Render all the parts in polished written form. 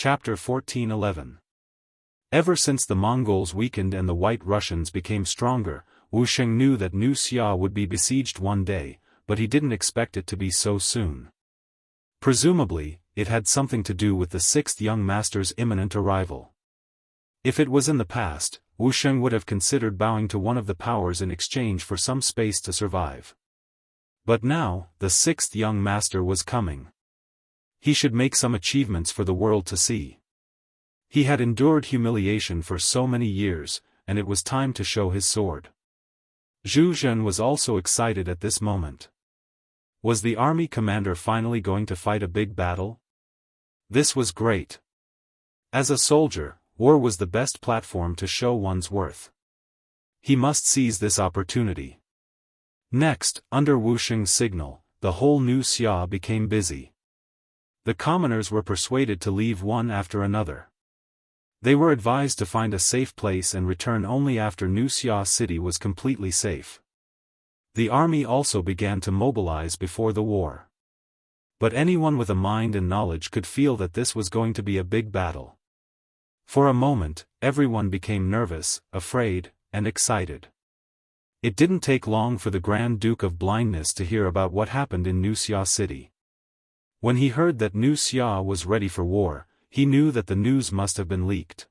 Chapter 1411. Ever since the Mongols weakened and the White Russians became stronger, Wuxia knew that New Xia would be besieged one day, but he didn't expect it to be so soon. Presumably, it had something to do with the sixth young master's imminent arrival. If it was in the past, Wuxia would have considered bowing to one of the powers in exchange for some space to survive. But now, the sixth young master was coming. He should make some achievements for the world to see. He had endured humiliation for so many years, and it was time to show his sword. Zhu Zhen was also excited at this moment. Was the army commander finally going to fight a big battle? This was great. As a soldier, war was the best platform to show one's worth. He must seize this opportunity. Next, under Wuxia's signal, the whole New Xia became busy. The commoners were persuaded to leave one after another. They were advised to find a safe place and return only after New Xia city was completely safe. The army also began to mobilize before the war. But anyone with a mind and knowledge could feel that this was going to be a big battle. For a moment, everyone became nervous, afraid, and excited. It didn't take long for the Grand Duke of Blindness to hear about what happened in New Xia city. When he heard that New Xia was ready for war, he knew that the news must have been leaked.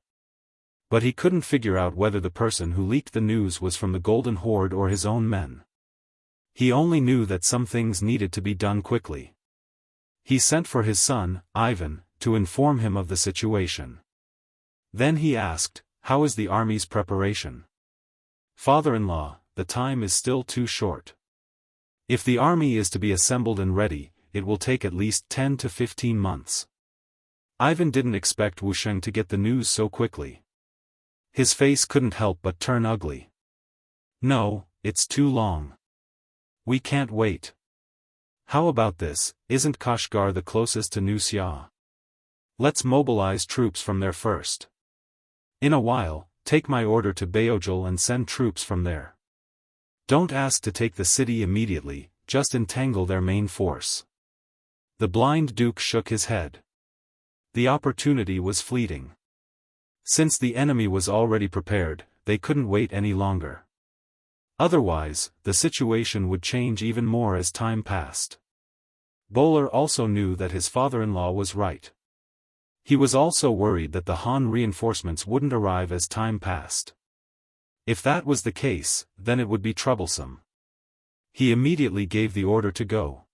But he couldn't figure out whether the person who leaked the news was from the Golden Horde or his own men. He only knew that some things needed to be done quickly. He sent for his son, Ivan, to inform him of the situation. Then he asked, "How is the army's preparation?" "Father-in-law, the time is still too short. If the army is to be assembled and ready, it will take at least 10 to 15 months. Ivan didn't expect Wuxia to get the news so quickly. His face couldn't help but turn ugly. "No, it's too long. We can't wait. How about this, isn't Kashgar the closest to New Xia? Let's mobilize troops from there first. In a while, take my order to Beojul and send troops from there. Don't ask to take the city immediately, just entangle their main force." The blind duke shook his head. The opportunity was fleeting. Since the enemy was already prepared, they couldn't wait any longer. Otherwise, the situation would change even more as time passed. Bowler also knew that his father-in-law was right. He was also worried that the Han reinforcements wouldn't arrive as time passed. If that was the case, then it would be troublesome. He immediately gave the order to go.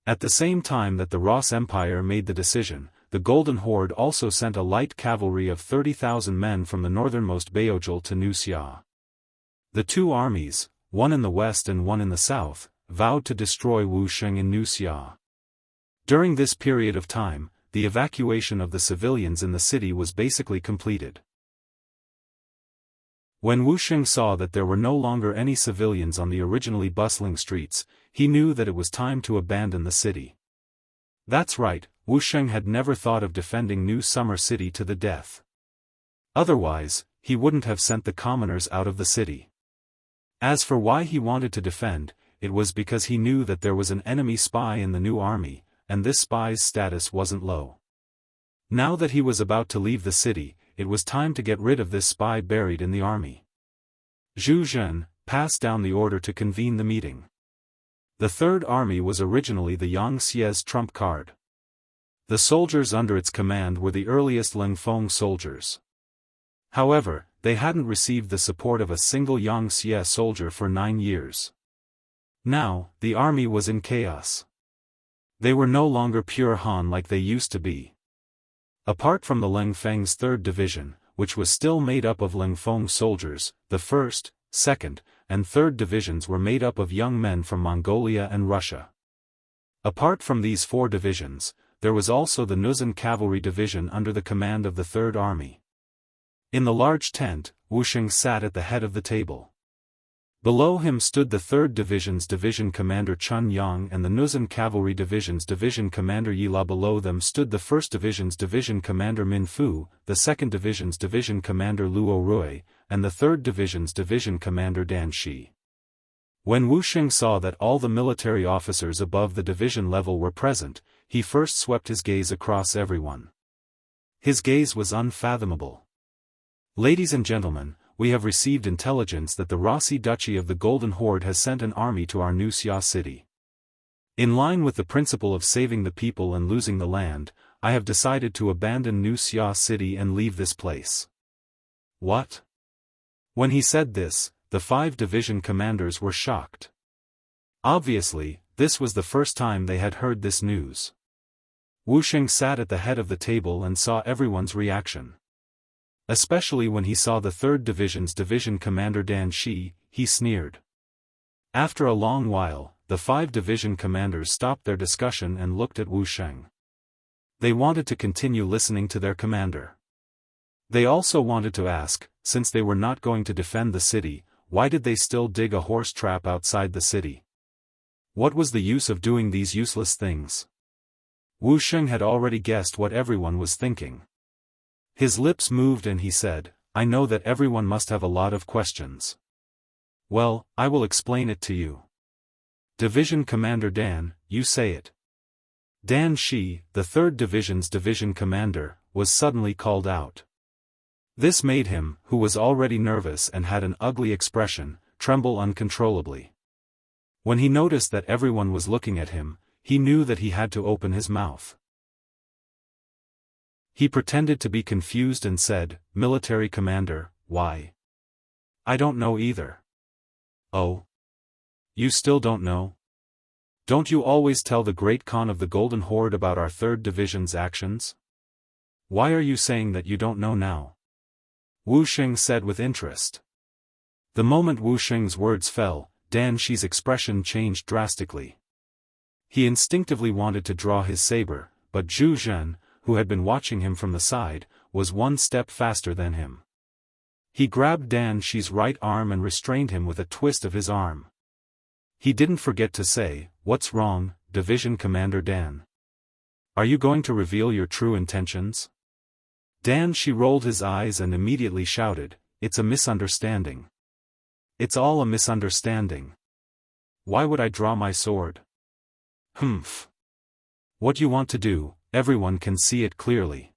At the same time that the Ross Empire made the decision, the Golden Horde also sent a light cavalry of 30,000 men from the northernmost Beojul to New Xia. The two armies, one in the west and one in the south, vowed to destroy Wuxia in New Xia. During this period of time, the evacuation of the civilians in the city was basically completed. When Wuxia saw that there were no longer any civilians on the originally bustling streets, he knew that it was time to abandon the city. That's right, Wuxia had never thought of defending New Summer City to the death. Otherwise, he wouldn't have sent the commoners out of the city. As for why he wanted to defend, it was because he knew that there was an enemy spy in the new army, and this spy's status wasn't low. Now that he was about to leave the city, it was time to get rid of this spy buried in the army. Zhu Zhen passed down the order to convene the meeting. The Third Army was originally the Yang Xie's trump card. The soldiers under its command were the earliest Lingfeng soldiers. However, they hadn't received the support of a single Yang Xie soldier for 9 years. Now, the army was in chaos. They were no longer pure Han like they used to be. Apart from the Lingfeng's 3rd Division, which was still made up of Lingfeng soldiers, the 1st, 2nd, and 3rd Divisions were made up of young men from Mongolia and Russia. Apart from these 4 divisions, there was also the Nuzhan Cavalry Division under the command of the Third Army. In the large tent, Wuxia sat at the head of the table. Below him stood the 3rd Division's Division Commander Chun Yang and the Nuzhan Cavalry Division's Division Commander Yi La. Below them stood the 1st Division's Division Commander Min Fu, the 2nd Division's Division Commander Luo Rui, and the 3rd Division's Division Commander Dan Shi. When Wuxia saw that all the military officers above the division level were present, he first swept his gaze across everyone. His gaze was unfathomable. Ladies and gentlemen, we have received intelligence that the Rossi Duchy of the Golden Horde has sent an army to our new Xia city. In line with the principle of saving the people and losing the land, I have decided to abandon New Xia city and leave this place. What? When he said this, the 5 division commanders were shocked. Obviously, this was the first time they had heard this news. Wuxia sat at the head of the table and saw everyone's reaction. Especially when he saw the 3rd Division's division commander Dan Shi, he sneered. After a long while, the 5 division commanders stopped their discussion and looked at Wuxia. They wanted to continue listening to their commander. They also wanted to ask, since they were not going to defend the city, why did they still dig a horse trap outside the city? What was the use of doing these useless things? Wuxia had already guessed what everyone was thinking. His lips moved and he said, I know that everyone must have a lot of questions. Well, I will explain it to you. Division Commander Dan, you say it. Dan Shi, the 3rd Division's division commander, was suddenly called out. This made him, who was already nervous and had an ugly expression, tremble uncontrollably. When he noticed that everyone was looking at him, he knew that he had to open his mouth. He pretended to be confused and said, Military Commander, why? I don't know either. Oh? You still don't know? Don't you always tell the Great Khan of the Golden Horde about our 3rd Division's actions? Why are you saying that you don't know now? Wuxia said with interest. The moment Wuxia's words fell, Dan Shi's expression changed drastically. He instinctively wanted to draw his saber, but Zhu Zhen, who had been watching him from the side, was 1 step faster than him. He grabbed Dan Shi's right arm and restrained him with a twist of his arm. He didn't forget to say, What's wrong, Division Commander Dan? Are you going to reveal your true intentions? Dan Shi rolled his eyes and immediately shouted, It's a misunderstanding. It's all a misunderstanding. Why would I draw my sword? Humph. What you want to do, everyone can see it clearly.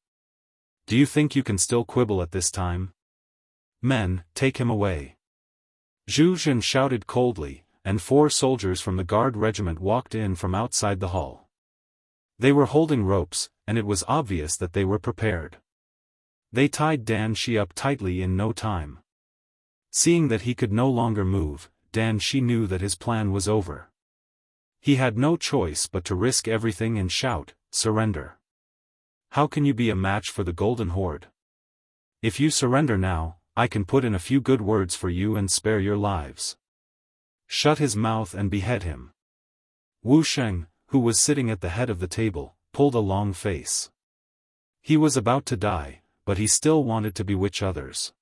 Do you think you can still quibble at this time? Men, take him away. Zhu Zhen shouted coldly, and 4 soldiers from the guard regiment walked in from outside the hall. They were holding ropes, and it was obvious that they were prepared. They tied Dan Shi up tightly in no time. Seeing that he could no longer move, Dan Shi knew that his plan was over. He had no choice but to risk everything and shout, Surrender. How can you be a match for the Golden Horde? If you surrender now, I can put in a few good words for you and spare your lives. Shut his mouth and behead him. Wuxia, who was sitting at the head of the table, pulled a long face. He was about to die, but he still wanted to bewitch others.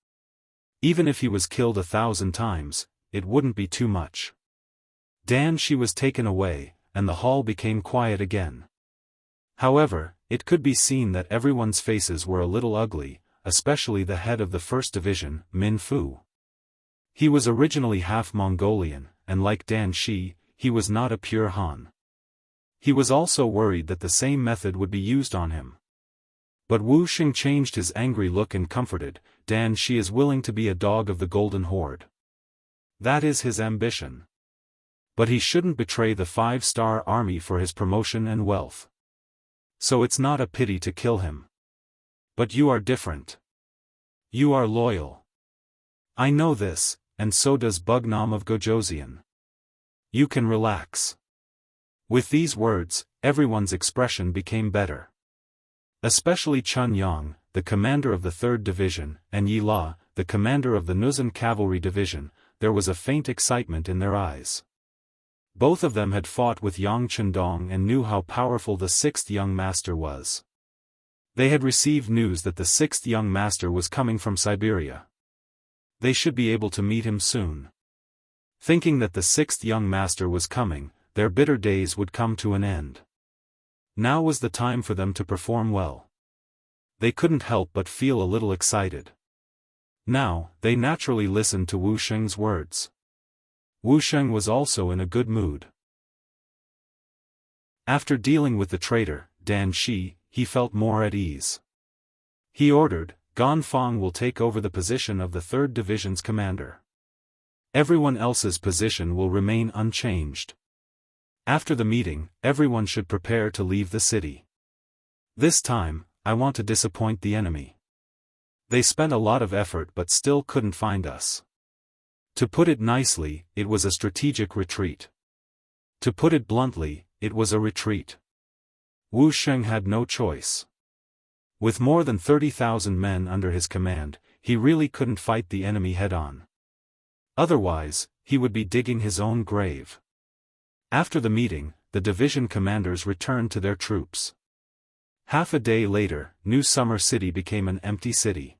Even if he was killed 1,000 times, it wouldn't be too much. Dan Shi was taken away, and the hall became quiet again. However, it could be seen that everyone's faces were a little ugly, especially the head of the 1st Division, Min Fu. He was originally half Mongolian, and like Dan Shi, he was not a pure Han. He was also worried that the same method would be used on him. But Wuxia changed his angry look and comforted, Dan Shi is willing to be a dog of the Golden Horde. That is his ambition. But he shouldn't betray the 5-star army for his promotion and wealth. So it's not a pity to kill him. But you are different. You are loyal. I know this, and so does Bugnam of Gojoseon. You can relax. With these words, everyone's expression became better. Especially Chun Yang, the commander of the 3rd Division, and Yi La, the commander of the Nuzan Cavalry Division. There was a faint excitement in their eyes. Both of them had fought with Yang Chendong and knew how powerful the 6th young master was. They had received news that the 6th young master was coming from Siberia. They should be able to meet him soon. Thinking that the 6th young master was coming, their bitter days would come to an end. Now was the time for them to perform well. They couldn't help but feel a little excited. Now, they naturally listened to Wuxia's words. Wuxia was also in a good mood. After dealing with the traitor, Dan Shi, he felt more at ease. He ordered, Ganfang will take over the position of the 3rd Division's commander. Everyone else's position will remain unchanged. After the meeting, everyone should prepare to leave the city. This time, I want to disappoint the enemy. They spent a lot of effort but still couldn't find us. To put it nicely, it was a strategic retreat. To put it bluntly, it was a retreat. Wu Sheng had no choice. With more than 30,000 men under his command, he really couldn't fight the enemy head-on. Otherwise, he would be digging his own grave. After the meeting, the division commanders returned to their troops. Half a day later, New Summer City became an empty city.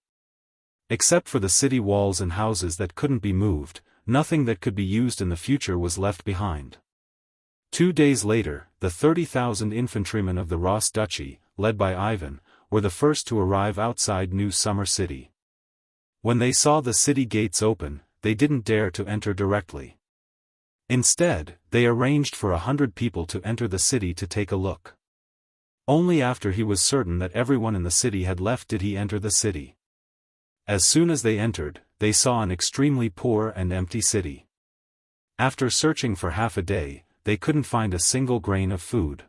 Except for the city walls and houses that couldn't be moved, nothing that could be used in the future was left behind. 2 days later, the 30,000 infantrymen of the Ross Duchy, led by Ivan, were the first to arrive outside New Summer City. When they saw the city gates open, they didn't dare to enter directly. Instead, they arranged for 100 people to enter the city to take a look. Only after he was certain that everyone in the city had left did he enter the city. As soon as they entered, they saw an extremely poor and empty city. After searching for half a day, they couldn't find a single grain of food.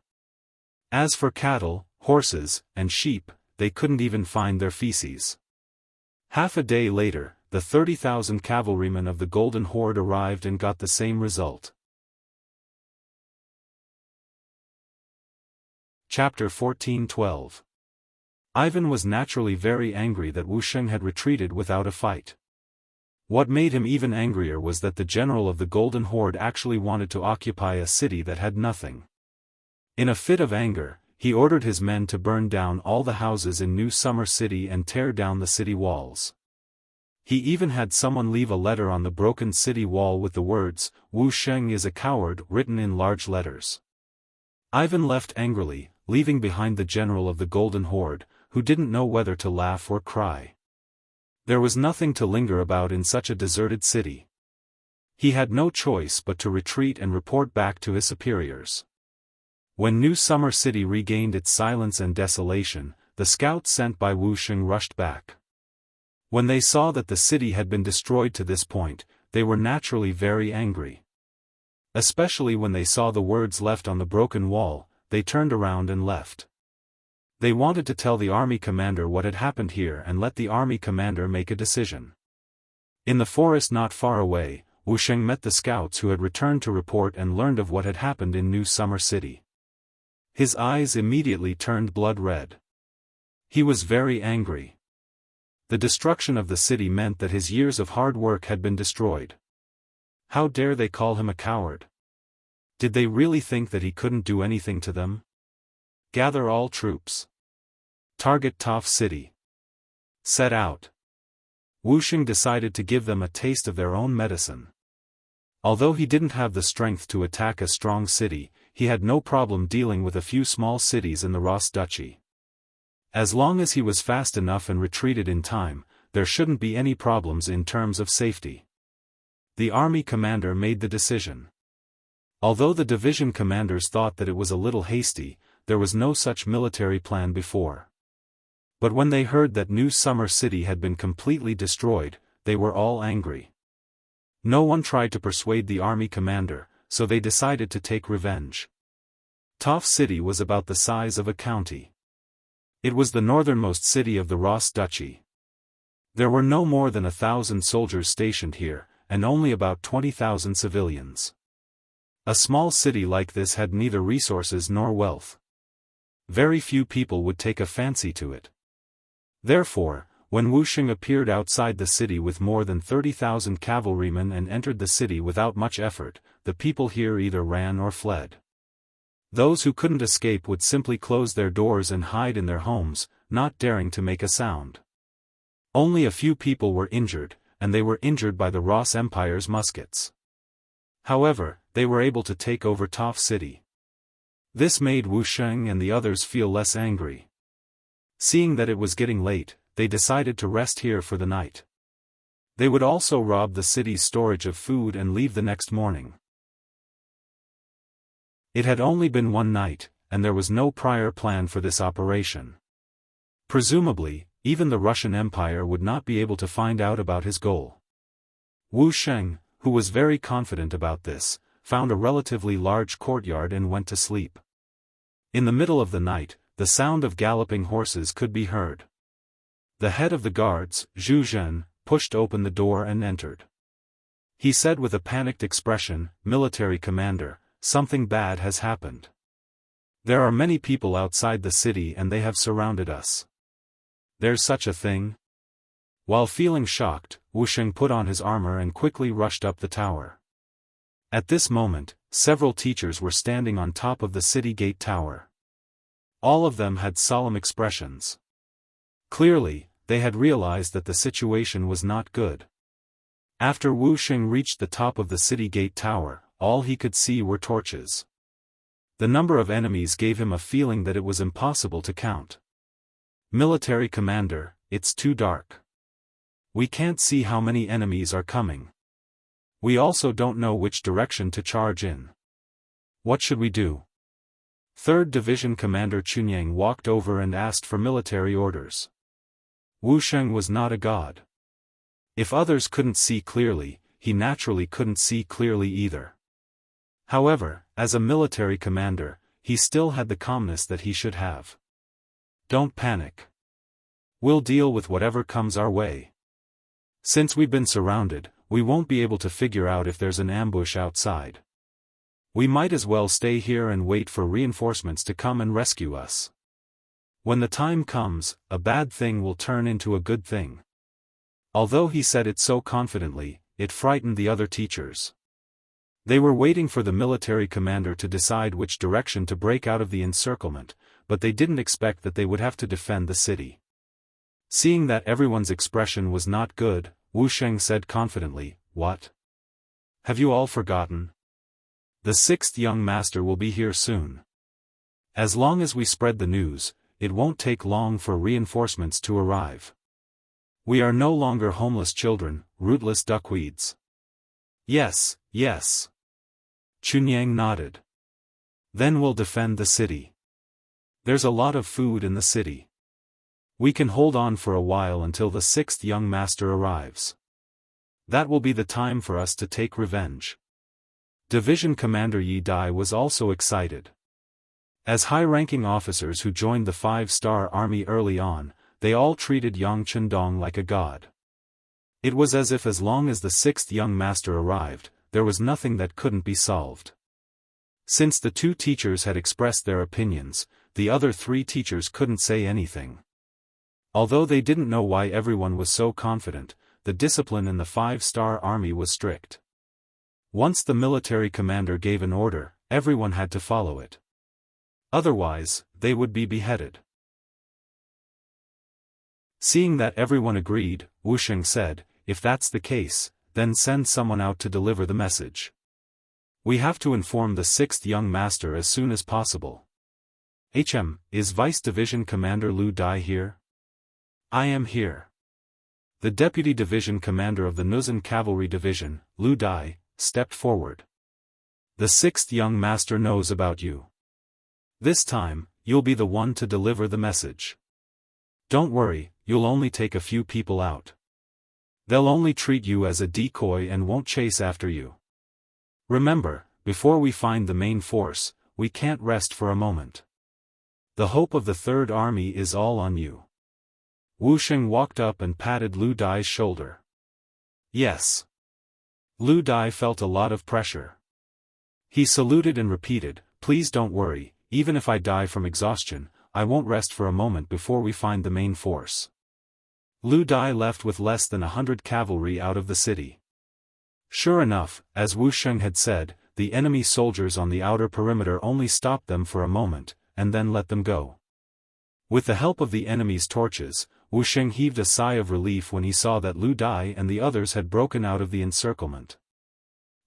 As for cattle, horses, and sheep, they couldn't even find their feces. Half a day later, the 30,000 cavalrymen of the Golden Horde arrived and got the same result. Chapter 14:12. Ivan was naturally very angry that Wu Sheng had retreated without a fight. What made him even angrier was that the general of the Golden Horde actually wanted to occupy a city that had nothing. In a fit of anger, he ordered his men to burn down all the houses in New Summer City and tear down the city walls. He even had someone leave a letter on the broken city wall with the words, "Wu Sheng is a coward," written in large letters. Ivan left angrily, leaving behind the general of the Golden Horde, who didn't know whether to laugh or cry. There was nothing to linger about in such a deserted city. He had no choice but to retreat and report back to his superiors. When New Summer City regained its silence and desolation, the scouts sent by Wu Sheng rushed back. When they saw that the city had been destroyed to this point, they were naturally very angry. Especially when they saw the words left on the broken wall, they turned around and left. They wanted to tell the army commander what had happened here and let the army commander make a decision. In the forest not far away, Wu Sheng met the scouts who had returned to report and learned of what had happened in New Summer City. His eyes immediately turned blood red. He was very angry. The destruction of the city meant that his years of hard work had been destroyed. How dare they call him a coward? Did they really think that he couldn't do anything to them? Gather all troops. Target Toph City. Set out. Wu Sheng decided to give them a taste of their own medicine. Although he didn't have the strength to attack a strong city, he had no problem dealing with a few small cities in the Ross Duchy. As long as he was fast enough and retreated in time, there shouldn't be any problems in terms of safety. The army commander made the decision. Although the division commanders thought that it was a little hasty, there was no such military plan before. But when they heard that New Summer City had been completely destroyed, they were all angry. No one tried to persuade the army commander, so they decided to take revenge. Toph City was about the size of a county. It was the northernmost city of the Ross Duchy. There were no more than 1,000 soldiers stationed here, and only about 20,000 civilians. A small city like this had neither resources nor wealth. Very few people would take a fancy to it. Therefore, when Wu Sheng appeared outside the city with more than 30,000 cavalrymen and entered the city without much effort, the people here either ran or fled. Those who couldn't escape would simply close their doors and hide in their homes, not daring to make a sound. Only a few people were injured, and they were injured by the Ross Empire's muskets. However, they were able to take over Toph City. This made Wu Sheng and the others feel less angry. Seeing that it was getting late, they decided to rest here for the night. They would also rob the city's storage of food and leave the next morning. It had only been one night, and there was no prior plan for this operation. Presumably, even the Russian Empire would not be able to find out about his goal. Wu Sheng, who was very confident about this, found a relatively large courtyard and went to sleep. In the middle of the night, the sound of galloping horses could be heard. The head of the guards, Zhu Zhen, pushed open the door and entered. He said with a panicked expression, "Military commander, something bad has happened. There are many people outside the city and they have surrounded us." "There's such a thing?" While feeling shocked, Wu Sheng put on his armor and quickly rushed up the tower. At this moment, several teachers were standing on top of the city gate tower. All of them had solemn expressions. Clearly, they had realized that the situation was not good. After Wu Sheng reached the top of the city gate tower, all he could see were torches. The number of enemies gave him a feeling that it was impossible to count. "Military commander, it's too dark. We can't see how many enemies are coming. We also don't know which direction to charge in. What should we do?" 3rd Division Commander Chunyang walked over and asked for military orders. Wu Sheng was not a god. If others couldn't see clearly, he naturally couldn't see clearly either. However, as a military commander, he still had the calmness that he should have. "Don't panic. We'll deal with whatever comes our way. Since we've been surrounded, we won't be able to figure out if there's an ambush outside. We might as well stay here and wait for reinforcements to come and rescue us. When the time comes, a bad thing will turn into a good thing." Although he said it so confidently, it frightened the other teachers. They were waiting for the military commander to decide which direction to break out of the encirclement, but they didn't expect that they would have to defend the city. Seeing that everyone's expression was not good, Wu Sheng said confidently, "What? Have you all forgotten? The 6th young master will be here soon. As long as we spread the news, it won't take long for reinforcements to arrive. We are no longer homeless children, rootless duckweeds." "Yes, yes." Chunyang nodded. "Then we'll defend the city. There's a lot of food in the city. We can hold on for a while until the 6th young master arrives. That will be the time for us to take revenge." Division Commander Yi Dai was also excited. As high-ranking officers who joined the 5-star army early on, they all treated Yang Chendong like a god. It was as if as long as the 6th young master arrived, there was nothing that couldn't be solved. Since the 2 teachers had expressed their opinions, the other 3 teachers couldn't say anything. Although they didn't know why everyone was so confident, the discipline in the 5-star army was strict. Once the military commander gave an order, everyone had to follow it. Otherwise, they would be beheaded. Seeing that everyone agreed, Wu Sheng said, "If that's the case, then send someone out to deliver the message. We have to inform the 6th young master as soon as possible." Is Vice Division Commander Lu Dai here?" "I am here." The Deputy Division Commander of the Nuzhen Cavalry Division, Lu Dai, stepped forward. "The 6th young master knows about you. This time, you'll be the one to deliver the message. Don't worry, you'll only take a few people out. They'll only treat you as a decoy and won't chase after you. Remember, before we find the main force, we can't rest for a moment. The hope of the 3rd Army is all on you." Wu Sheng walked up and patted Lu Dai's shoulder. "Yes." Lu Dai felt a lot of pressure. He saluted and repeated, "Please don't worry, even if I die from exhaustion, I won't rest for a moment before we find the main force." Lu Dai left with less than 100 cavalry out of the city. Sure enough, as Wu Sheng had said, the enemy soldiers on the outer perimeter only stopped them for a moment, and then let them go. With the help of the enemy's torches, Wu Sheng heaved a sigh of relief when he saw that Lu Dai and the others had broken out of the encirclement.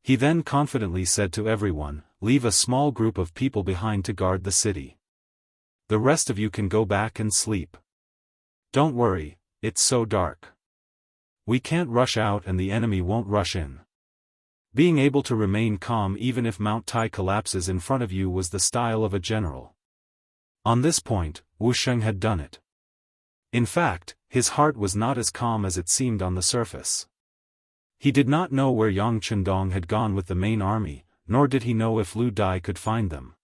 He then confidently said to everyone, "Leave a small group of people behind to guard the city. The rest of you can go back and sleep. Don't worry, it's so dark. We can't rush out and the enemy won't rush in." Being able to remain calm even if Mount Tai collapses in front of you was the style of a general. On this point, Wu Sheng had done it. In fact, his heart was not as calm as it seemed on the surface. He did not know where Yang Chendong had gone with the main army, nor did he know if Lu Dai could find them.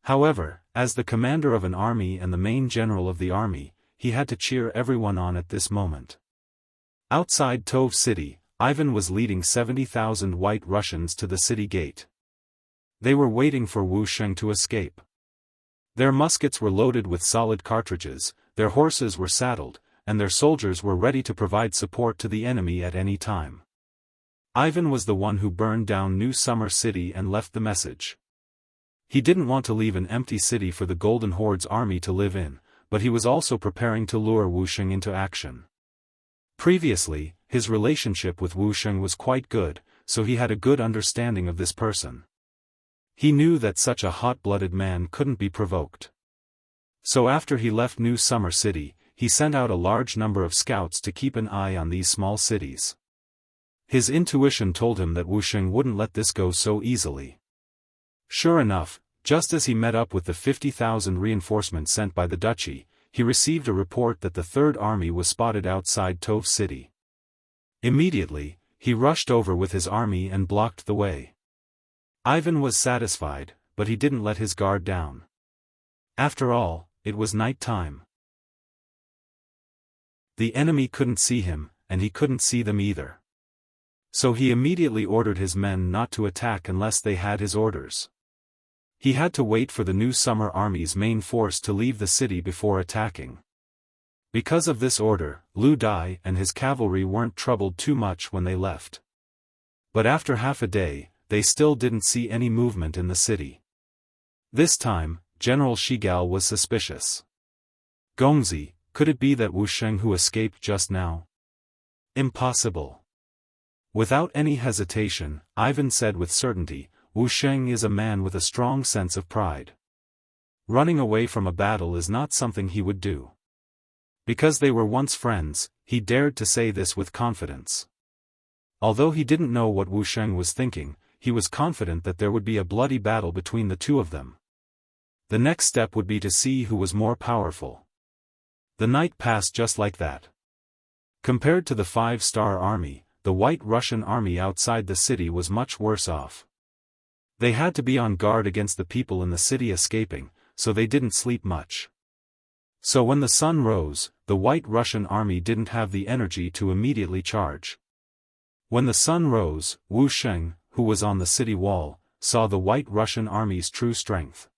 However, as the commander of an army and the main general of the army, he had to cheer everyone on at this moment. Outside Tove city, Ivan was leading 70,000 White Russians to the city gate. They were waiting for Wu Sheng to escape. Their muskets were loaded with solid cartridges, their horses were saddled, and their soldiers were ready to provide support to the enemy at any time. Ivan was the one who burned down New Summer City and left the message. He didn't want to leave an empty city for the Golden Horde's army to live in, but he was also preparing to lure Wu Sheng into action. Previously, his relationship with Wu Sheng was quite good, so he had a good understanding of this person. He knew that such a hot-blooded man couldn't be provoked. So after he left New Summer City, he sent out a large number of scouts to keep an eye on these small cities. His intuition told him that Wu Sheng wouldn't let this go so easily. Sure enough, just as he met up with the 50,000 reinforcement sent by the duchy, he received a report that the Third Army was spotted outside Tove city. Immediately, he rushed over with his army and blocked the way. Ivan was satisfied, but he didn't let his guard down. After all, it was night time. The enemy couldn't see him, and he couldn't see them either. So he immediately ordered his men not to attack unless they had his orders. He had to wait for the New Summer Army's main force to leave the city before attacking. Because of this order, Lu Dai and his cavalry weren't troubled too much when they left. But after half a day, they still didn't see any movement in the city. This time, General Shigal was suspicious. Gongzi, could it be that Wu Sheng who escaped just now? Impossible. Without any hesitation, Ivan said with certainty, Wu Sheng is a man with a strong sense of pride. Running away from a battle is not something he would do. Because they were once friends, he dared to say this with confidence. Although he didn't know what Wu Sheng was thinking, he was confident that there would be a bloody battle between the two of them. The next step would be to see who was more powerful. The night passed just like that. Compared to the 5-star army, the White Russian army outside the city was much worse off. They had to be on guard against the people in the city escaping, so they didn't sleep much. So when the sun rose, the White Russian army didn't have the energy to immediately charge. When the sun rose, Wu Sheng, who was on the city wall, saw the White Russian army's true strength.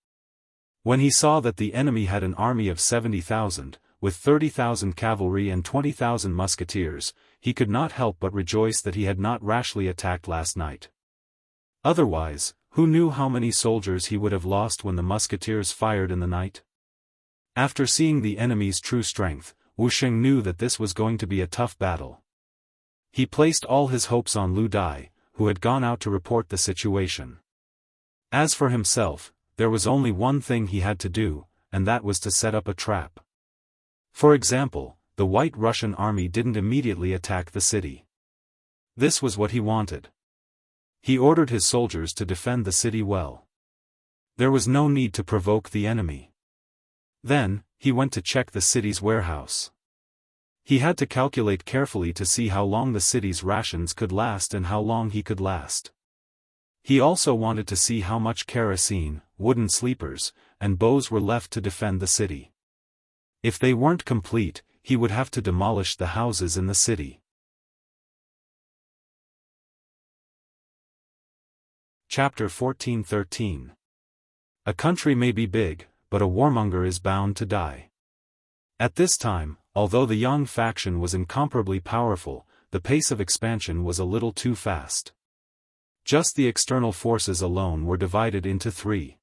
When he saw that the enemy had an army of 70,000, with 30,000 cavalry and 20,000 musketeers, he could not help but rejoice that he had not rashly attacked last night. Otherwise, who knew how many soldiers he would have lost when the musketeers fired in the night? After seeing the enemy's true strength, Wu Sheng knew that this was going to be a tough battle. He placed all his hopes on Lu Dai, who had gone out to report the situation. As for himself, there was only one thing he had to do, and that was to set up a trap. For example, the White Russian army didn't immediately attack the city. This was what he wanted. He ordered his soldiers to defend the city well. There was no need to provoke the enemy. Then, he went to check the city's warehouse. He had to calculate carefully to see how long the city's rations could last and how long he could last. He also wanted to see how much kerosene, wooden sleepers, and bows were left to defend the city. If they weren't complete, he would have to demolish the houses in the city. Chapter 14:13. A country may be big, but a warmonger is bound to die. At this time, although the Yang faction was incomparably powerful, the pace of expansion was a little too fast. Just the external forces alone were divided into 3.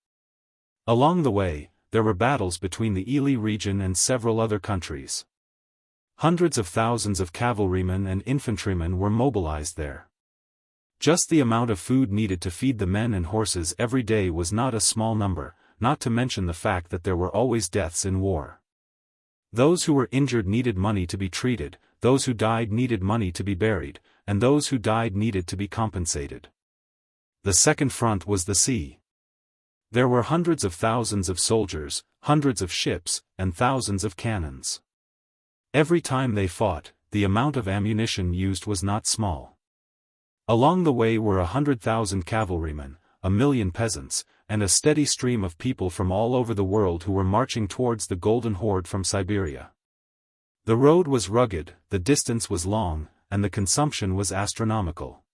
Along the way, there were battles between the Ili region and several other countries. Hundreds of thousands of cavalrymen and infantrymen were mobilized there. Just the amount of food needed to feed the men and horses every day was not a small number, not to mention the fact that there were always deaths in war. Those who were injured needed money to be treated, those who died needed money to be buried, and those who died needed to be compensated. The second front was the sea. There were hundreds of thousands of soldiers, hundreds of ships, and thousands of cannons. Every time they fought, the amount of ammunition used was not small. Along the way were 100,000 cavalrymen, 1,000,000 peasants, and a steady stream of people from all over the world who were marching towards the Golden Horde from Siberia. The road was rugged, the distance was long, and the consumption was astronomical.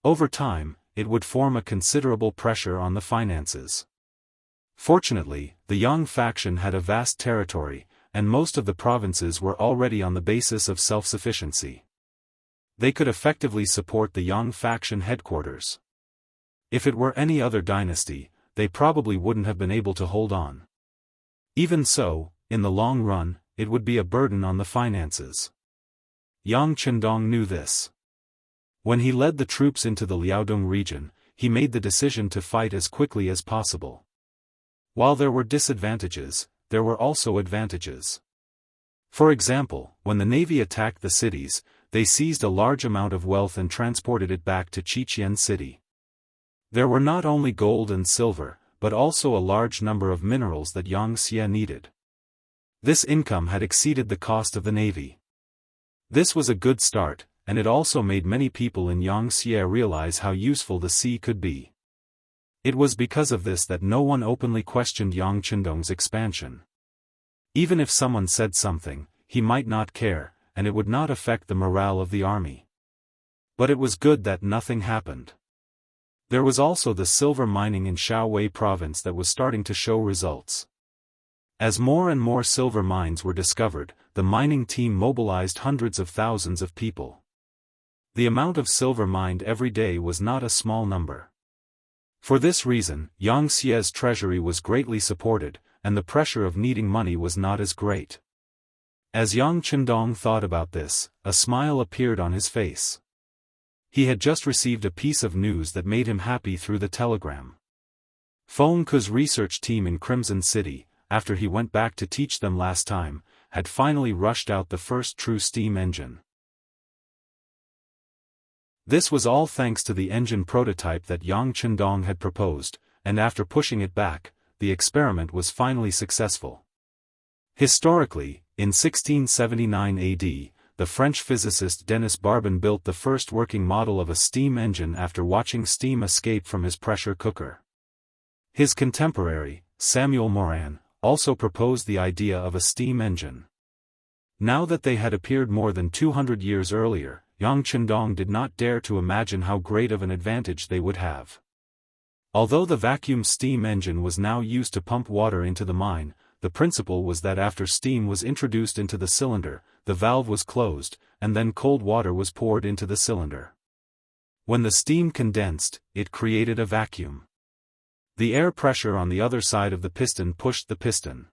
Over time, it would form a considerable pressure on the finances. Fortunately, the Yang faction had a vast territory, and most of the provinces were already on the basis of self-sufficiency. They could effectively support the Yang faction headquarters. If it were any other dynasty, they probably wouldn't have been able to hold on. Even so, in the long run, it would be a burden on the finances. Yang Qindong knew this. When he led the troops into the Liaodong region, he made the decision to fight as quickly as possible. While there were disadvantages, there were also advantages. For example, when the navy attacked the cities, they seized a large amount of wealth and transported it back to Qiqian city. There were not only gold and silver, but also a large number of minerals that Yang Xie needed. This income had exceeded the cost of the navy. This was a good start, and it also made many people in Yang Xie realize how useful the sea could be. It was because of this that no one openly questioned Yang Qindong's expansion. Even if someone said something, he might not care, and it would not affect the morale of the army. But it was good that nothing happened. There was also the silver mining in Shaowei province that was starting to show results. As more and more silver mines were discovered, the mining team mobilized hundreds of thousands of people. The amount of silver mined every day was not a small number. For this reason, Yang Xie's treasury was greatly supported, and the pressure of needing money was not as great. As Yang Qindong thought about this, a smile appeared on his face. He had just received a piece of news that made him happy through the telegram. Feng Ke's research team in Crimson City, after he went back to teach them last time, had finally rushed out the first true steam engine. This was all thanks to the engine prototype that Yang Qindong had proposed, and after pushing it back, the experiment was finally successful. Historically, in 1679 AD, the French physicist Denis Barbin built the first working model of a steam engine after watching steam escape from his pressure cooker. His contemporary, Samuel Morin, also proposed the idea of a steam engine. Now that they had appeared more than 200 years earlier, Yang Qindong did not dare to imagine how great of an advantage they would have. Although the vacuum steam engine was now used to pump water into the mine, the principle was that after steam was introduced into the cylinder, the valve was closed, and then cold water was poured into the cylinder. When the steam condensed, it created a vacuum. The air pressure on the other side of the piston pushed the piston.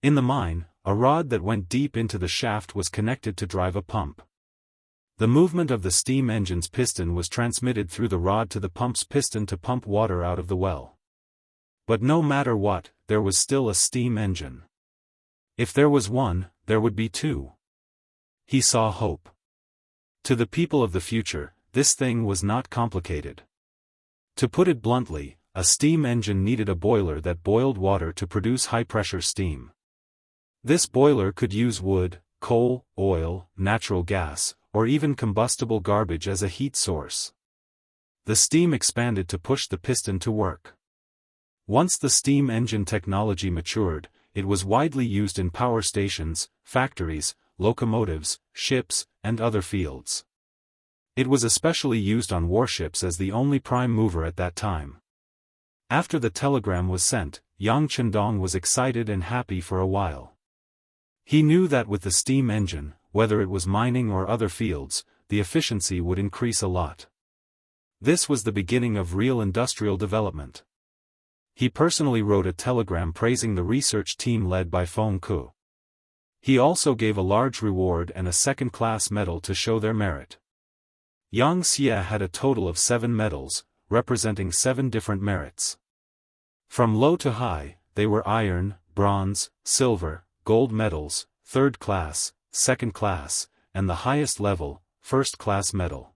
In the mine, a rod that went deep into the shaft was connected to drive a pump. The movement of the steam engine's piston was transmitted through the rod to the pump's piston to pump water out of the well. But no matter what, there was still a steam engine. If there was one, there would be two. He saw hope. To the people of the future, this thing was not complicated. To put it bluntly, a steam engine needed a boiler that boiled water to produce high-pressure steam. This boiler could use wood, coal, oil, natural gas, or even combustible garbage as a heat source. The steam expanded to push the piston to work. Once the steam engine technology matured, it was widely used in power stations, factories, locomotives, ships, and other fields. It was especially used on warships as the only prime mover at that time. After the telegram was sent, Yang Qindong was excited and happy for a while. He knew that with the steam engine, whether it was mining or other fields, the efficiency would increase a lot. This was the beginning of real industrial development. He personally wrote a telegram praising the research team led by Feng Ke. He also gave a large reward and a second-class medal to show their merit. Yang Xie had a total of 7 medals, representing 7 different merits. From low to high, they were iron, bronze, silver, gold medals, third class, second class, and the highest level, first-class medal.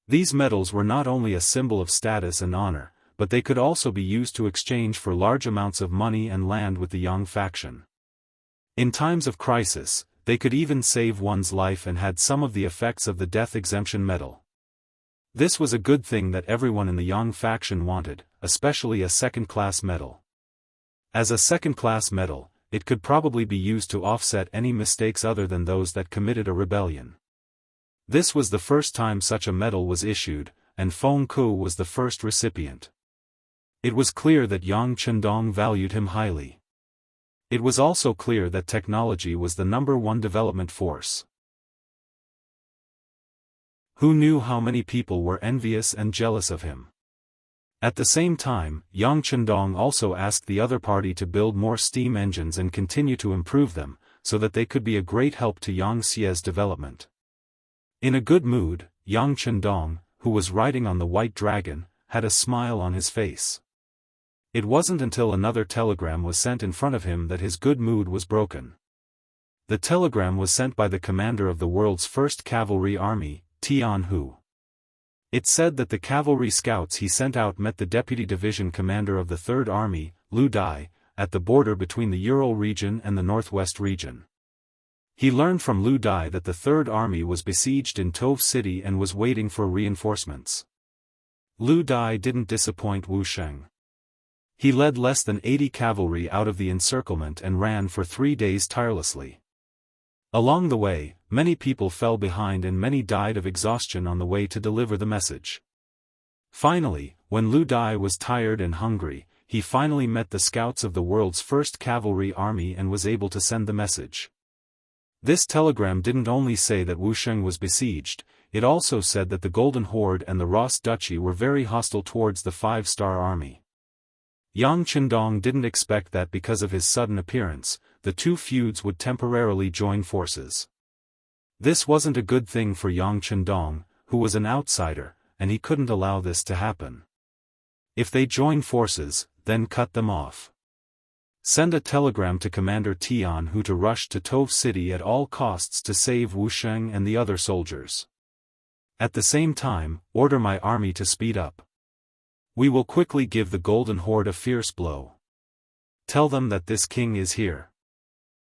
These medals were not only a symbol of status and honor, but they could also be used to exchange for large amounts of money and land with the Yang faction. In times of crisis, they could even save one's life and had some of the effects of the death exemption medal. This was a good thing that everyone in the Yang faction wanted, especially a second-class medal. As a second-class medal, it could probably be used to offset any mistakes other than those that committed a rebellion. This was the first time such a medal was issued, and Feng Ku was the first recipient. It was clear that Yang Chendong valued him highly. It was also clear that technology was the #1 development force. Who knew how many people were envious and jealous of him? At the same time, Yang Chendong also asked the other party to build more steam engines and continue to improve them, so that they could be a great help to Yang Xie's development. In a good mood, Yang Chendong, who was riding on the white dragon, had a smile on his face. It wasn't until another telegram was sent in front of him that his good mood was broken. The telegram was sent by the commander of the world's first cavalry army, Jianghu. It said that the cavalry scouts he sent out met the deputy division commander of the Third Army, Lu Dai, at the border between the Ural region and the Northwest region. He learned from Lu Dai that the Third Army was besieged in Tove City and was waiting for reinforcements. Lu Dai didn't disappoint Wu Sheng. He led less than 80 cavalry out of the encirclement and ran for 3 days tirelessly. Along the way, many people fell behind and many died of exhaustion on the way to deliver the message. Finally, when Lu Dai was tired and hungry, he finally met the scouts of the world's first cavalry army and was able to send the message. This telegram didn't only say that Wu Sheng was besieged, it also said that the Golden Horde and the Ross Duchy were very hostile towards the 5-star army. Yang Chendong didn't expect that because of his sudden appearance, the two feuds would temporarily join forces. This wasn't a good thing for Yang Chendong, who was an outsider, and he couldn't allow this to happen. If they join forces, then cut them off. Send a telegram to Commander Tianhu to rush to Tove City at all costs to save Wu Sheng and the other soldiers. At the same time, order my army to speed up. We will quickly give the Golden Horde a fierce blow. Tell them that this king is here.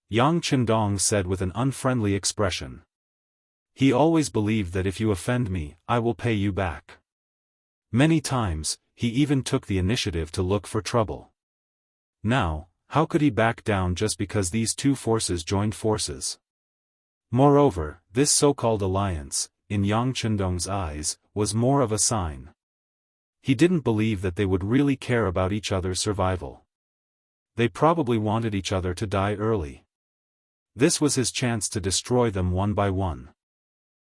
Yang Chendong said with an unfriendly expression. He always believed that if you offend me, I will pay you back. Many times, he even took the initiative to look for trouble. Now, how could he back down just because these two forces joined forces? Moreover, this so-called alliance, in Yang Chendong's eyes, was more of a sign. He didn't believe that they would really care about each other's survival. They probably wanted each other to die early. This was his chance to destroy them one by one.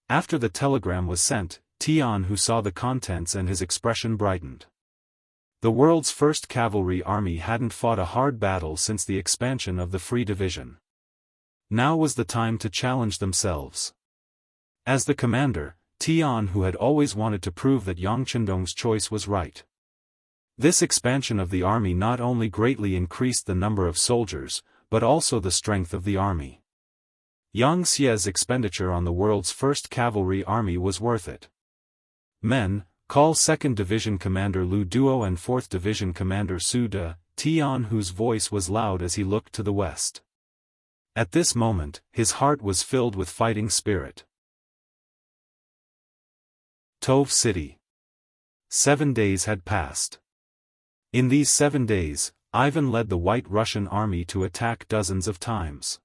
After the telegram was sent, Tianhu saw the contents and his expression brightened. The world's first cavalry army hadn't fought a hard battle since the expansion of the Free Division. Now was the time to challenge themselves. As the commander, Tianhu had always wanted to prove that Yang Chendong's choice was right. This expansion of the army not only greatly increased the number of soldiers, but also the strength of the army. Yang Xie's expenditure on the world's first cavalry army was worth it. Men, call 2nd Division Commander Lu Duo and 4th Division Commander Su De. Tianhu's voice was loud as he looked to the west. At this moment, his heart was filled with fighting spirit. Tove City. 7 days had passed. In these 7 days, Ivan led the White Russian army to attack dozens of times.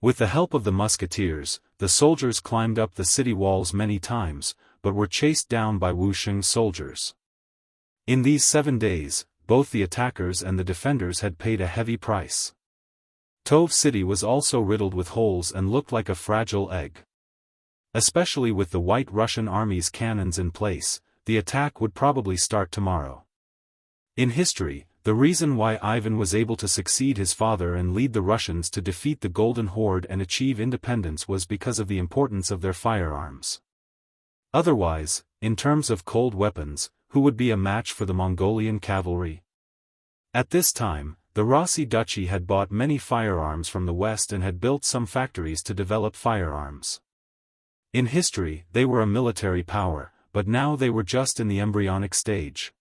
With the help of the musketeers, the soldiers climbed up the city walls many times, but were chased down by Wu Sheng's soldiers. In these 7 days, both the attackers and the defenders had paid a heavy price. Tove City was also riddled with holes and looked like a fragile egg. Especially with the White Russian army's cannons in place, the attack would probably start tomorrow. In history, the reason why Ivan was able to succeed his father and lead the Russians to defeat the Golden Horde and achieve independence was because of the importance of their firearms. Otherwise, in terms of cold weapons, who would be a match for the Mongolian cavalry? At this time, the Rossi Duchy had bought many firearms from the West and had built some factories to develop firearms. In history, they were a military power, but now they were just in the embryonic stage.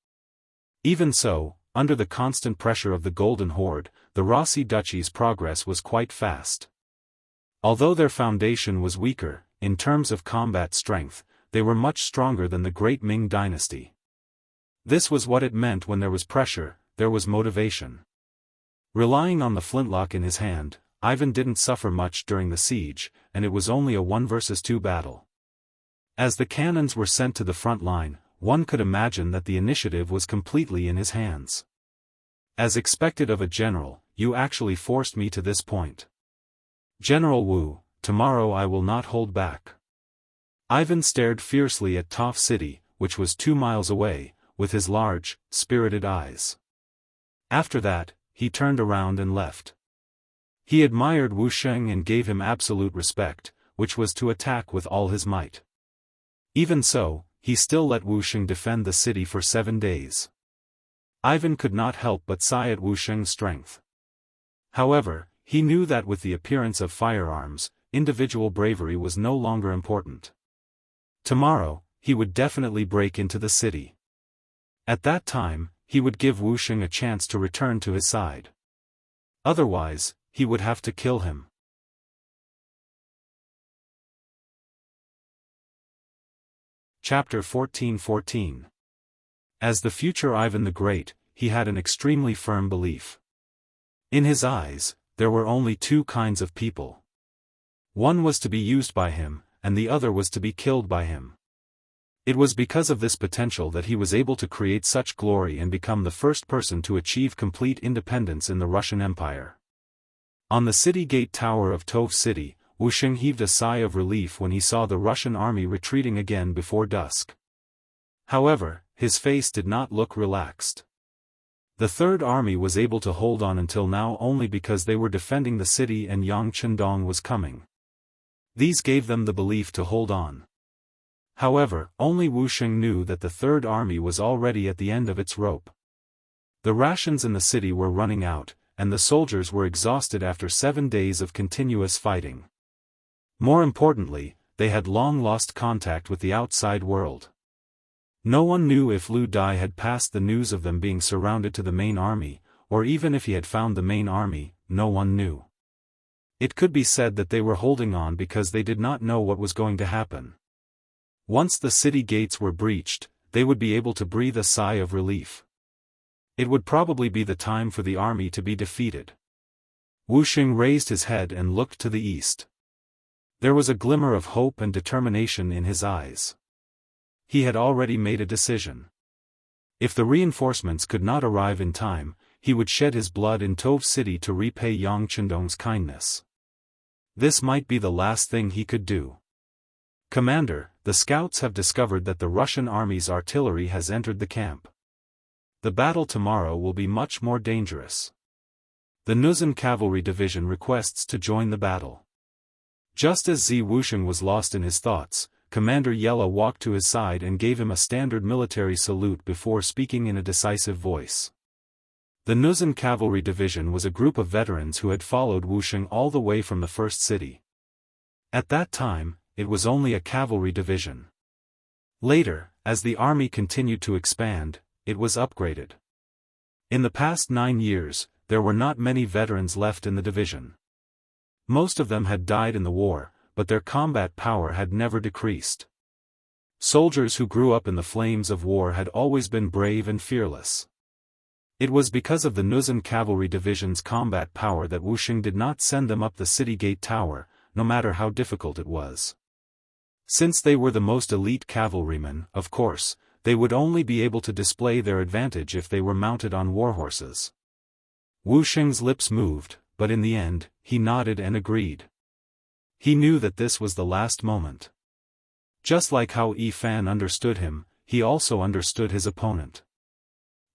Even so, under the constant pressure of the Golden Horde, the Rossi Duchy's progress was quite fast. Although their foundation was weaker, in terms of combat strength, they were much stronger than the great Ming dynasty. This was what it meant when there was pressure, there was motivation. Relying on the flintlock in his hand, Ivan didn't suffer much during the siege, and it was only a 1 versus 2 battle. As the cannons were sent to the front line, one could imagine that the initiative was completely in his hands. As expected of a general, you actually forced me to this point. General Wu, tomorrow I will not hold back. Ivan stared fiercely at Toph City, which was 2 miles away, with his large, spirited eyes. After that, he turned around and left. He admired Wu Sheng and gave him absolute respect, which was to attack with all his might. Even so, he still let Wu Sheng defend the city for 7 days. Ivan could not help but sigh at Wu Sheng's strength. However, he knew that with the appearance of firearms, individual bravery was no longer important. Tomorrow, he would definitely break into the city. At that time, he would give Wu Sheng a chance to return to his side. Otherwise, he would have to kill him. Chapter 14:14. As the future Ivan the Great, he had an extremely firm belief. In his eyes, there were only 2 kinds of people. One was to be used by him, and the other was to be killed by him. It was because of this potential that he was able to create such glory and become the first person to achieve complete independence in the Russian Empire. On the city gate tower of Toph City, Wu Sheng heaved a sigh of relief when he saw the Russian army retreating again before dusk. However, his face did not look relaxed. The Third Army was able to hold on until now only because they were defending the city and Yang Chendong was coming. These gave them the belief to hold on. However, only Wu Sheng knew that the Third Army was already at the end of its rope. The rations in the city were running out, and the soldiers were exhausted after 7 days of continuous fighting. More importantly, they had long lost contact with the outside world. No one knew if Lu Dai had passed the news of them being surrounded to the main army, or even if he had found the main army, no one knew. It could be said that they were holding on because they did not know what was going to happen. Once the city gates were breached, they would be able to breathe a sigh of relief. It would probably be the time for the army to be defeated. Wu Sheng raised his head and looked to the east. There was a glimmer of hope and determination in his eyes. He had already made a decision. If the reinforcements could not arrive in time, he would shed his blood in Toph City to repay Yang Chendong's kindness. This might be the last thing he could do. Commander, the scouts have discovered that the Russian army's artillery has entered the camp. The battle tomorrow will be much more dangerous. The Nuzhan Cavalry Division requests to join the battle. Just as Zi Wusheng was lost in his thoughts, Commander Yella walked to his side and gave him a standard military salute before speaking in a decisive voice. The Nuzhan Cavalry Division was a group of veterans who had followed Wusheng all the way from the first city. At that time, it was only a cavalry division. Later, as the army continued to expand, it was upgraded. In the past 9 years, there were not many veterans left in the division. Most of them had died in the war, but their combat power had never decreased. Soldiers who grew up in the flames of war had always been brave and fearless. It was because of the Nuzhan Cavalry Division's combat power that Wusheng did not send them up the city gate tower, no matter how difficult it was. Since they were the most elite cavalrymen, of course, they would only be able to display their advantage if they were mounted on warhorses. Wu Sheng's lips moved, but in the end, he nodded and agreed. He knew that this was the last moment. Just like how Yi Fan understood him, he also understood his opponent.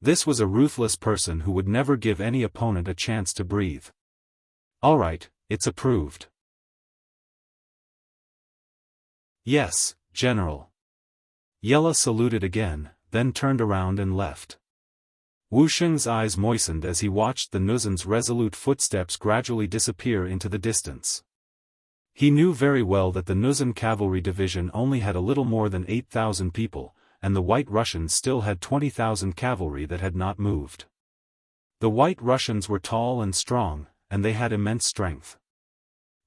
This was a ruthless person who would never give any opponent a chance to breathe. Alright, it's approved. Yes, General. Yella saluted again, then turned around and left. Wu Sheng's eyes moistened as he watched the Nuzhan's resolute footsteps gradually disappear into the distance. He knew very well that the Nuzhan Cavalry Division only had a little more than 8,000 people, and the White Russians still had 20,000 cavalry that had not moved. The White Russians were tall and strong, and they had immense strength.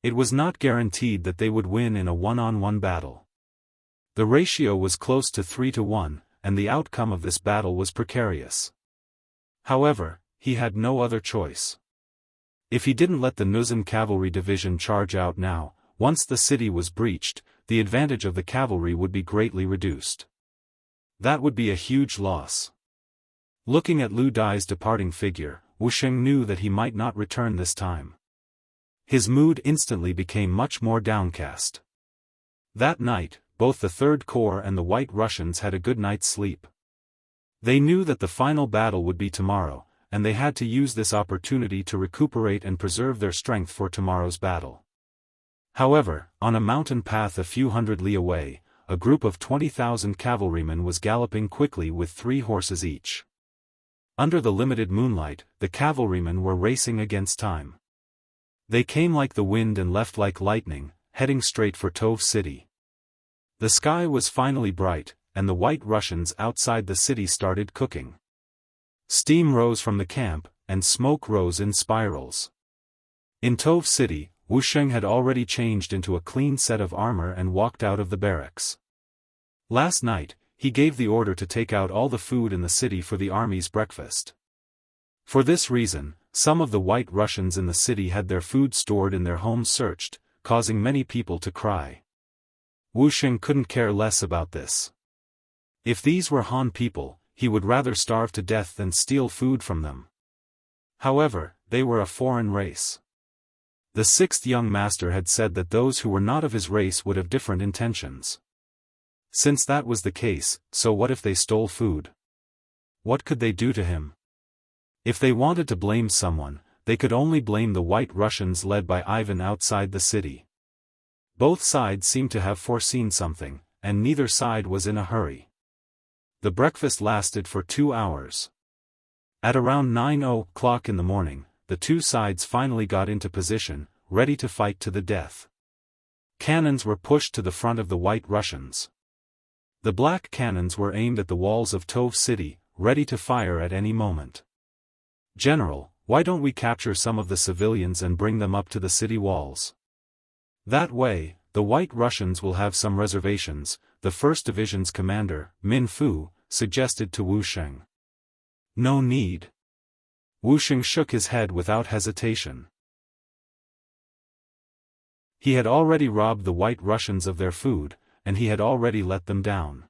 It was not guaranteed that they would win in a one-on-one battle. The ratio was close to 3-1, and the outcome of this battle was precarious. However, he had no other choice. If he didn't let the Nuzhan cavalry division charge out now, once the city was breached, the advantage of the cavalry would be greatly reduced. That would be a huge loss. Looking at Lu Dai's departing figure, Wusheng knew that he might not return this time. His mood instantly became much more downcast. That night, both the Third Corps and the White Russians had a good night's sleep. They knew that the final battle would be tomorrow, and they had to use this opportunity to recuperate and preserve their strength for tomorrow's battle. However, on a mountain path a few hundred li away, a group of 20,000 cavalrymen was galloping quickly with 3 horses each. Under the limited moonlight, the cavalrymen were racing against time. They came like the wind and left like lightning, heading straight for Tove City. The sky was finally bright, and the White Russians outside the city started cooking. Steam rose from the camp, and smoke rose in spirals. In Tove City, Wusheng had already changed into a clean set of armor and walked out of the barracks. Last night, he gave the order to take out all the food in the city for the army's breakfast. For this reason, some of the White Russians in the city had their food stored in their homes searched, causing many people to cry. Wusheng couldn't care less about this. If these were Han people, he would rather starve to death than steal food from them. However, they were a foreign race. The 6th young master had said that those who were not of his race would have different intentions. Since that was the case, so what if they stole food? What could they do to him? If they wanted to blame someone, they could only blame the White Russians led by Ivan outside the city. Both sides seemed to have foreseen something, and neither side was in a hurry. The breakfast lasted for 2 hours. At around 9 o'clock in the morning, the two sides finally got into position, ready to fight to the death. Cannons were pushed to the front of the White Russians. The black cannons were aimed at the walls of Tove City, ready to fire at any moment. "General, why don't we capture some of the civilians and bring them up to the city walls? That way, the White Russians will have some reservations," the 1st Division's commander, Min Fu, suggested to Wusheng. "No need." Wusheng shook his head without hesitation. He had already robbed the White Russians of their food, and he had already let them down.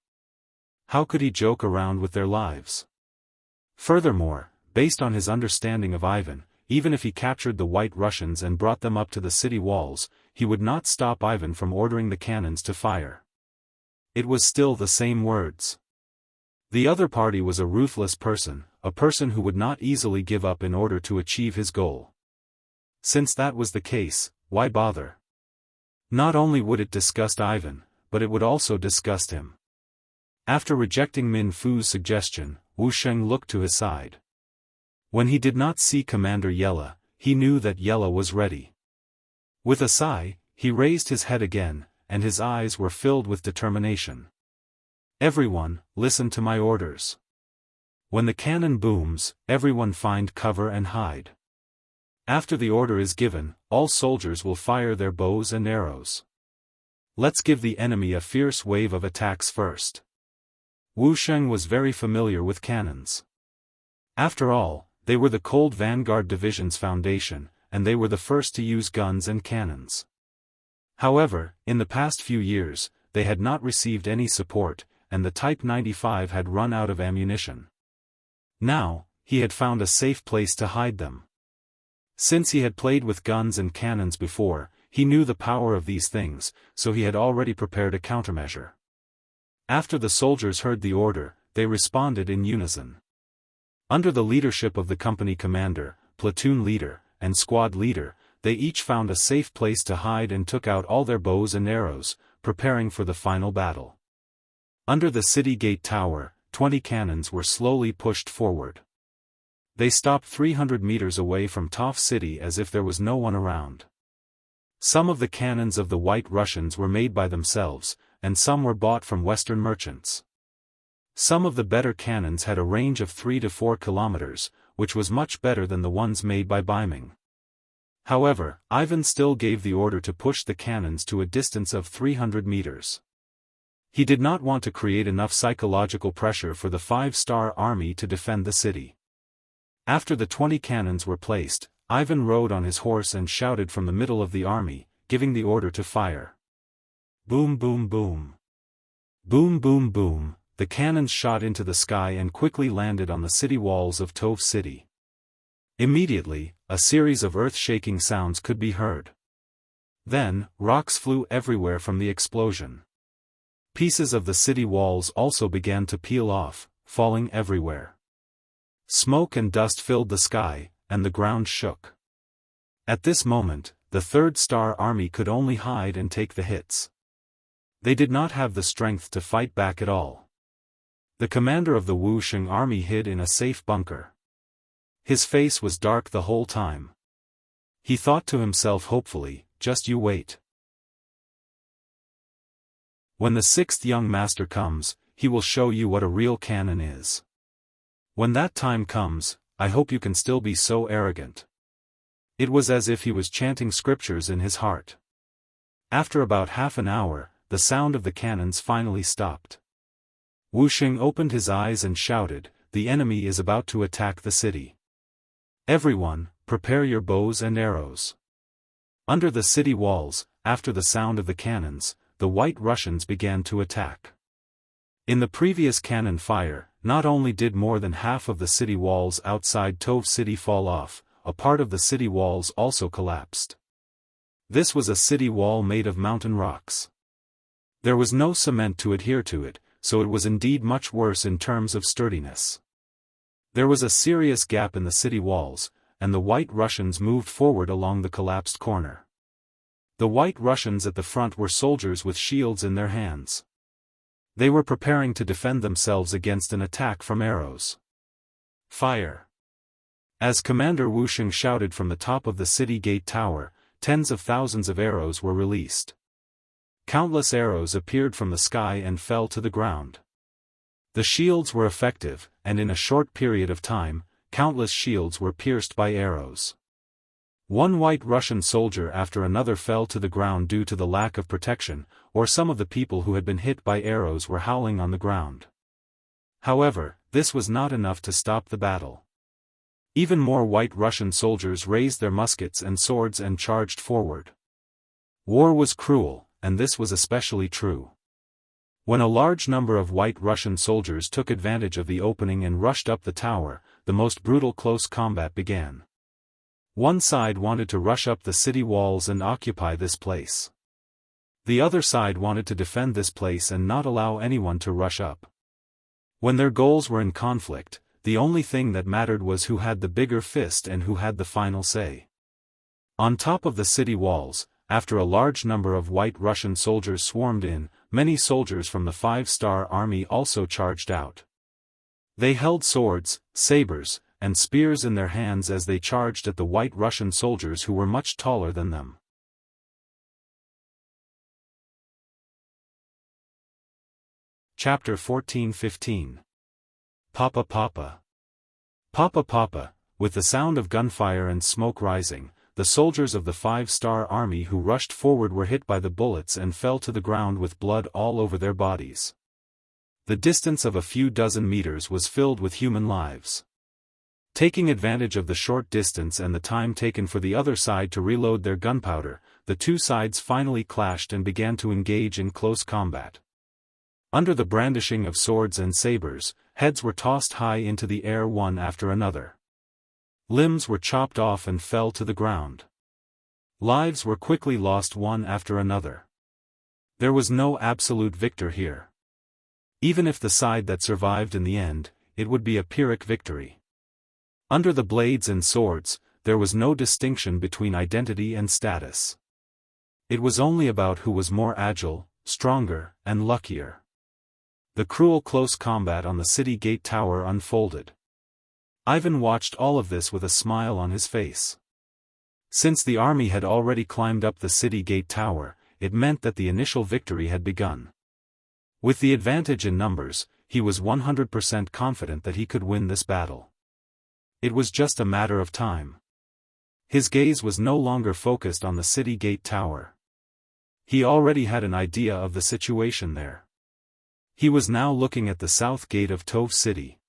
How could he joke around with their lives? Furthermore, based on his understanding of Ivan, even if he captured the White Russians and brought them up to the city walls, he would not stop Ivan from ordering the cannons to fire. It was still the same words. The other party was a ruthless person, a person who would not easily give up in order to achieve his goal. Since that was the case, why bother? Not only would it disgust Ivan, but it would also disgust him. After rejecting Min Fu's suggestion, Wusheng looked to his side. When he did not see Commander Yella, he knew that Yella was ready. With a sigh, he raised his head again, and his eyes were filled with determination. "Everyone, listen to my orders. When the cannon booms, everyone find cover and hide. After the order is given, all soldiers will fire their bows and arrows. Let's give the enemy a fierce wave of attacks first." Wusheng was very familiar with cannons. After all, they were the Cold Vanguard Division's foundation, and they were the first to use guns and cannons. However, in the past few years, they had not received any support, and the Type 95 had run out of ammunition. Now, he had found a safe place to hide them. Since he had played with guns and cannons before, he knew the power of these things, so he had already prepared a countermeasure. After the soldiers heard the order, they responded in unison. Under the leadership of the company commander, platoon leader, and squad leader, they each found a safe place to hide and took out all their bows and arrows, preparing for the final battle. Under the city gate tower, 20 cannons were slowly pushed forward. They stopped 300 meters away from Tove City as if there was no one around. Some of the cannons of the White Russians were made by themselves, and some were bought from Western merchants. Some of the better cannons had a range of 3 to 4 kilometers, which was much better than the ones made by Beiming. However, Ivan still gave the order to push the cannons to a distance of 300 meters. He did not want to create enough psychological pressure for the 5-star army to defend the city. After the 20 cannons were placed, Ivan rode on his horse and shouted from the middle of the army, giving the order to fire. Boom boom boom. Boom boom boom, the cannons shot into the sky and quickly landed on the city walls of Tove City. Immediately, a series of earth-shaking sounds could be heard. Then, rocks flew everywhere from the explosion. Pieces of the city walls also began to peel off, falling everywhere. Smoke and dust filled the sky, and the ground shook. At this moment, the 3rd-star army could only hide and take the hits. They did not have the strength to fight back at all. The commander of the Wuxia army hid in a safe bunker. His face was dark the whole time. He thought to himself hopefully, just you wait. When the 6th young master comes, he will show you what a real cannon is. When that time comes, I hope you can still be so arrogant. It was as if he was chanting scriptures in his heart. After about half an hour, the sound of the cannons finally stopped. Wuxia opened his eyes and shouted, "The enemy is about to attack the city. Everyone, prepare your bows and arrows." Under the city walls, after the sound of the cannons, the White Russians began to attack. In the previous cannon fire, not only did more than half of the city walls outside Tove City fall off, a part of the city walls also collapsed. This was a city wall made of mountain rocks. There was no cement to adhere to it, so it was indeed much worse in terms of sturdiness. There was a serious gap in the city walls, and the White Russians moved forward along the collapsed corner. The White Russians at the front were soldiers with shields in their hands. They were preparing to defend themselves against an attack from arrows. Fire! As Commander Wuxia shouted from the top of the city gate tower, tens of thousands of arrows were released. Countless arrows appeared from the sky and fell to the ground. The shields were effective, and in a short period of time, countless shields were pierced by arrows. One White Russian soldier after another fell to the ground due to the lack of protection, or some of the people who had been hit by arrows were howling on the ground. However, this was not enough to stop the battle. Even more White Russian soldiers raised their muskets and swords and charged forward. War was cruel, and this was especially true. When a large number of White Russian soldiers took advantage of the opening and rushed up the tower, the most brutal close combat began. One side wanted to rush up the city walls and occupy this place. The other side wanted to defend this place and not allow anyone to rush up. When their goals were in conflict, the only thing that mattered was who had the bigger fist and who had the final say. On top of the city walls, after a large number of White Russian soldiers swarmed in, many soldiers from the 5-star army also charged out. They held swords, sabers, and spears in their hands as they charged at the White Russian soldiers who were much taller than them. Chapter 14-15. Papa Papa. Papa Papa, with the sound of gunfire and smoke rising, the soldiers of the 5-star army who rushed forward were hit by the bullets and fell to the ground with blood all over their bodies. The distance of a few dozen meters was filled with human lives. Taking advantage of the short distance and the time taken for the other side to reload their gunpowder, the two sides finally clashed and began to engage in close combat. Under the brandishing of swords and sabers, heads were tossed high into the air one after another. Limbs were chopped off and fell to the ground. Lives were quickly lost one after another. There was no absolute victor here. Even if the side that survived in the end, it would be a Pyrrhic victory. Under the blades and swords, there was no distinction between identity and status. It was only about who was more agile, stronger, and luckier. The cruel close combat on the city gate tower unfolded. Ivan watched all of this with a smile on his face. Since the army had already climbed up the city gate tower, it meant that the initial victory had begun. With the advantage in numbers, he was 100% confident that he could win this battle. It was just a matter of time. His gaze was no longer focused on the city gate tower. He already had an idea of the situation there. He was now looking at the south gate of Tove City.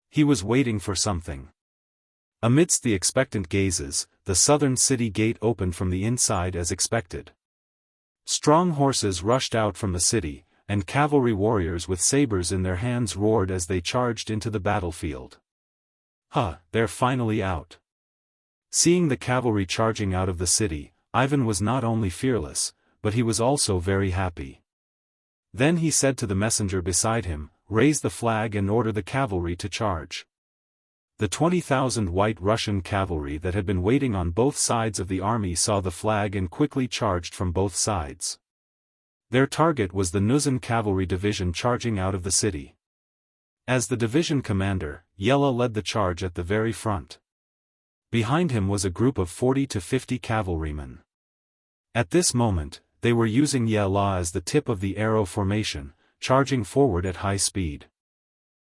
He was waiting for something. Amidst the expectant gazes, the southern city gate opened from the inside as expected. Strong horses rushed out from the city, and cavalry warriors with sabers in their hands roared as they charged into the battlefield. They're finally out. Seeing the cavalry charging out of the city, Ivan was not only fearless, but he was also very happy. Then he said to the messenger beside him, "Raise the flag and order the cavalry to charge." The 20,000 White Russian cavalry that had been waiting on both sides of the army saw the flag and quickly charged from both sides. Their target was the Nuzan cavalry division charging out of the city. As the division commander, Yella led the charge at the very front. Behind him was a group of 40 to 50 cavalrymen. At this moment, they were using Yella as the tip of the arrow formation, charging forward at high speed.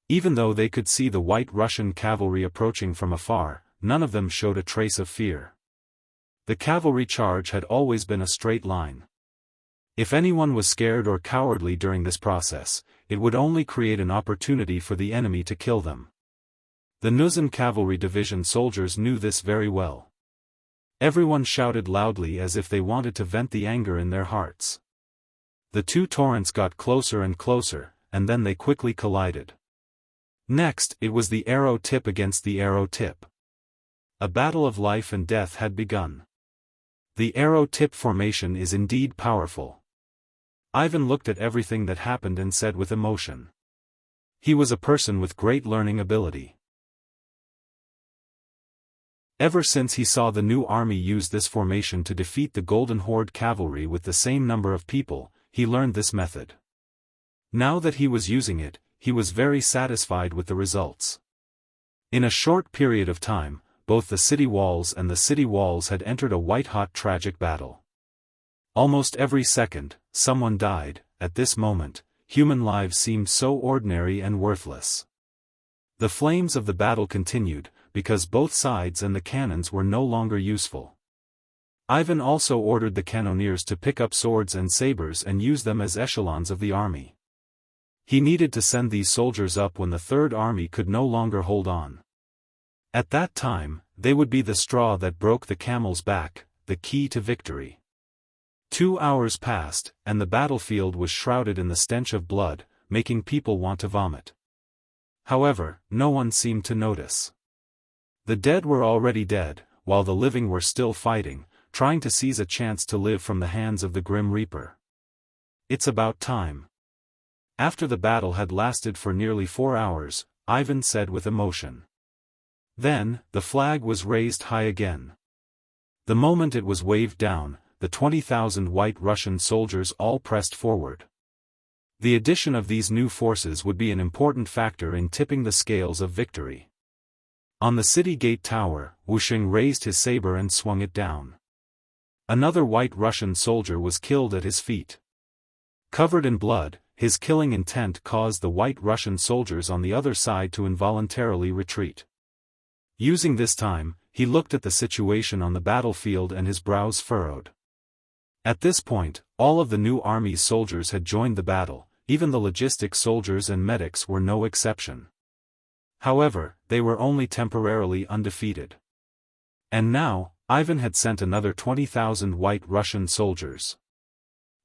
Even though they could see the White Russian cavalry approaching from afar, none of them showed a trace of fear. The cavalry charge had always been a straight line. If anyone was scared or cowardly during this process, it would only create an opportunity for the enemy to kill them. The Nuzan cavalry division soldiers knew this very well. Everyone shouted loudly as if they wanted to vent the anger in their hearts. The two torrents got closer and closer, and then they quickly collided. Next, it was the arrow tip against the arrow tip. A battle of life and death had begun. The arrow tip formation is indeed powerful. Ivan looked at everything that happened and said with emotion. He was a person with great learning ability. Ever since he saw the new army use this formation to defeat the Golden Horde cavalry with the same number of people, he learned this method. Now that he was using it, he was very satisfied with the results. In a short period of time, both the city walls and the city walls had entered a white-hot tragic battle. Almost every second, someone died. At this moment, human lives seemed so ordinary and worthless. The flames of the battle continued, because both sides and the cannons were no longer useful. Ivan also ordered the cannoneers to pick up swords and sabers and use them as echelons of the army. He needed to send these soldiers up when the Third Army could no longer hold on. At that time, they would be the straw that broke the camel's back, the key to victory. 2 hours passed, and the battlefield was shrouded in the stench of blood, making people want to vomit. However, no one seemed to notice. The dead were already dead, while the living were still fighting, trying to seize a chance to live from the hands of the Grim Reaper. It's about time. After the battle had lasted for nearly 4 hours, Ivan said with emotion. Then, the flag was raised high again. The moment it was waved down, the 20,000 White Russian soldiers all pressed forward. The addition of these new forces would be an important factor in tipping the scales of victory. On the city gate tower, Wuxia raised his saber and swung it down. Another White Russian soldier was killed at his feet. Covered in blood, his killing intent caused the White Russian soldiers on the other side to involuntarily retreat. Using this time, he looked at the situation on the battlefield and his brows furrowed. At this point, all of the new army's soldiers had joined the battle, even the logistics soldiers and medics were no exception. However, they were only temporarily undefeated. And now, Ivan had sent another 20,000 White Russian soldiers.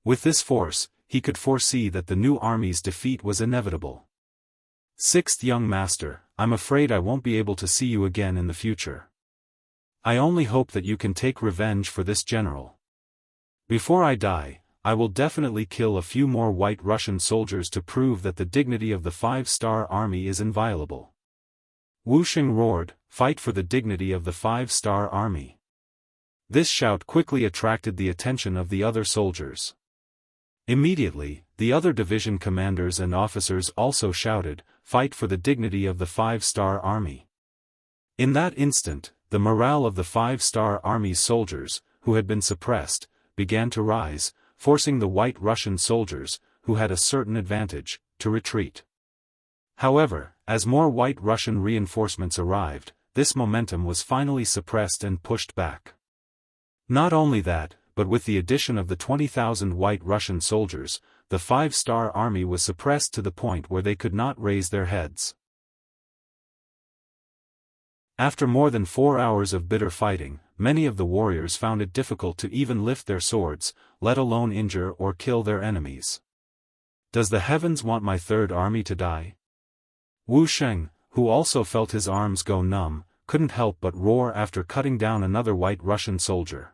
With this force, he could foresee that the new army's defeat was inevitable. Sixth young master, I'm afraid I won't be able to see you again in the future. I only hope that you can take revenge for this general. Before I die, I will definitely kill a few more White Russian soldiers to prove that the dignity of the 5-star army is inviolable. Wuxia roared, "Fight for the dignity of the 5-star army." This shout quickly attracted the attention of the other soldiers. Immediately, the other division commanders and officers also shouted, "Fight for the dignity of the 5-star army." In that instant, the morale of the 5-star army's soldiers, who had been suppressed, began to rise, forcing the White Russian soldiers, who had a certain advantage, to retreat. However, as more White Russian reinforcements arrived, this momentum was finally suppressed and pushed back. Not only that, but with the addition of the 20,000 White Russian soldiers, the 5-star army was suppressed to the point where they could not raise their heads. After more than 4 hours of bitter fighting, many of the warriors found it difficult to even lift their swords, let alone injure or kill their enemies. Does the heavens want my third army to die? Wu Sheng, who also felt his arms go numb, couldn't help but roar after cutting down another White Russian soldier.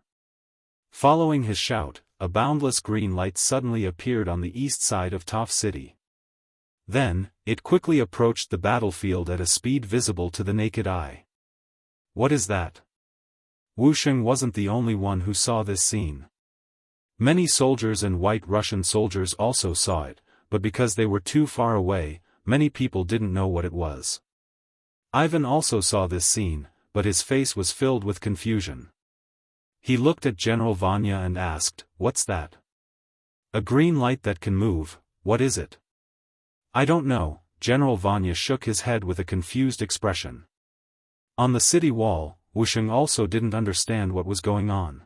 Following his shout, a boundless green light suddenly appeared on the east side of Toph City. Then, it quickly approached the battlefield at a speed visible to the naked eye. What is that? Wu Sheng wasn't the only one who saw this scene. Many soldiers and White Russian soldiers also saw it, but because they were too far away, many people didn't know what it was. Ivan also saw this scene, but his face was filled with confusion. He looked at General Vanya and asked, "What's that?" "A green light that can move, what is it?" "I don't know." General Vanya shook his head with a confused expression. On the city wall, Wu Sheng also didn't understand what was going on.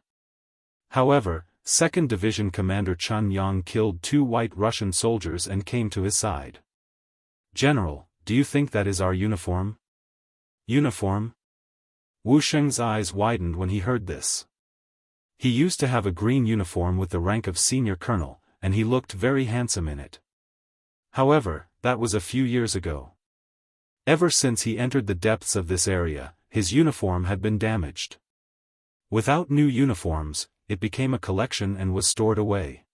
However, 2nd Division Commander Chun Yang killed 2 White Russian soldiers and came to his side. "General, do you think that is our uniform?" "Uniform?" Wu Sheng's eyes widened when he heard this. He used to have a green uniform with the rank of senior colonel, and he looked very handsome in it. However, that was a few years ago. Ever since he entered the depths of this area, his uniform had been damaged. Without new uniforms, it became a collection and was stored away.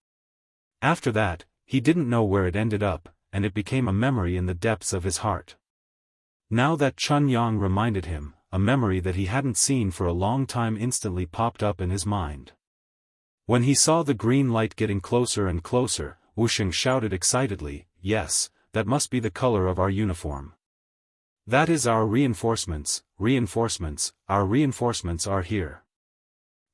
After that, he didn't know where it ended up, and it became a memory in the depths of his heart. Now that Chun Yang reminded him, a memory that he hadn't seen for a long time instantly popped up in his mind. When he saw the green light getting closer and closer, Wu Sheng shouted excitedly, "Yes, that must be the color of our uniform. That is our reinforcements, our reinforcements are here."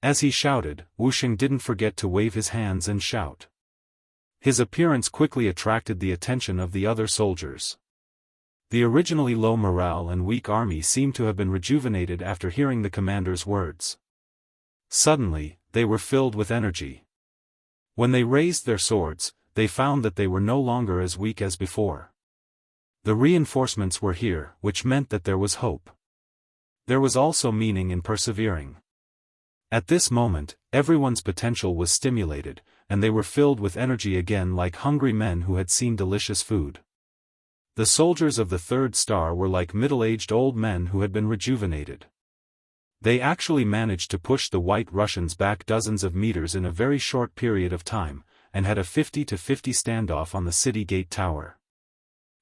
As he shouted, Wu Sheng didn't forget to wave his hands and shout. His appearance quickly attracted the attention of the other soldiers. The originally low morale and weak army seemed to have been rejuvenated after hearing the commander's words. Suddenly, they were filled with energy. When they raised their swords, they found that they were no longer as weak as before. The reinforcements were here, which meant that there was hope. There was also meaning in persevering. At this moment, everyone's potential was stimulated, and they were filled with energy again like hungry men who had seen delicious food. The soldiers of the 3rd star were like middle-aged old men who had been rejuvenated. They actually managed to push the White Russians back dozens of meters in a very short period of time, and had a 50-50 standoff on the city gate tower.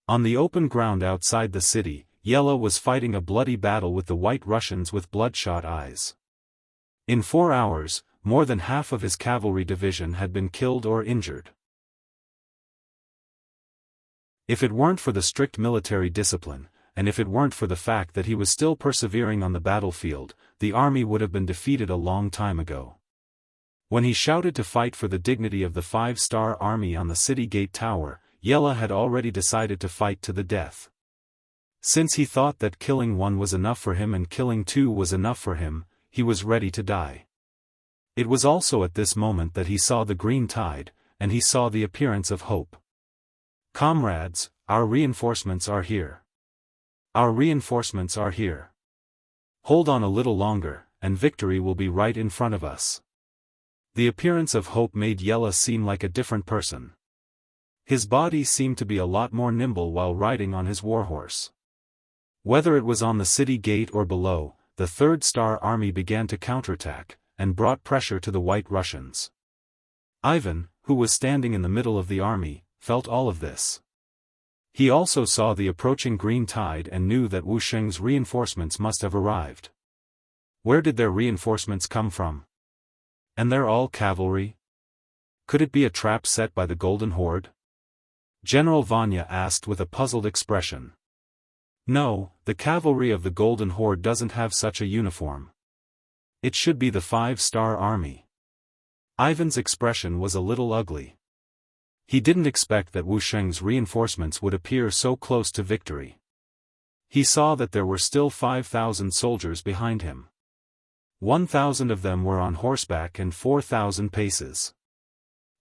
On the open ground outside the city, Yella was fighting a bloody battle with the White Russians with bloodshot eyes. In 4 hours, more than half of his cavalry division had been killed or injured. If it weren't for the strict military discipline, and if it weren't for the fact that he was still persevering on the battlefield, the army would have been defeated a long time ago. When he shouted to fight for the dignity of the 5-star army on the city gate tower, Yella had already decided to fight to the death. Since he thought that killing 1 was enough for him and killing 2 was enough for him, he was ready to die. It was also at this moment that he saw the green tide, and he saw the appearance of hope. "Comrades, our reinforcements are here. Our reinforcements are here. Hold on a little longer, and victory will be right in front of us." The appearance of hope made Yella seem like a different person. His body seemed to be a lot more nimble while riding on his warhorse. Whether it was on the city gate or below, the 3rd star army began to counterattack, and brought pressure to the White Russians. Ivan, who was standing in the middle of the army, felt all of this. He also saw the approaching green tide and knew that Wu Sheng's reinforcements must have arrived. Where did their reinforcements come from? And they're all cavalry? Could it be a trap set by the Golden Horde? General Vanya asked with a puzzled expression. No, the cavalry of the Golden Horde doesn't have such a uniform. It should be the 5-star army. Ivan's expression was a little ugly. He didn't expect that Wu Sheng's reinforcements would appear so close to victory. He saw that there were still 5,000 soldiers behind him. 1,000 of them were on horseback and 4,000 paces.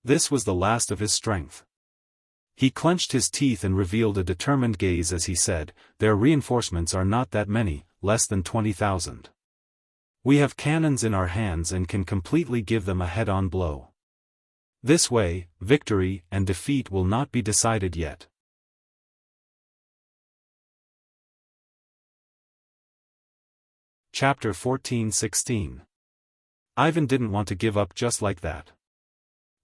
This was the last of his strength. He clenched his teeth and revealed a determined gaze as he said, "Their reinforcements are not that many, less than 20,000. We have cannons in our hands and can completely give them a head-on blow. This way, victory and defeat will not be decided yet." Chapter 14-16. Ivan didn't want to give up just like that.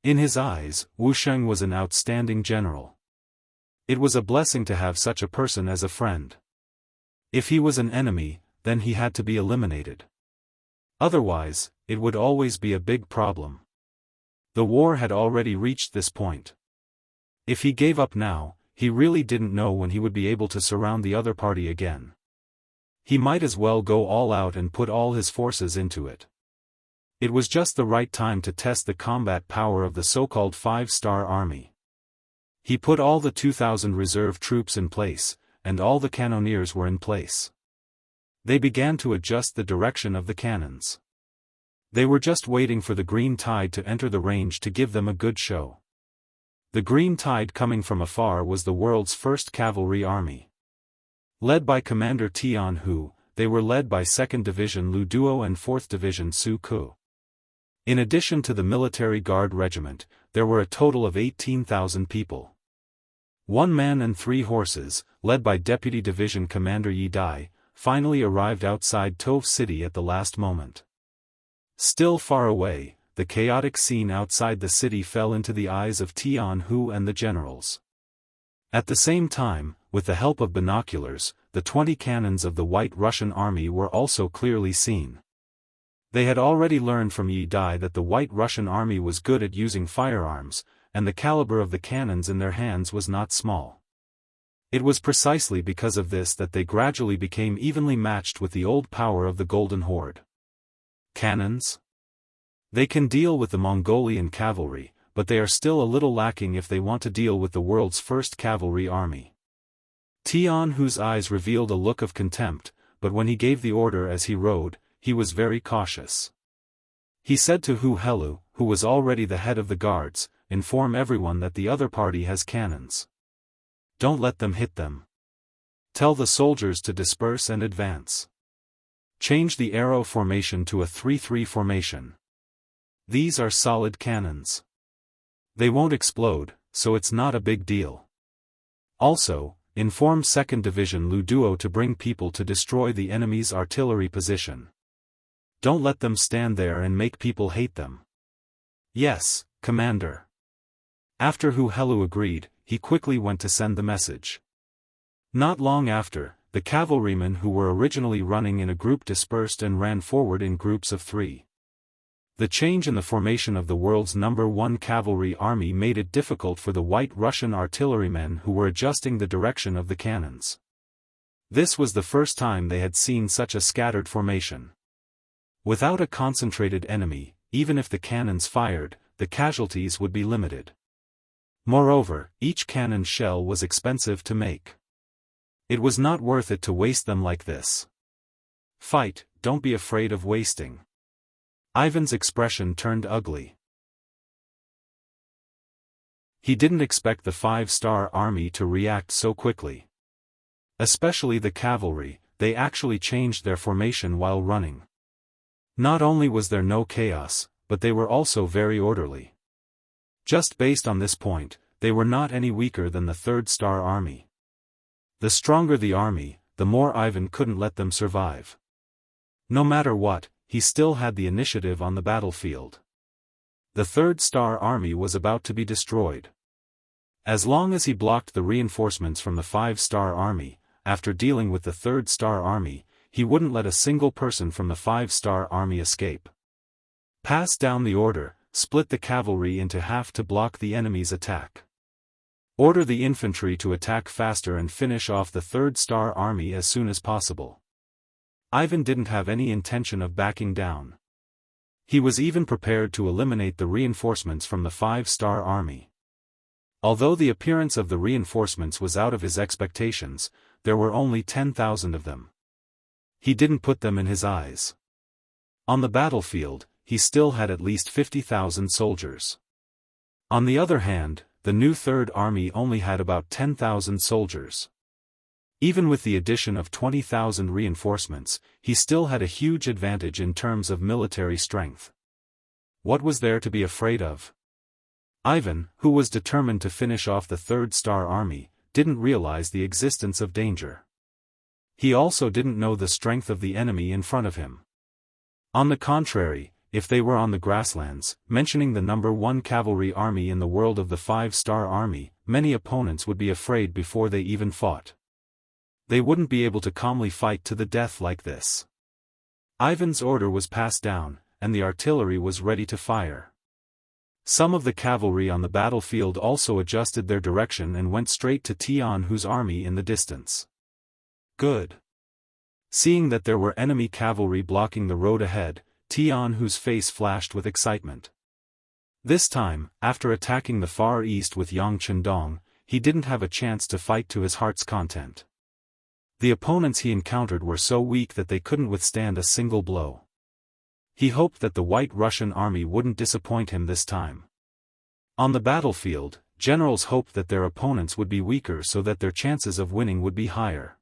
In his eyes, Wu Sheng was an outstanding general. It was a blessing to have such a person as a friend. If he was an enemy, then he had to be eliminated. Otherwise, it would always be a big problem. The war had already reached this point. If he gave up now, he really didn't know when he would be able to surround the other party again. He might as well go all out and put all his forces into it. It was just the right time to test the combat power of the so-called 5-star army. He put all the 2,000 reserve troops in place, and all the cannoneers were in place. They began to adjust the direction of the cannons. They were just waiting for the green tide to enter the range to give them a good show. The green tide coming from afar was the world's first cavalry army. Led by Commander Jianghu, they were led by 2nd Division Lu Duo and 4th Division Su Ku. In addition to the military guard regiment, there were a total of 18,000 people. 1 man and 3 horses, led by Deputy Division Commander Yi Dai, finally arrived outside Tove City at the last moment. Still far away, the chaotic scene outside the city fell into the eyes of Tianhu and the generals. At the same time, with the help of binoculars, the 20 cannons of the White Russian army were also clearly seen. They had already learned from Yi Dai that the White Russian army was good at using firearms, and the caliber of the cannons in their hands was not small. It was precisely because of this that they gradually became evenly matched with the old power of the Golden Horde. Cannons? They can deal with the Mongolian cavalry, but they are still a little lacking if they want to deal with the world's first cavalry army. Tianhu's eyes revealed a look of contempt, but when he gave the order as he rode, he was very cautious. He said to Hu Helu, who was already the head of the guards, "Inform everyone that the other party has cannons. Don't let them hit them. Tell the soldiers to disperse and advance. Change the arrow formation to a 3-3 formation. These are solid cannons. They won't explode, so it's not a big deal. Also, inform 2nd Division Lu Duo to bring people to destroy the enemy's artillery position. Don't let them stand there and make people hate them." "Yes, Commander." After Hu Helu agreed, he quickly went to send the message. Not long after, the cavalrymen who were originally running in a group dispersed and ran forward in groups of 3. The change in the formation of the world's number 1 cavalry army made it difficult for the White Russian artillerymen who were adjusting the direction of the cannons. This was the first time they had seen such a scattered formation. Without a concentrated enemy, even if the cannons fired, the casualties would be limited. Moreover, each cannon shell was expensive to make. It was not worth it to waste them like this. "Fight, don't be afraid of wasting." Ivan's expression turned ugly. He didn't expect the 5-star army to react so quickly. Especially the cavalry, they actually changed their formation while running. Not only was there no chaos, but they were also very orderly. Just based on this point, they were not any weaker than the 3rd-star army. The stronger the army, the more Ivan couldn't let them survive. No matter what, he still had the initiative on the battlefield. The 3rd-star army was about to be destroyed. As long as he blocked the reinforcements from the 5-star army, after dealing with the 3rd-star army, he wouldn't let a single person from the 5-star army escape. Pass down the order, split the cavalry into half to block the enemy's attack. Order the infantry to attack faster and finish off the 3rd-star army as soon as possible. Ivan didn't have any intention of backing down. He was even prepared to eliminate the reinforcements from the 5-star army. Although the appearance of the reinforcements was out of his expectations, there were only 10,000 of them. He didn't put them in his eyes. On the battlefield, he still had at least 50,000 soldiers. On the other hand, the new Third Army only had about 10,000 soldiers. Even with the addition of 20,000 reinforcements, he still had a huge advantage in terms of military strength. What was there to be afraid of? Ivan, who was determined to finish off the Third Star Army, didn't realize the existence of danger. He also didn't know the strength of the enemy in front of him. On the contrary, if they were on the grasslands, mentioning the number 1 cavalry army in the world of the 5-star army, many opponents would be afraid before they even fought. They wouldn't be able to calmly fight to the death like this. Ivan's order was passed down, and the artillery was ready to fire. Some of the cavalry on the battlefield also adjusted their direction and went straight to Tianhu's army in the distance. Good. Seeing that there were enemy cavalry blocking the road ahead, Tianhu's face flashed with excitement. This time, after attacking the Far East with Yang Chendong, he didn't have a chance to fight to his heart's content. The opponents he encountered were so weak that they couldn't withstand a single blow. He hoped that the White Russian army wouldn't disappoint him this time. On the battlefield, generals hoped that their opponents would be weaker so that their chances of winning would be higher.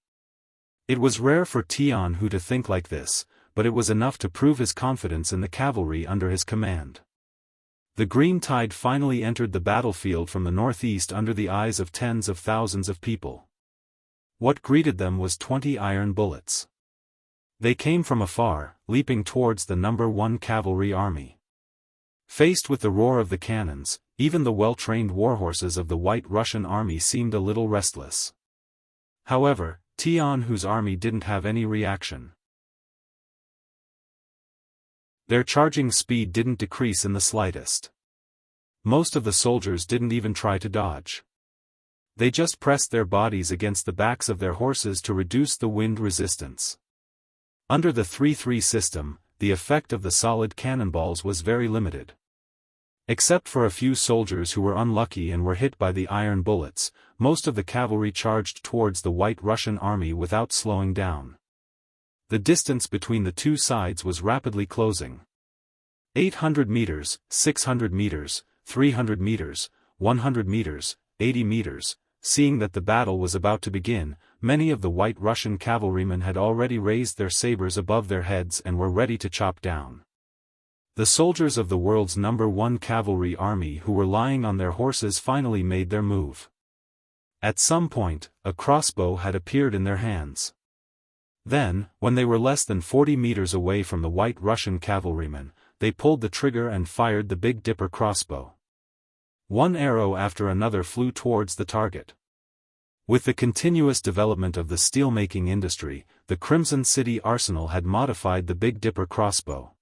It was rare for Tianhu to think like this, but it was enough to prove his confidence in the cavalry under his command. The green tide finally entered the battlefield from the northeast under the eyes of tens of thousands of people. What greeted them was 20 iron bullets. They came from afar, leaping towards the number 1 cavalry army. Faced with the roar of the cannons, even the well-trained warhorses of the White Russian army seemed a little restless. However, Tianhu's army didn't have any reaction. Their charging speed didn't decrease in the slightest. Most of the soldiers didn't even try to dodge. They just pressed their bodies against the backs of their horses to reduce the wind resistance. Under the 3-3 system, the effect of the solid cannonballs was very limited. Except for a few soldiers who were unlucky and were hit by the iron bullets, most of the cavalry charged towards the White Russian army without slowing down. The distance between the two sides was rapidly closing. 800 meters, 600 meters, 300 meters, 100 meters, 80 meters. Seeing that the battle was about to begin, many of the White Russian cavalrymen had already raised their sabers above their heads and were ready to chop down. The soldiers of the world's number 1 cavalry army who were lying on their horses finally made their move. At some point, a crossbow had appeared in their hands. Then, when they were less than 40 meters away from the White Russian cavalrymen, they pulled the trigger and fired the Big Dipper crossbow. One arrow after another flew towards the target. With the continuous development of the steelmaking industry, the Crimson City arsenal had modified the Big Dipper crossbow.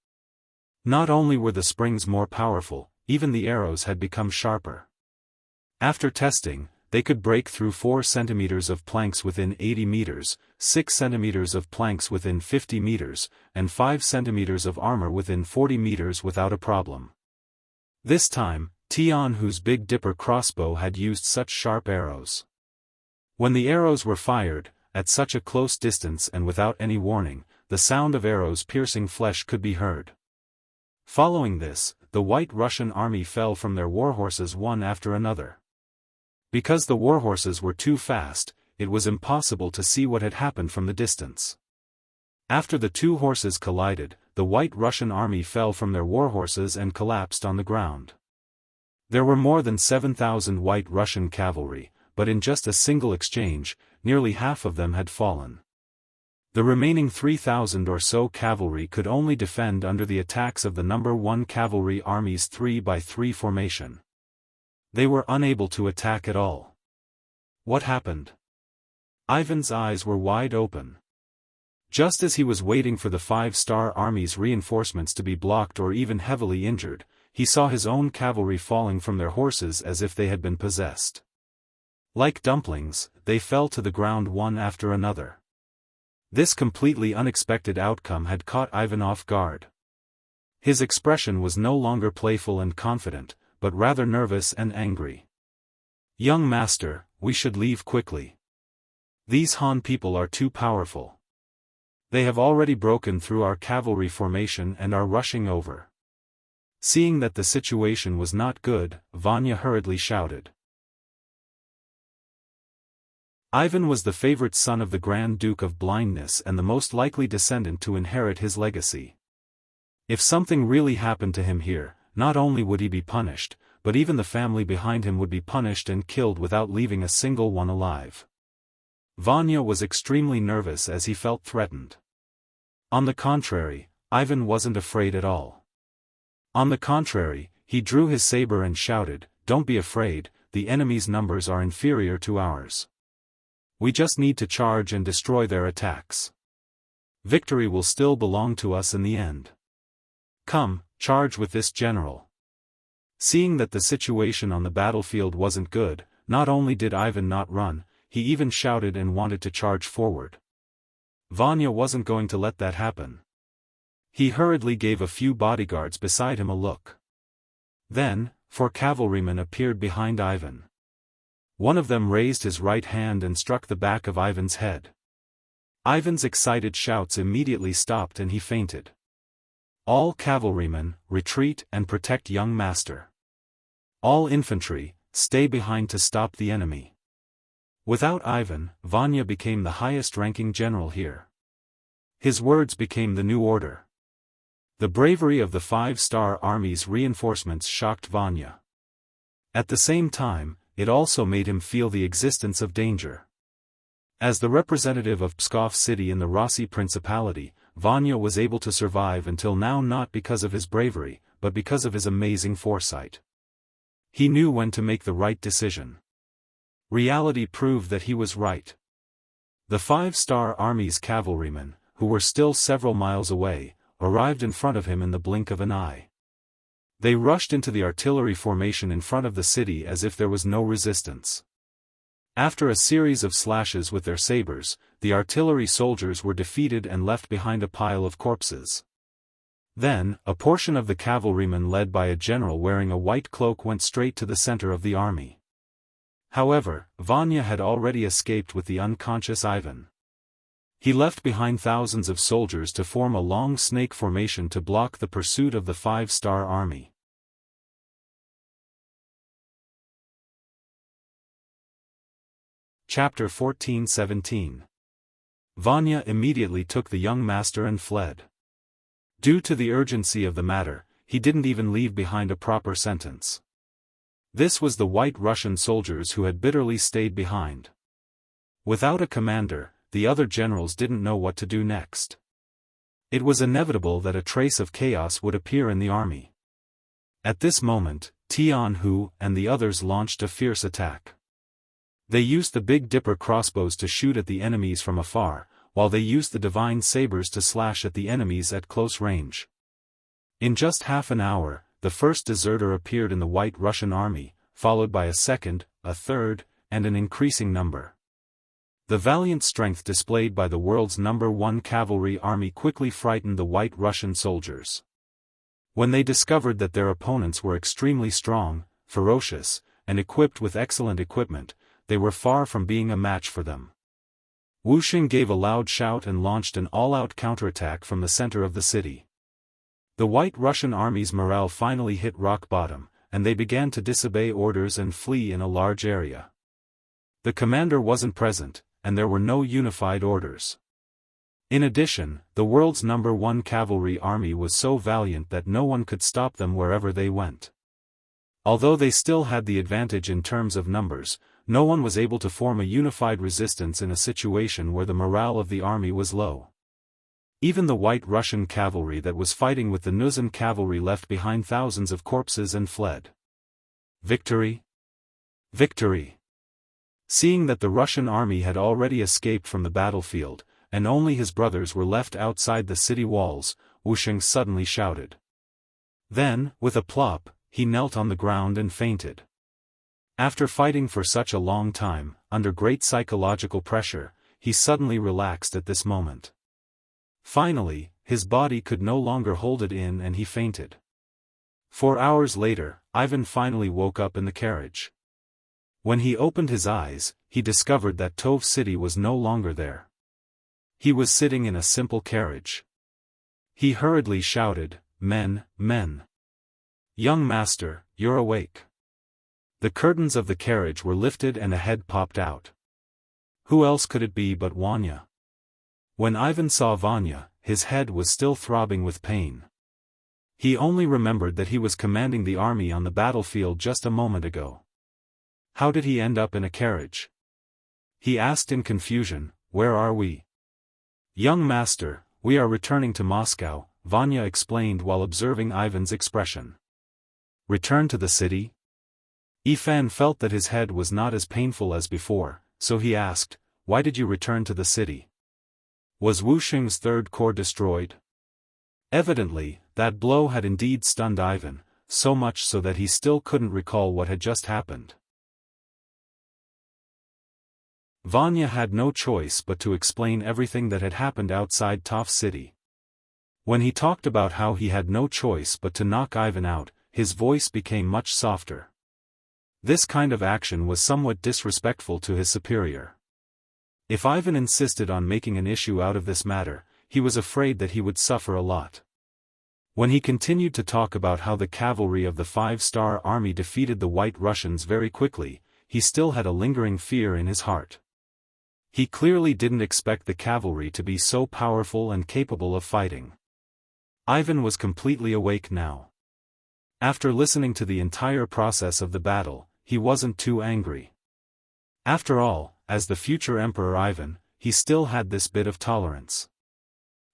Not only were the springs more powerful, even the arrows had become sharper. After testing, they could break through 4 centimeters of planks within 80 meters, 6 centimeters of planks within 50 meters, and 5 centimeters of armor within 40 meters without a problem. This time, Tianhu's Big Dipper crossbow had used such sharp arrows. When the arrows were fired, at such a close distance and without any warning, the sound of arrows piercing flesh could be heard. Following this, the White Russian army fell from their warhorses one after another. Because the warhorses were too fast, it was impossible to see what had happened from the distance. After the two horses collided, the White Russian army fell from their warhorses and collapsed on the ground. There were more than 7,000 White Russian cavalry, but in just a single exchange, nearly half of them had fallen. The remaining 3,000 or so cavalry could only defend under the attacks of the number 1 Cavalry Army's 3x3 formation. They were unable to attack at all. What happened? Ivan's eyes were wide open. Just as he was waiting for the 5-star Army's reinforcements to be blocked or even heavily injured, he saw his own cavalry falling from their horses as if they had been possessed. Like dumplings, they fell to the ground one after another. This completely unexpected outcome had caught Ivan off guard. His expression was no longer playful and confident, but rather nervous and angry. "Young master, we should leave quickly. These Han people are too powerful. They have already broken through our cavalry formation and are rushing over. Seeing that the situation was not good, Vanya hurriedly shouted. Ivan was the favorite son of the Grand Duke of Blindness and the most likely descendant to inherit his legacy. If something really happened to him here, not only would he be punished, but even the family behind him would be punished and killed without leaving a single one alive. Vanya was extremely nervous as he felt threatened. On the contrary, Ivan wasn't afraid at all. On the contrary, he drew his saber and shouted, "Don't be afraid, the enemy's numbers are inferior to ours. We just need to charge and destroy their attacks. Victory will still belong to us in the end. Come, charge with this general." Seeing that the situation on the battlefield wasn't good, not only did Ivan not run, he even shouted and wanted to charge forward. Vanya wasn't going to let that happen. He hurriedly gave a few bodyguards beside him a look. Then, 4 cavalrymen appeared behind Ivan. One of them raised his right hand and struck the back of Ivan's head. Ivan's excited shouts immediately stopped and he fainted. All cavalrymen, retreat and protect young master. All infantry, stay behind to stop the enemy. Without Ivan, Vanya became the highest-ranking general here. His words became the new order. The bravery of the 5-star army's reinforcements shocked Vanya. At the same time, it also made him feel the existence of danger. As the representative of Pskov city in the Rossi Principality, Vanya was able to survive until now not because of his bravery, but because of his amazing foresight. He knew when to make the right decision. Reality proved that he was right. The 5-star army's cavalrymen, who were still several miles away, arrived in front of him in the blink of an eye. They rushed into the artillery formation in front of the city as if there was no resistance. After a series of slashes with their sabers, the artillery soldiers were defeated and left behind a pile of corpses. Then, a portion of the cavalrymen led by a general wearing a white cloak went straight to the center of the army. However, Vanya had already escaped with the unconscious Ivan. He left behind thousands of soldiers to form a long snake formation to block the pursuit of the 5-star army. Chapter 14-17. Vanya immediately took the young master and fled. Due to the urgency of the matter, he didn't even leave behind a proper sentence. This was the White Russian soldiers who had bitterly stayed behind. Without a commander, the other generals didn't know what to do next. It was inevitable that a trace of chaos would appear in the army. At this moment, Jianghu and the others launched a fierce attack. They used the Big Dipper crossbows to shoot at the enemies from afar, while they used the divine sabers to slash at the enemies at close range. In just half an hour, the first deserter appeared in the White Russian army, followed by a second, a third, and an increasing number. The valiant strength displayed by the world's #1 cavalry army quickly frightened the White Russian soldiers. When they discovered that their opponents were extremely strong, ferocious, and equipped with excellent equipment, they were far from being a match for them. Wuxia gave a loud shout and launched an all-out counterattack from the center of the city. The White Russian army's morale finally hit rock bottom, and they began to disobey orders and flee in a large area. The commander wasn't present, and there were no unified orders. In addition, the world's #1 cavalry army was so valiant that no one could stop them wherever they went. Although they still had the advantage in terms of numbers, no one was able to form a unified resistance in a situation where the morale of the army was low. Even the White Russian cavalry that was fighting with the Nuzan cavalry left behind thousands of corpses and fled. Victory! Victory! Seeing that the Russian army had already escaped from the battlefield, and only his brothers were left outside the city walls, Wuxia suddenly shouted. Then, with a plop, he knelt on the ground and fainted. After fighting for such a long time, under great psychological pressure, he suddenly relaxed at this moment. Finally, his body could no longer hold it in and he fainted. 4 hours later, Ivan finally woke up in the carriage. When he opened his eyes, he discovered that Tove City was no longer there. He was sitting in a simple carriage. He hurriedly shouted, "Men, men! Young master, you're awake." The curtains of the carriage were lifted and a head popped out. Who else could it be but Vanya? When Ivan saw Vanya, his head was still throbbing with pain. He only remembered that he was commanding the army on the battlefield just a moment ago. How did he end up in a carriage? He asked in confusion, "Where are we?" "Young master, we are returning to Moscow," Vanya explained while observing Ivan's expression. "Return to the city?" Ivan felt that his head was not as painful as before, so he asked, "Why did you return to the city? Was Wuxing's third corps destroyed?" Evidently, that blow had indeed stunned Ivan, so much so that he still couldn't recall what had just happened. Vanya had no choice but to explain everything that had happened outside Tove City. When he talked about how he had no choice but to knock Ivan out, his voice became much softer. This kind of action was somewhat disrespectful to his superior. If Ivan insisted on making an issue out of this matter, he was afraid that he would suffer a lot. When he continued to talk about how the cavalry of the 5-star army defeated the White Russians very quickly, he still had a lingering fear in his heart. He clearly didn't expect the cavalry to be so powerful and capable of fighting. Ivan was completely awake now. After listening to the entire process of the battle, he wasn't too angry. After all, as the future Emperor Ivan, he still had this bit of tolerance.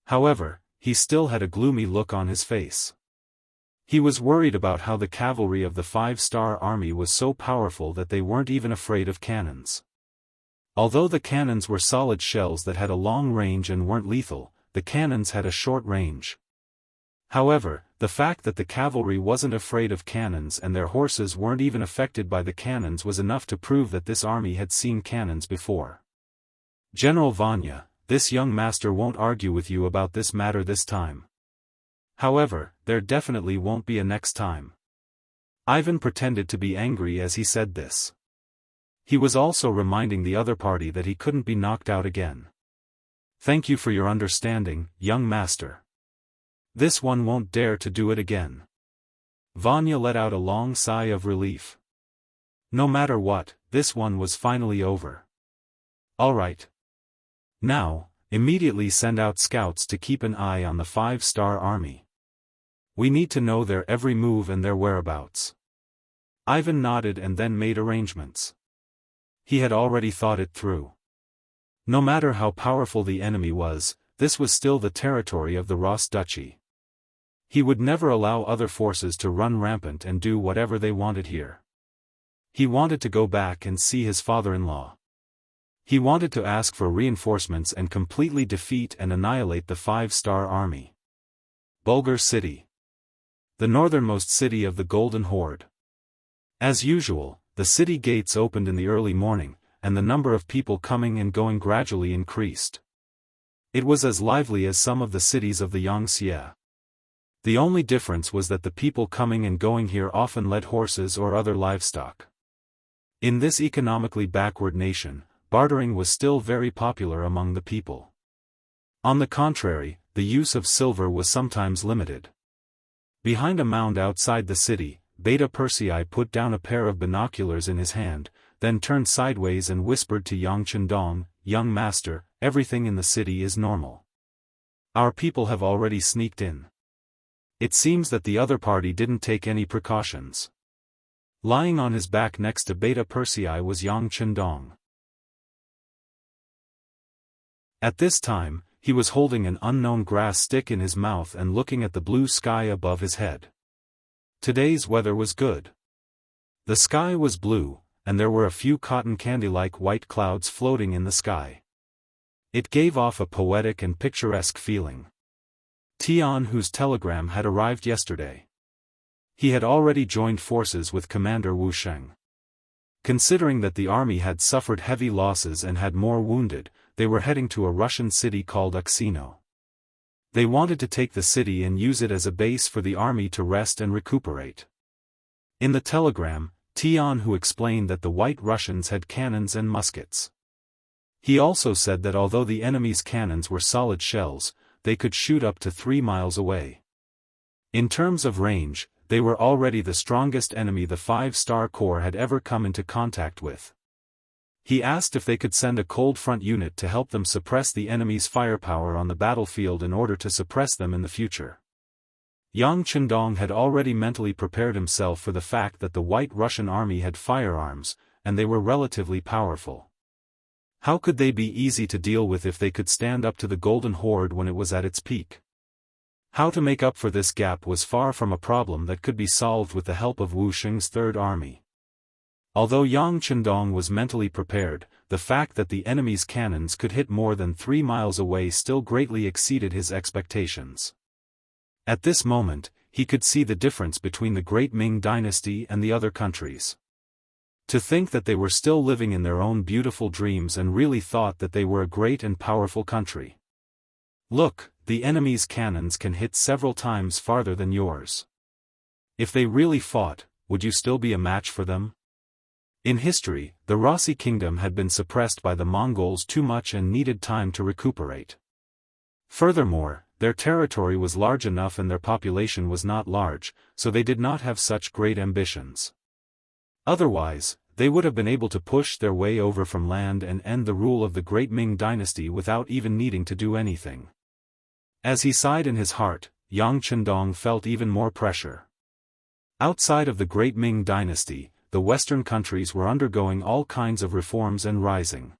However, he still had a gloomy look on his face. He was worried about how the cavalry of the 5-star army was so powerful that they weren't even afraid of cannons. Although the cannons were solid shells that had a long range and weren't lethal, the cannons had a short range. However, the fact that the cavalry wasn't afraid of cannons and their horses weren't even affected by the cannons was enough to prove that this army had seen cannons before. "General Vanya, this young master won't argue with you about this matter this time. However, there definitely won't be a next time." Ivan pretended to be angry as he said this. He was also reminding the other party that he couldn't be knocked out again. "Thank you for your understanding, young master. This one won't dare to do it again." Vanya let out a long sigh of relief. No matter what, this one was finally over. "All right. Now, immediately send out scouts to keep an eye on the 5-star army. We need to know their every move and their whereabouts." Ivan nodded and then made arrangements. He had already thought it through. No matter how powerful the enemy was, this was still the territory of the Rus Duchy. He would never allow other forces to run rampant and do whatever they wanted here. He wanted to go back and see his father-in-law. He wanted to ask for reinforcements and completely defeat and annihilate the 5-star army. Bulgar City. The northernmost city of the Golden Horde. As usual, the city gates opened in the early morning, and the number of people coming and going gradually increased. It was as lively as some of the cities of the Yangtze. The only difference was that the people coming and going here often led horses or other livestock. In this economically backward nation, bartering was still very popular among the people. On the contrary, the use of silver was sometimes limited. Behind a mound outside the city, Beta Persei put down a pair of binoculars in his hand, then turned sideways and whispered to Yang Chendong, "Young master, everything in the city is normal. Our people have already sneaked in." It seems that the other party didn't take any precautions. Lying on his back next to Beta Persei was Yang Chendong. At this time, he was holding an unknown grass stick in his mouth and looking at the blue sky above his head. Today's weather was good. The sky was blue, and there were a few cotton candy-like white clouds floating in the sky. It gave off a poetic and picturesque feeling. Tian, whose telegram had arrived yesterday. He had already joined forces with Commander Wu Sheng. Considering that the army had suffered heavy losses and had more wounded, they were heading to a Russian city called Uxino. They wanted to take the city and use it as a base for the army to rest and recuperate. In the telegram, Tianhu explained that the White Russians had cannons and muskets. He also said that although the enemy's cannons were solid shells, they could shoot up to 3 miles away. In terms of range, they were already the strongest enemy the 5-star Corps had ever come into contact with. He asked if they could send a cold front unit to help them suppress the enemy's firepower on the battlefield in order to suppress them in the future. Yang Chendong had already mentally prepared himself for the fact that the White Russian army had firearms, and they were relatively powerful. How could they be easy to deal with if they could stand up to the Golden Horde when it was at its peak? How to make up for this gap was far from a problem that could be solved with the help of Wu Sheng's Third Army. Although Yang Chendong was mentally prepared, the fact that the enemy's cannons could hit more than 3 miles away still greatly exceeded his expectations. At this moment, he could see the difference between the Great Ming Dynasty and the other countries. To think that they were still living in their own beautiful dreams and really thought that they were a great and powerful country. Look, the enemy's cannons can hit several times farther than yours. If they really fought, would you still be a match for them? In history, the Rossi kingdom had been suppressed by the Mongols too much and needed time to recuperate. Furthermore, their territory was large enough and their population was not large, so they did not have such great ambitions. Otherwise, they would have been able to push their way over from land and end the rule of the Great Ming Dynasty without even needing to do anything. As he sighed in his heart, Yang Chendong felt even more pressure. Outside of the Great Ming Dynasty, the Western countries were undergoing all kinds of reforms and rising.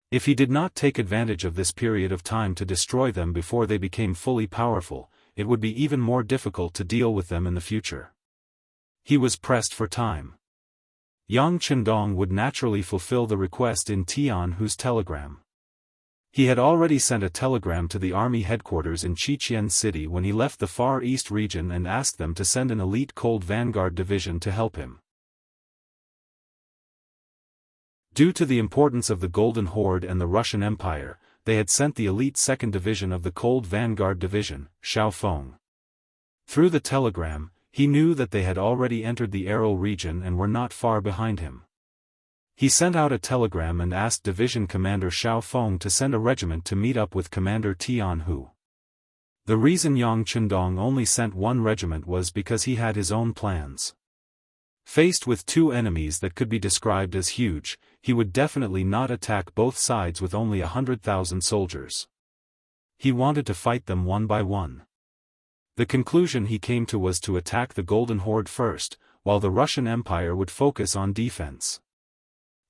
If he did not take advantage of this period of time to destroy them before they became fully powerful, it would be even more difficult to deal with them in the future. He was pressed for time. Yang Chendong would naturally fulfill the request in Tianhu's telegram. He had already sent a telegram to the army headquarters in Qiqian City when he left the Far East region and asked them to send an elite Cold Vanguard division to help him. Due to the importance of the Golden Horde and the Russian Empire, they had sent the elite 2nd Division of the Cold Vanguard Division, Xiaofeng. Through the telegram, he knew that they had already entered the Aral region and were not far behind him. He sent out a telegram and asked Division Commander Xiaofeng to send a regiment to meet up with Commander Tianhu. The reason Yang Chendong only sent one regiment was because he had his own plans. Faced with 2 enemies that could be described as huge, he would definitely not attack both sides with only 100,000 soldiers. He wanted to fight them one by one. The conclusion he came to was to attack the Golden Horde first, while the Russian Empire would focus on defense.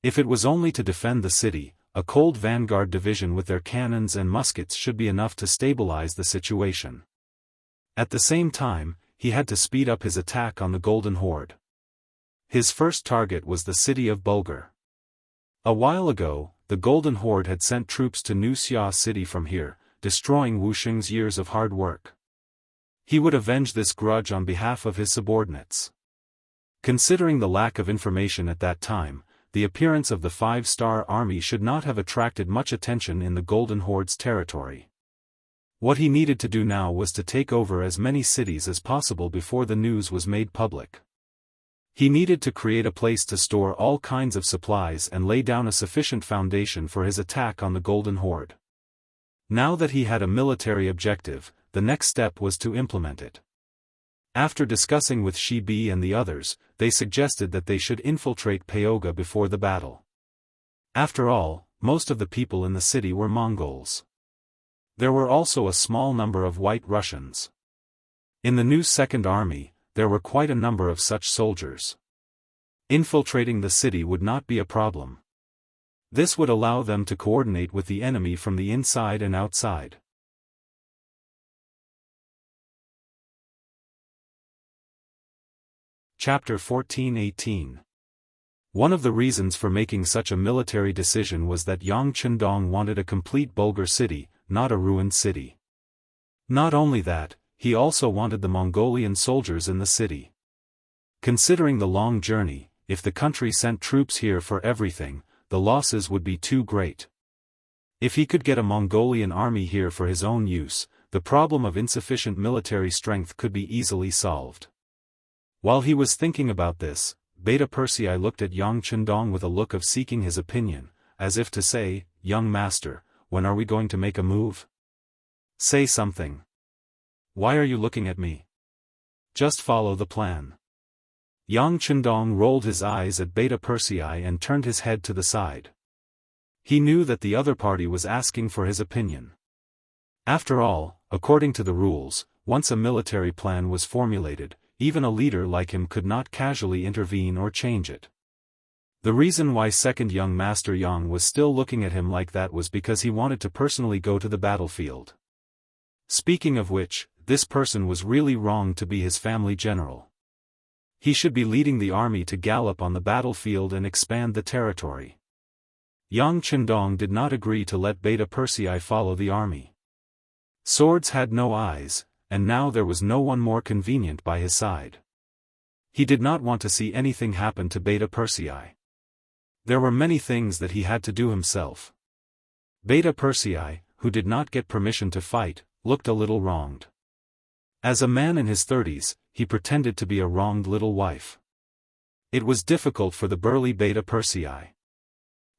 If it was only to defend the city, a Cold Vanguard division with their cannons and muskets should be enough to stabilize the situation. At the same time, he had to speed up his attack on the Golden Horde. His first target was the city of Bulgar. A while ago, the Golden Horde had sent troops to New Xia City from here, destroying Wu Sheng's years of hard work. He would avenge this grudge on behalf of his subordinates. Considering the lack of information at that time, the appearance of the 5-star army should not have attracted much attention in the Golden Horde's territory. What he needed to do now was to take over as many cities as possible before the news was made public. He needed to create a place to store all kinds of supplies and lay down a sufficient foundation for his attack on the Golden Horde. Now that he had a military objective, the next step was to implement it. After discussing with Shi Bi and the others, they suggested that they should infiltrate Pyoga before the battle. After all, most of the people in the city were Mongols. There were also a small number of White Russians. In the new Second Army, there were quite a number of such soldiers. Infiltrating the city would not be a problem. This would allow them to coordinate with the enemy from the inside and outside. Chapter 14-18. One of the reasons for making such a military decision was that Yang Chendong wanted a complete Bulgar city, not a ruined city. Not only that, he also wanted the Mongolian soldiers in the city. Considering the long journey, if the country sent troops here for everything, the losses would be too great. If he could get a Mongolian army here for his own use, the problem of insufficient military strength could be easily solved. While he was thinking about this, Beta Persei looked at Yang Chendong with a look of seeking his opinion, as if to say, "Young master, when are we going to make a move? Say something. Why are you looking at me? Just follow the plan." Yang Chendong rolled his eyes at Beta Persei and turned his head to the side. He knew that the other party was asking for his opinion. After all, according to the rules, once a military plan was formulated, even a leader like him could not casually intervene or change it. The reason why second young Master Yang was still looking at him like that was because he wanted to personally go to the battlefield. Speaking of which, this person was really wrong to be his family general. He should be leading the army to gallop on the battlefield and expand the territory. Yang Chendong did not agree to let Beta Persei follow the army. Swords had no eyes, and now there was no one more convenient by his side. He did not want to see anything happen to Beta Persei. There were many things that he had to do himself. Beta Persei, who did not get permission to fight, looked a little wronged. As a man in his 30s, he pretended to be a wronged little wife. It was difficult for the burly Beta Persei.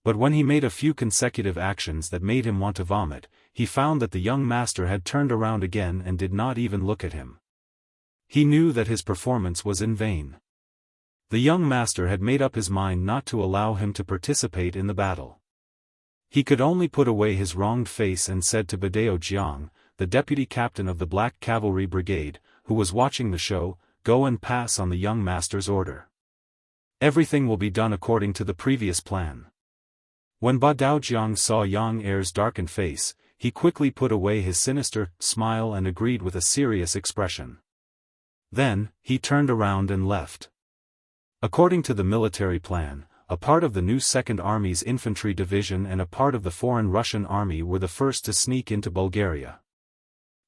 But when he made a few consecutive actions that made him want to vomit, he found that the young master had turned around again and did not even look at him. He knew that his performance was in vain. The young master had made up his mind not to allow him to participate in the battle. He could only put away his wronged face and said to Badao Jiang, the deputy captain of the Black Cavalry Brigade, who was watching the show, "Go and pass on the young master's order. Everything will be done according to the previous plan." When Badao Jiang saw Yang Er's darkened face, he quickly put away his sinister smile and agreed with a serious expression. Then, he turned around and left. According to the military plan, a part of the new Second Army's infantry division and a part of the foreign Russian army were the first to sneak into Bulgaria.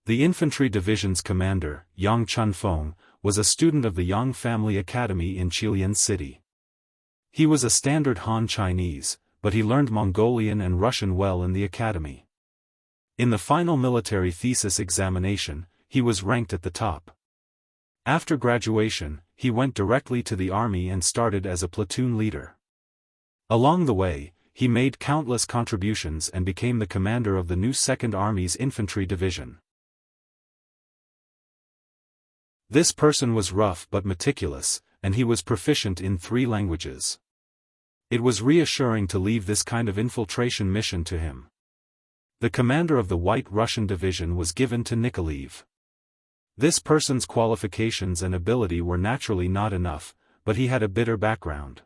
The infantry division's commander, Yang Chunfeng, was a student of the Yang Family Academy in Qilian City. He was a standard Han Chinese, but he learned Mongolian and Russian well in the academy. In the final military thesis examination, he was ranked at the top. After graduation, he went directly to the army and started as a platoon leader. Along the way, he made countless contributions and became the commander of the new Second Army's infantry division. This person was rough but meticulous, and he was proficient in 3 languages. It was reassuring to leave this kind of infiltration mission to him. The commander of the White Russian division was given to Nikolaev. This person's qualifications and ability were naturally not enough, but he had a bitter background.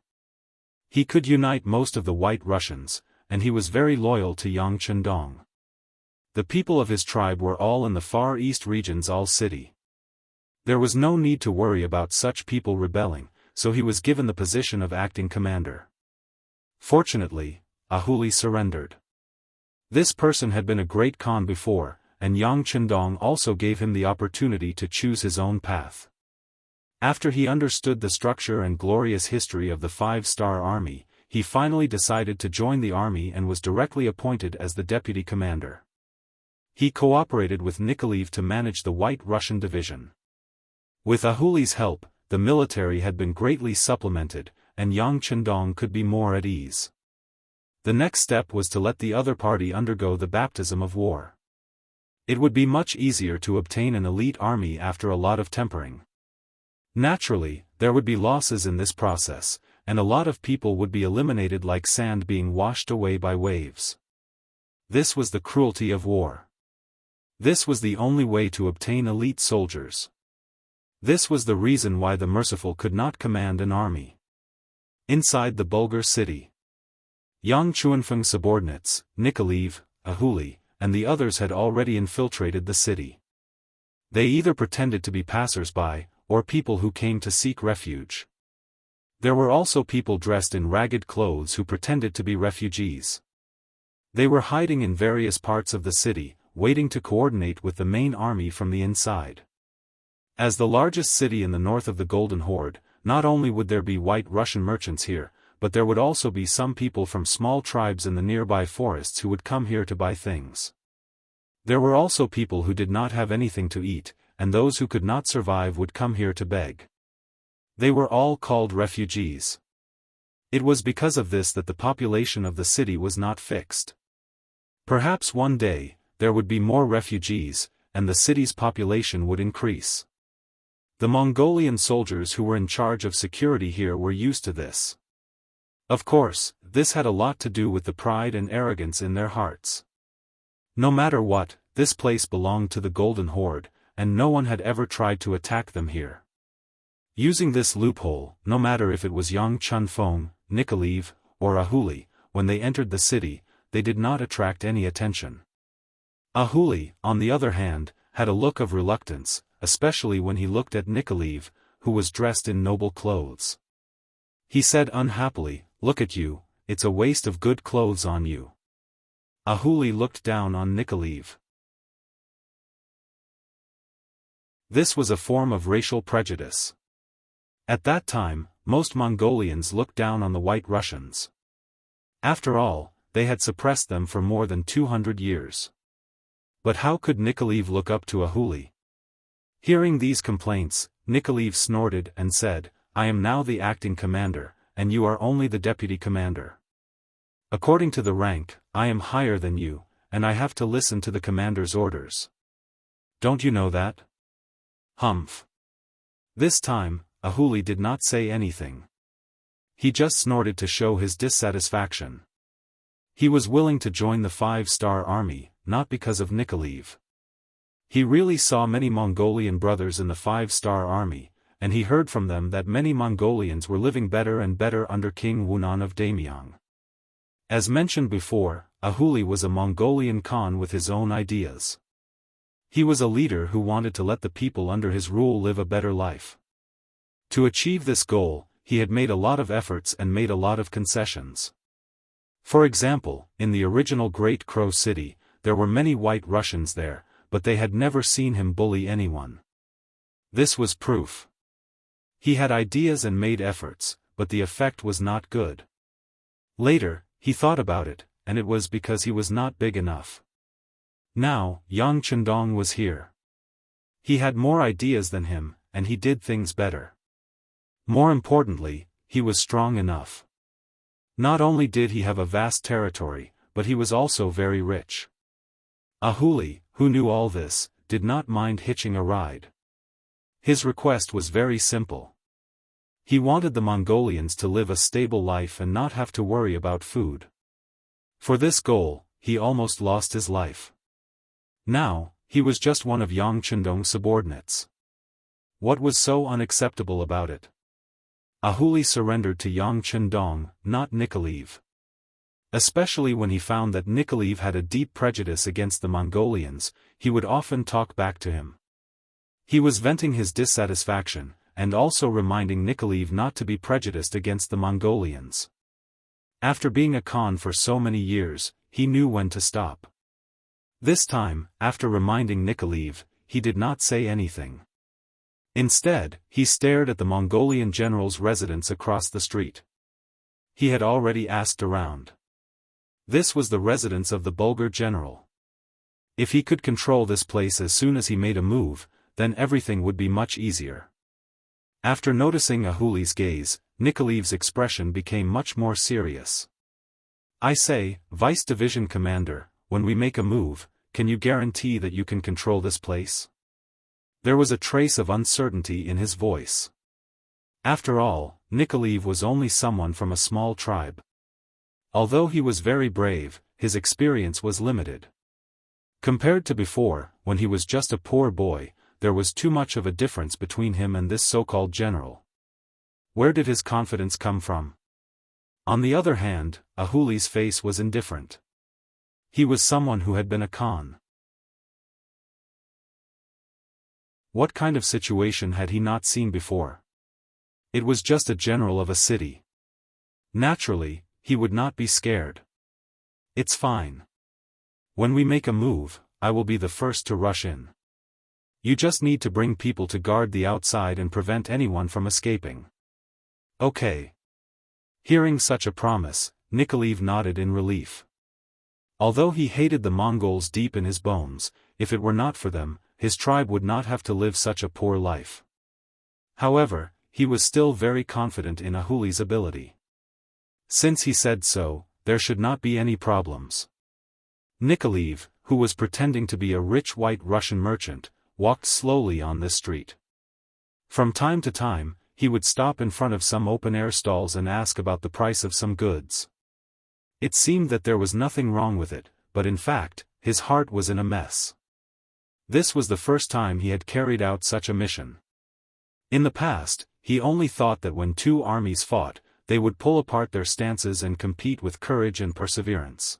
He could unite most of the White Russians, and he was very loyal to Yang Chendong. The people of his tribe were all in the Far East region's All City. There was no need to worry about such people rebelling, so he was given the position of acting commander. Fortunately, Ahuli surrendered. This person had been a great Khan before, and Yang Chendong also gave him the opportunity to choose his own path. After he understood the structure and glorious history of the 5-star army, he finally decided to join the army and was directly appointed as the deputy commander. He cooperated with Nikolaev to manage the White Russian division. With Ahuli's help, the military had been greatly supplemented, and Yang Chendong could be more at ease. The next step was to let the other party undergo the baptism of war. It would be much easier to obtain an elite army after a lot of tempering. Naturally, there would be losses in this process, and a lot of people would be eliminated like sand being washed away by waves. This was the cruelty of war. This was the only way to obtain elite soldiers. This was the reason why the merciful could not command an army. Inside the Bulgar city, Yang Chunfeng's subordinates, Nikolaev, Ahuli, and the others had already infiltrated the city. They either pretended to be passers-by, or people who came to seek refuge. There were also people dressed in ragged clothes who pretended to be refugees. They were hiding in various parts of the city, waiting to coordinate with the main army from the inside. As the largest city in the north of the Golden Horde, not only would there be White Russian merchants here, but there would also be some people from small tribes in the nearby forests who would come here to buy things. There were also people who did not have anything to eat, and those who could not survive would come here to beg. They were all called refugees. It was because of this that the population of the city was not fixed. Perhaps one day, there would be more refugees, and the city's population would increase. The Mongolian soldiers who were in charge of security here were used to this. Of course, this had a lot to do with the pride and arrogance in their hearts. No matter what, this place belonged to the Golden Horde, and no one had ever tried to attack them here. Using this loophole, no matter if it was Yang Chunfeng, Nikoliv, or Ahuli, when they entered the city, they did not attract any attention. Ahuli, on the other hand, had a look of reluctance, especially when he looked at Nikoliv, who was dressed in noble clothes. He said unhappily, "Look at you, it's a waste of good clothes on you." Ahuli looked down on Nikoliv. This was a form of racial prejudice. At that time, most Mongolians looked down on the White Russians. After all, they had suppressed them for more than 200 years. But how could Nikoliv look up to Ahuli? Hearing these complaints, Nikoliv snorted and said, "I am now the acting commander, and you are only the deputy commander. According to the rank, I am higher than you, and I have to listen to the commander's orders. Don't you know that?" Humph. This time, Ahuli did not say anything. He just snorted to show his dissatisfaction. He was willing to join the 5-star army, not because of Nikoliv. He really saw many Mongolian brothers in the 5-star army, and he heard from them that many Mongolians were living better and better under King Wunan of Damyang. As mentioned before, Ahuli was a Mongolian Khan with his own ideas. He was a leader who wanted to let the people under his rule live a better life. To achieve this goal, he had made a lot of efforts and made a lot of concessions. For example, in the original Great Crow City, there were many White Russians there, but they had never seen him bully anyone. This was proof. He had ideas and made efforts, but the effect was not good. Later, he thought about it, and it was because he was not big enough. Now, Yang Chendong was here. He had more ideas than him, and he did things better. More importantly, he was strong enough. Not only did he have a vast territory, but he was also very rich. Ahuli, who knew all this, did not mind hitching a ride. His request was very simple. He wanted the Mongolians to live a stable life and not have to worry about food. For this goal, he almost lost his life. Now, he was just one of Yang Chendong's subordinates. What was so unacceptable about it? Ahuli surrendered to Yang Chendong, not Nikoliv. Especially when he found that Nikoliv had a deep prejudice against the Mongolians, he would often talk back to him. He was venting his dissatisfaction, and also reminding Nikoliv not to be prejudiced against the Mongolians. After being a Khan for so many years, he knew when to stop. This time, after reminding Nikoliv, he did not say anything. Instead, he stared at the Mongolian general's residence across the street. He had already asked around. This was the residence of the Bulgar general. If he could control this place as soon as he made a move, then everything would be much easier. After noticing Ahuli's gaze, Nikoliv's expression became much more serious. "I say, Vice Division Commander, when we make a move, can you guarantee that you can control this place?" There was a trace of uncertainty in his voice. After all, Nikoliv was only someone from a small tribe. Although he was very brave, his experience was limited. Compared to before, when he was just a poor boy, there was too much of a difference between him and this so-called general. Where did his confidence come from? On the other hand, Ahuli's face was indifferent. He was someone who had been a Khan. What kind of situation had he not seen before? It was just a general of a city. Naturally, he would not be scared. "It's fine. When we make a move, I will be the first to rush in. You just need to bring people to guard the outside and prevent anyone from escaping." "Okay." Hearing such a promise, Nikoliv nodded in relief. Although he hated the Mongols deep in his bones, if it were not for them, his tribe would not have to live such a poor life. However, he was still very confident in Ahuli's ability. Since he said so, there should not be any problems. Nikolaev, who was pretending to be a rich white Russian merchant, walked slowly on this street. From time to time, he would stop in front of some open-air stalls and ask about the price of some goods. It seemed that there was nothing wrong with it, but in fact, his heart was in a mess. This was the first time he had carried out such a mission. In the past, he only thought that when two armies fought, they would pull apart their stances and compete with courage and perseverance.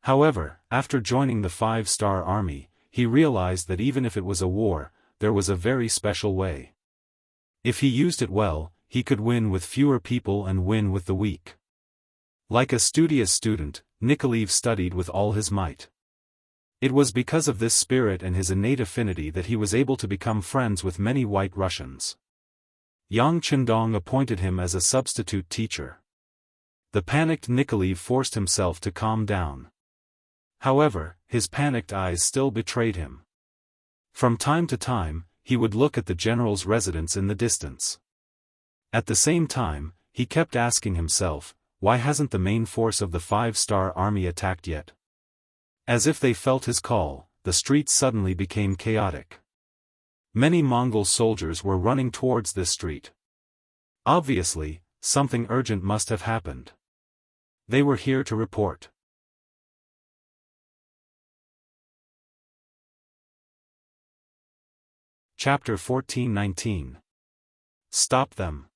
However, after joining the 5-star army, he realized that even if it was a war, there was a very special way. If he used it well, he could win with fewer people and win with the weak. Like a studious student, Nikolaev studied with all his might. It was because of this spirit and his innate affinity that he was able to become friends with many White Russians. Yang Chendong appointed him as a substitute teacher. The panicked Nikolaev forced himself to calm down. However, his panicked eyes still betrayed him. From time to time, he would look at the general's residence in the distance. At the same time, he kept asking himself, why hasn't the main force of the 5-star army attacked yet? As if they felt his call, the streets suddenly became chaotic. Many Mongol soldiers were running towards this street. Obviously, something urgent must have happened. They were here to report. Chapter 14-19. Stop them.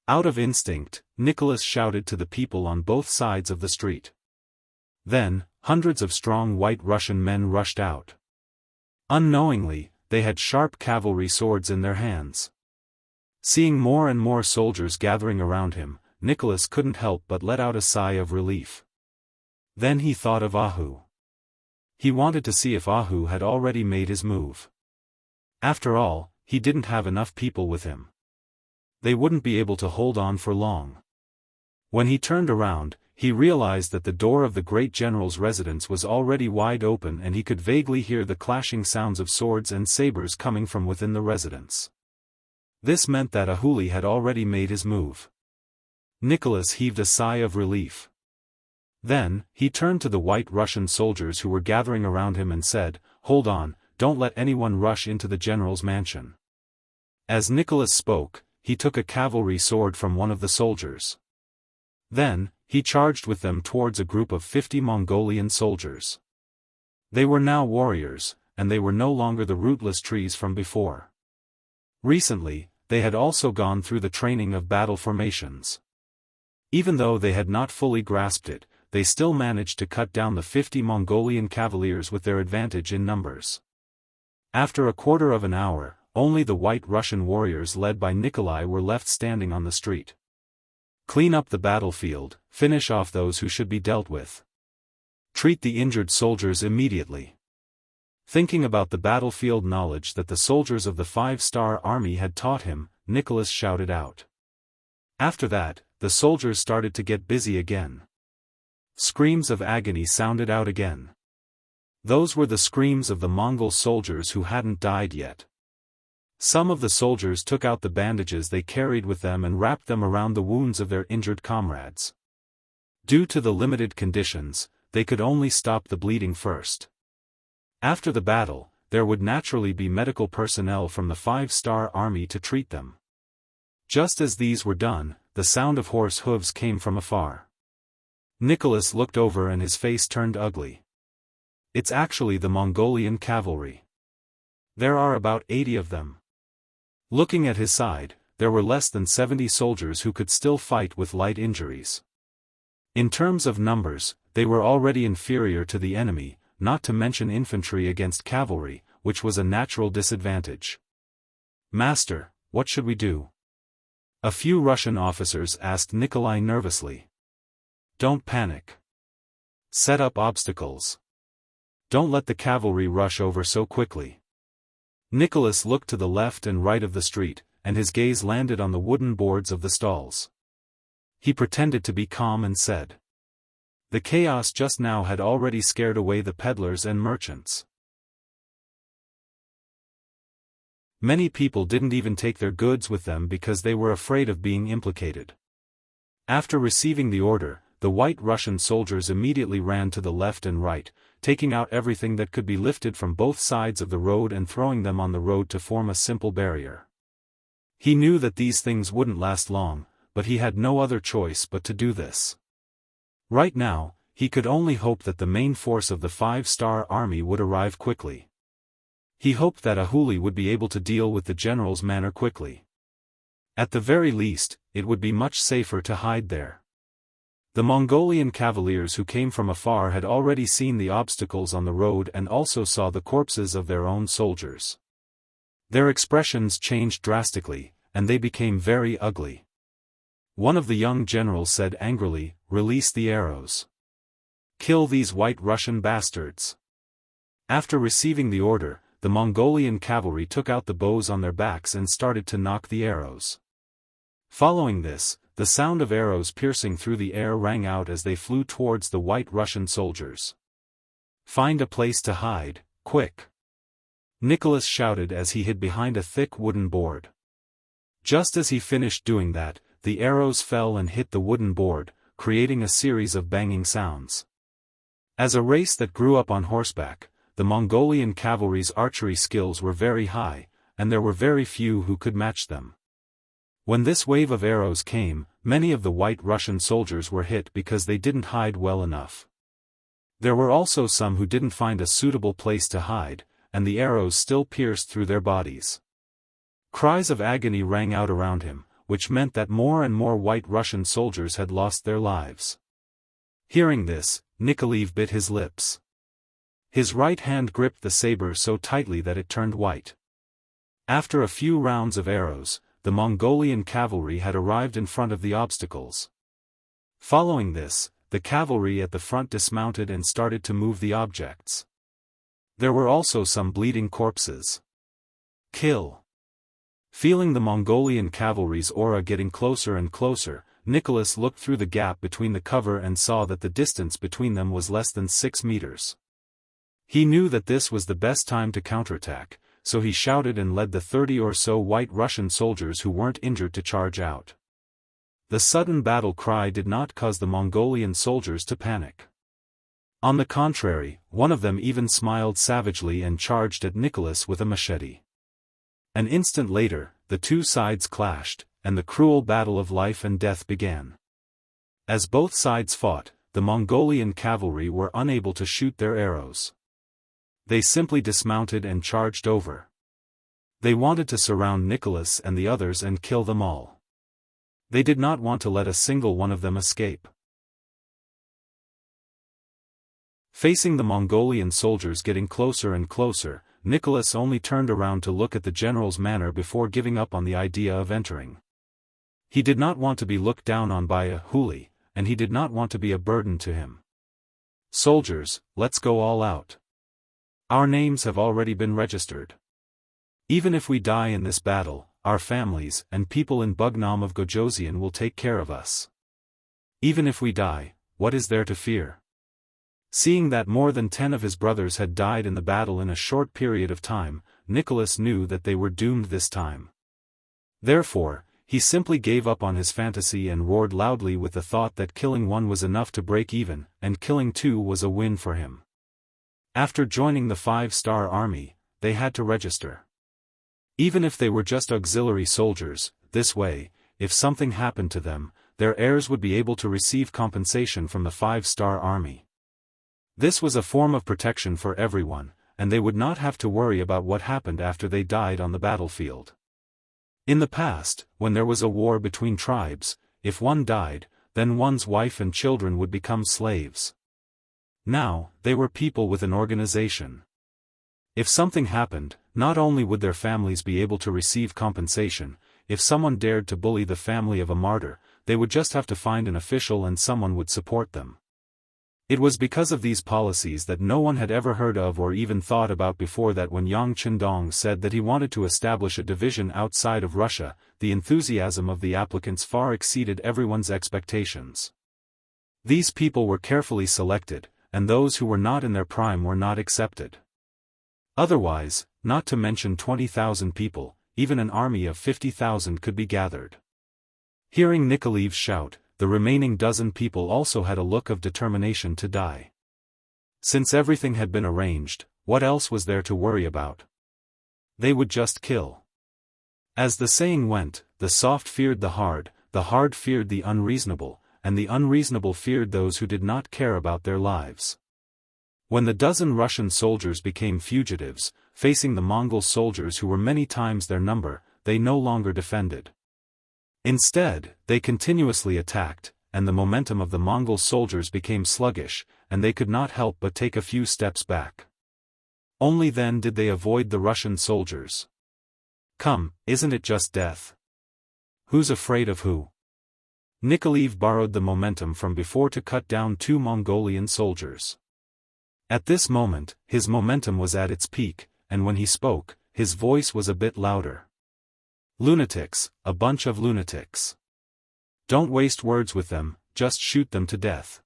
Out of instinct, Nicholas shouted to the people on both sides of the street. Then, hundreds of strong White Russian men rushed out. Unknowingly, they had sharp cavalry swords in their hands. Seeing more and more soldiers gathering around him, Nicholas couldn't help but let out a sigh of relief. Then he thought of Ahu. He wanted to see if Ahu had already made his move. After all, he didn't have enough people with him. They wouldn't be able to hold on for long. When he turned around, he realized that the door of the great general's residence was already wide open and he could vaguely hear the clashing sounds of swords and sabers coming from within the residence. This meant that Ahuli had already made his move. Nicholas heaved a sigh of relief. Then, he turned to the White Russian soldiers who were gathering around him and said, "Hold on, don't let anyone rush into the general's mansion." As Nicholas spoke, he took a cavalry sword from one of the soldiers. Then, he charged with them towards a group of 50 Mongolian soldiers. They were now warriors, and they were no longer the rootless trees from before. Recently, they had also gone through the training of battle formations. Even though they had not fully grasped it, they still managed to cut down the 50 Mongolian cavaliers with their advantage in numbers. After a quarter of an hour, only the White Russian warriors led by Nikolai were left standing on the street. Clean up the battlefield, finish off those who should be dealt with. Treat the injured soldiers immediately. Thinking about the battlefield knowledge that the soldiers of the 5-star army had taught him, Nicholas shouted out. After that, the soldiers started to get busy again. Screams of agony sounded out again. Those were the screams of the Mongol soldiers who hadn't died yet. Some of the soldiers took out the bandages they carried with them and wrapped them around the wounds of their injured comrades. Due to the limited conditions, they could only stop the bleeding first. After the battle, there would naturally be medical personnel from the 5-star army to treat them. Just as these were done, the sound of horse hooves came from afar. Nicholas looked over and his face turned ugly. It's actually the Mongolian cavalry. There are about 80 of them. Looking at his side, there were less than 70 soldiers who could still fight with light injuries. In terms of numbers, they were already inferior to the enemy, not to mention infantry against cavalry, which was a natural disadvantage. "Master, what should we do?" A few Russian officers asked Nikolai nervously. "Don't panic. Set up obstacles. Don't let the cavalry rush over so quickly." Nicholas looked to the left and right of the street, and his gaze landed on the wooden boards of the stalls. He pretended to be calm and said, "The chaos just now had already scared away the peddlers and merchants. Many people didn't even take their goods with them because they were afraid of being implicated. After receiving the order, the White Russian soldiers immediately ran to the left and right, taking out everything that could be lifted from both sides of the road and throwing them on the road to form a simple barrier. He knew that these things wouldn't last long, but he had no other choice but to do this. Right now, he could only hope that the main force of the 5-star army would arrive quickly. He hoped that Ahuli would be able to deal with the general's manner quickly. At the very least, it would be much safer to hide there. The Mongolian cavaliers who came from afar had already seen the obstacles on the road and also saw the corpses of their own soldiers. Their expressions changed drastically, and they became very ugly. One of the young generals said angrily, "Release the arrows. Kill these White Russian bastards." After receiving the order, the Mongolian cavalry took out the bows on their backs and started to nock the arrows. Following this, the sound of arrows piercing through the air rang out as they flew towards the White Russian soldiers. "Find a place to hide, quick!" Nicholas shouted as he hid behind a thick wooden board. Just as he finished doing that, the arrows fell and hit the wooden board, creating a series of banging sounds. As a race that grew up on horseback, the Mongolian cavalry's archery skills were very high, and there were very few who could match them. When this wave of arrows came, many of the White Russian soldiers were hit because they didn't hide well enough. There were also some who didn't find a suitable place to hide, and the arrows still pierced through their bodies. Cries of agony rang out around him, which meant that more and more White Russian soldiers had lost their lives. Hearing this, Nikolaev bit his lips. His right hand gripped the saber so tightly that it turned white. After a few rounds of arrows, the Mongolian cavalry had arrived in front of the obstacles. Following this, the cavalry at the front dismounted and started to move the objects. There were also some bleeding corpses. Kill! Feeling the Mongolian cavalry's aura getting closer and closer, Nicholas looked through the gap between the cover and saw that the distance between them was less than 6 meters. He knew that this was the best time to counterattack, so he shouted and led the 30 or so White Russian soldiers who weren't injured to charge out. The sudden battle cry did not cause the Mongolian soldiers to panic. On the contrary, one of them even smiled savagely and charged at Nicholas with a machete. An instant later, the two sides clashed, and the cruel battle of life and death began. As both sides fought, the Mongolian cavalry were unable to shoot their arrows. They simply dismounted and charged over. They wanted to surround Nicholas and the others and kill them all. They did not want to let a single one of them escape. Facing the Mongolian soldiers getting closer and closer, Nicholas only turned around to look at the general's manner before giving up on the idea of entering. He did not want to be looked down on by Ahuli, and he did not want to be a burden to him. "Soldiers, let's go all out. Our names have already been registered. Even if we die in this battle, our families and people in Bugnam of Gojoseon will take care of us. Even if we die, what is there to fear?" Seeing that more than 10 of his brothers had died in the battle in a short period of time, Nicholas knew that they were doomed this time. Therefore, he simply gave up on his fantasy and roared loudly with the thought that killing one was enough to break even, and killing two was a win for him. After joining the 5-star army, they had to register. Even if they were just auxiliary soldiers, this way, if something happened to them, their heirs would be able to receive compensation from the 5-star army. This was a form of protection for everyone, and they would not have to worry about what happened after they died on the battlefield. In the past, when there was a war between tribes, if one died, then one's wife and children would become slaves. Now, they were people with an organization. If something happened, not only would their families be able to receive compensation, if someone dared to bully the family of a martyr, they would just have to find an official and someone would support them. It was because of these policies that no one had ever heard of or even thought about before that when Yang Qindong said that he wanted to establish a division outside of Russia, the enthusiasm of the applicants far exceeded everyone's expectations. These people were carefully selected, and those who were not in their prime were not accepted. Otherwise, not to mention 20,000 people, even an army of 50,000 could be gathered. Hearing Nikolev's shout, the remaining dozen people also had a look of determination to die. Since everything had been arranged, what else was there to worry about? They would just kill. As the saying went, the soft feared the hard feared the unreasonable, and the unreasonable feared those who did not care about their lives. When the dozen Russian soldiers became fugitives, facing the Mongol soldiers who were many times their number, they no longer defended. Instead, they continuously attacked, and the momentum of the Mongol soldiers became sluggish, and they could not help but take a few steps back. Only then did they avoid the Russian soldiers. Come, isn't it just death? Who's afraid of who? Nikolev borrowed the momentum from before to cut down 2 Mongolian soldiers. At this moment, his momentum was at its peak, and when he spoke, his voice was a bit louder. Lunatics, a bunch of lunatics. Don't waste words with them, just shoot them to death.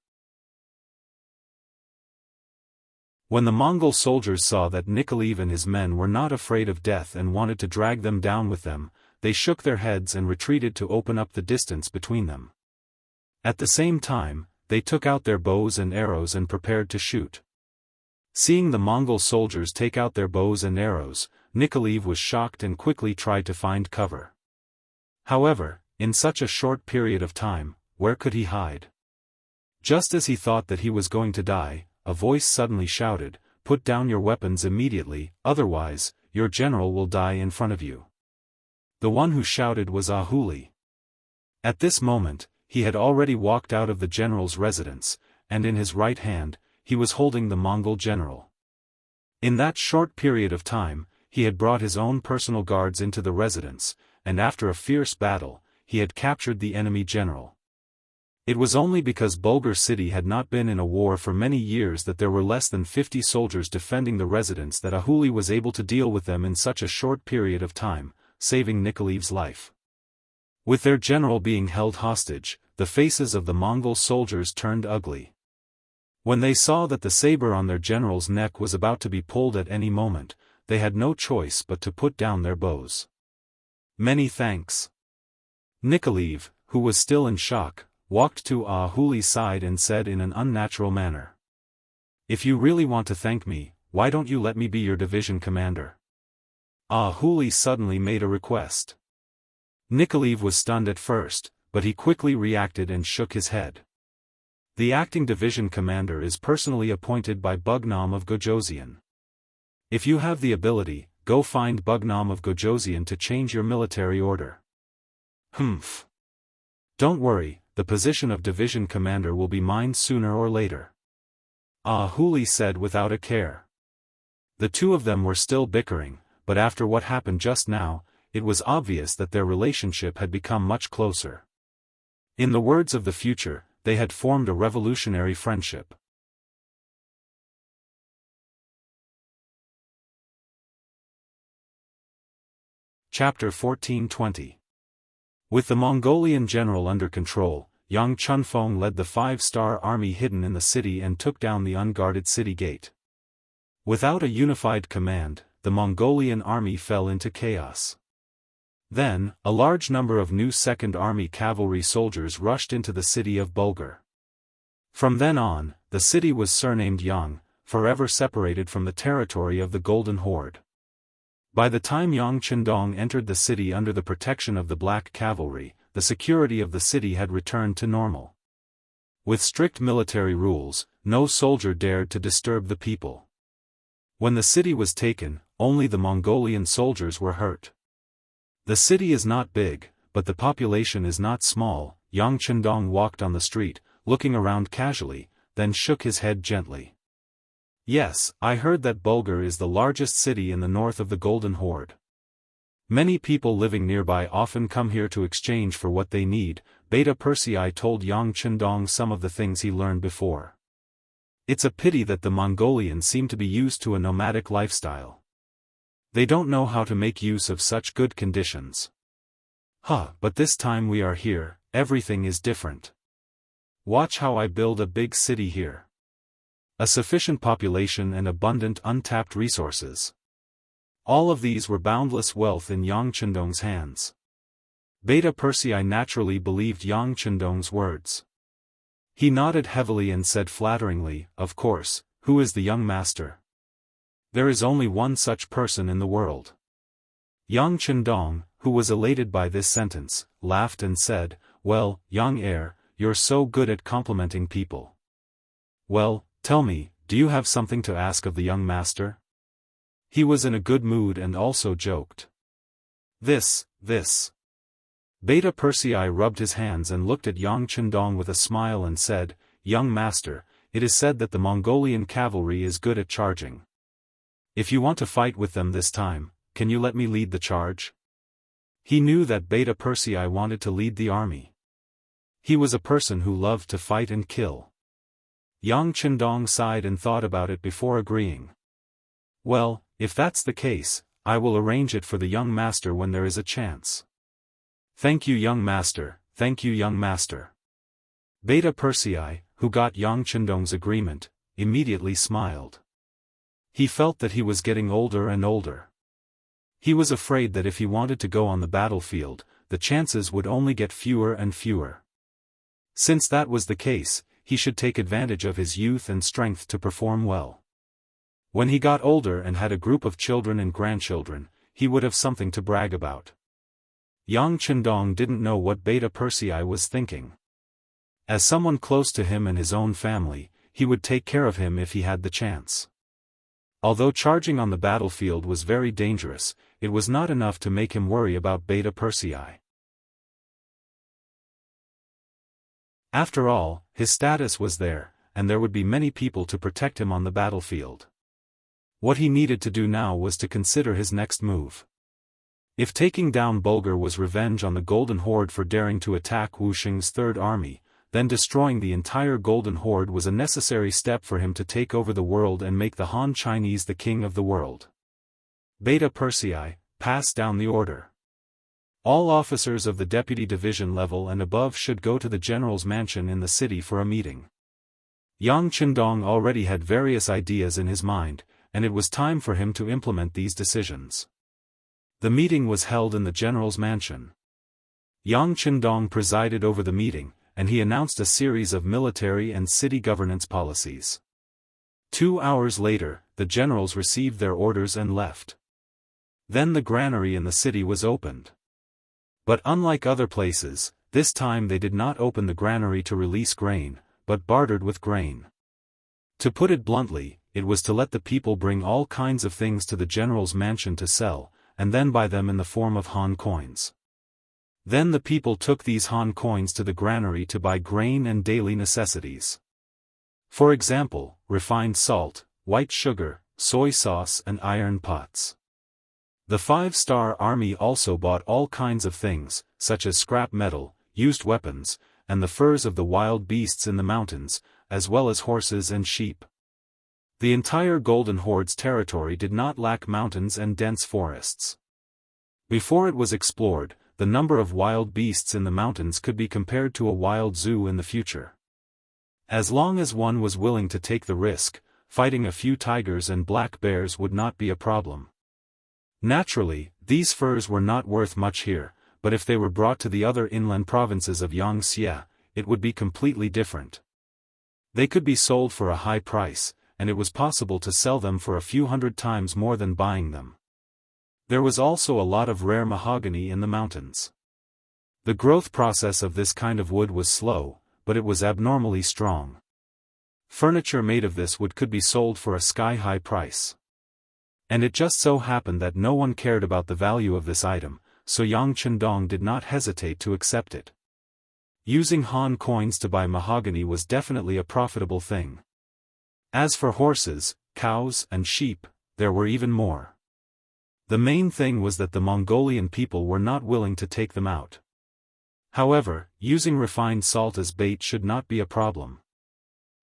When the Mongol soldiers saw that Nikolev and his men were not afraid of death and wanted to drag them down with them, they shook their heads and retreated to open up the distance between them. At the same time, they took out their bows and arrows and prepared to shoot. Seeing the Mongol soldiers take out their bows and arrows, Nikolev was shocked and quickly tried to find cover. However, in such a short period of time, where could he hide? Just as he thought that he was going to die, a voice suddenly shouted, "Put down your weapons immediately, otherwise, your general will die in front of you." The one who shouted was Ahuli. At this moment, he had already walked out of the general's residence, and in his right hand, he was holding the Mongol general. In that short period of time, he had brought his own personal guards into the residence, and after a fierce battle, he had captured the enemy general. It was only because Bulgar city had not been in a war for many years that there were less than 50 soldiers defending the residence that Ahuli was able to deal with them in such a short period of time, saving Nikolev's life. With their general being held hostage, the faces of the Mongol soldiers turned ugly. When they saw that the saber on their general's neck was about to be pulled at any moment, they had no choice but to put down their bows. Many thanks. Nikolev, who was still in shock, walked to Ahuli's side and said in an unnatural manner, "If you really want to thank me, why don't you let me be your division commander?" Ahuli suddenly made a request. Nikolev was stunned at first, but he quickly reacted and shook his head. The acting division commander is personally appointed by Bugnam of Gojosian. If you have the ability, go find Bugnam of Gojosian to change your military order. Humph. Don't worry, the position of division commander will be mine sooner or later. Ahuli said without a care. The two of them were still bickering, but after what happened just now, it was obvious that their relationship had become much closer. In the words of the future, they had formed a revolutionary friendship. Chapter 14-20. With the Mongolian general under control, Yang Chunfeng led the 5-star army hidden in the city and took down the unguarded city gate. Without a unified command, the Mongolian army fell into chaos. Then, a large number of new Second Army cavalry soldiers rushed into the city of Bulgar. From then on, the city was surnamed Yang, forever separated from the territory of the Golden Horde. By the time Yang Chendong entered the city under the protection of the Black Cavalry, the security of the city had returned to normal. With strict military rules, no soldier dared to disturb the people. When the city was taken, only the Mongolian soldiers were hurt. The city is not big, but the population is not small. Yang Chendong walked on the street, looking around casually, then shook his head gently. Yes, I heard that Bulgar is the largest city in the north of the Golden Horde. Many people living nearby often come here to exchange for what they need. Beta Persei told Yang Chendong some of the things he learned before. It's a pity that the Mongolians seem to be used to a nomadic lifestyle. They don't know how to make use of such good conditions. But this time we are here, everything is different. Watch how I build a big city here. A sufficient population and abundant untapped resources. All of these were boundless wealth in Yang Chendong's hands. Beta Persei naturally believed Yang Chendong's words. He nodded heavily and said flatteringly, "Of course, who is the young master? There is only one such person in the world." Yang Chendong, who was elated by this sentence, laughed and said, "Well, young heir, you're so good at complimenting people. Well, tell me, do you have something to ask of the young master?" He was in a good mood and also joked. This. Beta Persei rubbed his hands and looked at Yang Chendong with a smile and said, "Young master, it is said that the Mongolian cavalry is good at charging. If you want to fight with them this time, can you let me lead the charge?" He knew that Beta Persei wanted to lead the army. He was a person who loved to fight and kill. Yang Chendong sighed and thought about it before agreeing. "Well, if that's the case, I will arrange it for the young master when there is a chance." "Thank you, young master, thank you, young master." Beta Persei, who got Yang Chendong's agreement, immediately smiled. He felt that he was getting older and older. He was afraid that if he wanted to go on the battlefield, the chances would only get fewer and fewer. Since that was the case, he should take advantage of his youth and strength to perform well. When he got older and had a group of children and grandchildren, he would have something to brag about. Yang Chendong didn't know what Beta Persei was thinking. As someone close to him and his own family, he would take care of him if he had the chance. Although charging on the battlefield was very dangerous, it was not enough to make him worry about Beta Persei. After all, his status was there, and there would be many people to protect him on the battlefield. What he needed to do now was to consider his next move. If taking down Bulgar was revenge on the Golden Horde for daring to attack Wu Xing's Third Army, then destroying the entire Golden Horde was a necessary step for him to take over the world and make the Han Chinese the king of the world. Beta Persei, pass down the order. All officers of the deputy division level and above should go to the general's mansion in the city for a meeting. Yang Chendong already had various ideas in his mind, and it was time for him to implement these decisions. The meeting was held in the general's mansion. Yang Chendong presided over the meeting, and he announced a series of military and city governance policies. 2 hours later, the generals received their orders and left. Then the granary in the city was opened. But unlike other places, this time they did not open the granary to release grain, but bartered with grain. To put it bluntly, it was to let the people bring all kinds of things to the general's mansion to sell, and then buy them in the form of Han coins. Then the people took these Han coins to the granary to buy grain and daily necessities. For example, refined salt, white sugar, soy sauce and iron pots. The 5-star army also bought all kinds of things, such as scrap metal, used weapons, and the furs of the wild beasts in the mountains, as well as horses and sheep. The entire Golden Horde's territory did not lack mountains and dense forests. Before it was explored, the number of wild beasts in the mountains could be compared to a wild zoo in the future. As long as one was willing to take the risk, fighting a few tigers and black bears would not be a problem. Naturally, these furs were not worth much here, but if they were brought to the other inland provinces of Yangxia, it would be completely different. They could be sold for a high price, and it was possible to sell them for a few hundred times more than buying them. There was also a lot of rare mahogany in the mountains. The growth process of this kind of wood was slow, but it was abnormally strong. Furniture made of this wood could be sold for a sky-high price. And it just so happened that no one cared about the value of this item, so Yang Chendong did not hesitate to accept it. Using Han coins to buy mahogany was definitely a profitable thing. As for horses, cows and sheep, there were even more. The main thing was that the Mongolian people were not willing to take them out. However, using refined salt as bait should not be a problem.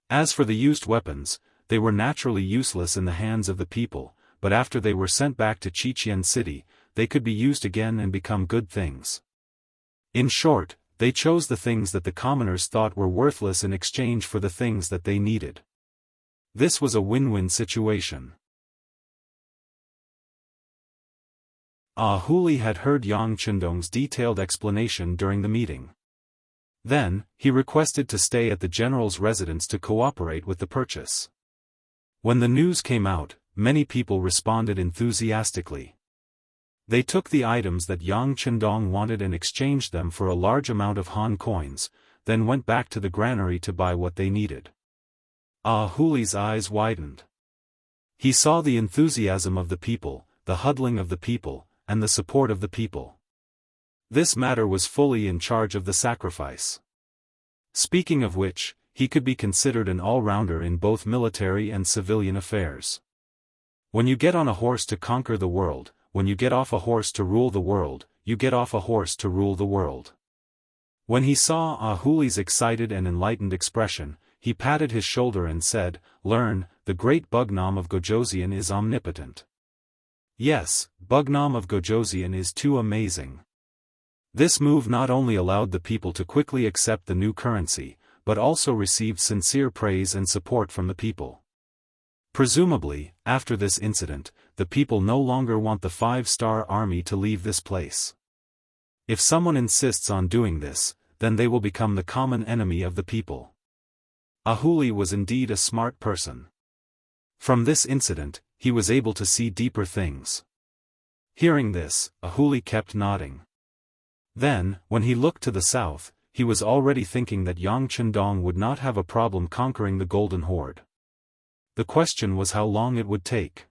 As for the used weapons, they were naturally useless in the hands of the people, but after they were sent back to Qiqian City, they could be used again and become good things. In short, they chose the things that the commoners thought were worthless in exchange for the things that they needed. This was a win-win situation. Huli had heard Yang Chendong's detailed explanation during the meeting. Then, he requested to stay at the general's residence to cooperate with the purchase. When the news came out, many people responded enthusiastically. They took the items that Yang Chendong wanted and exchanged them for a large amount of Han coins, then went back to the granary to buy what they needed. Huli's eyes widened. He saw the enthusiasm of the people, the huddling of the people, and the support of the people. This matter was fully in charge of the sacrifice. Speaking of which, he could be considered an all-rounder in both military and civilian affairs. When you get on a horse to conquer the world, when you get off a horse to rule the world, you get off a horse to rule the world. When he saw Huli's excited and enlightened expression, he patted his shoulder and said, "Learn, the great Bugnam of Gojoseon is omnipotent." Yes, Bugnam of Gojoseon is too amazing. This move not only allowed the people to quickly accept the new currency, but also received sincere praise and support from the people. Presumably, after this incident, the people no longer want the 5-star army to leave this place. If someone insists on doing this, then they will become the common enemy of the people. Huli was indeed a smart person. From this incident, he was able to see deeper things. Hearing this, Huli kept nodding. Then, when he looked to the south, he was already thinking that Yang Chendong would not have a problem conquering the Golden Horde. The question was how long it would take.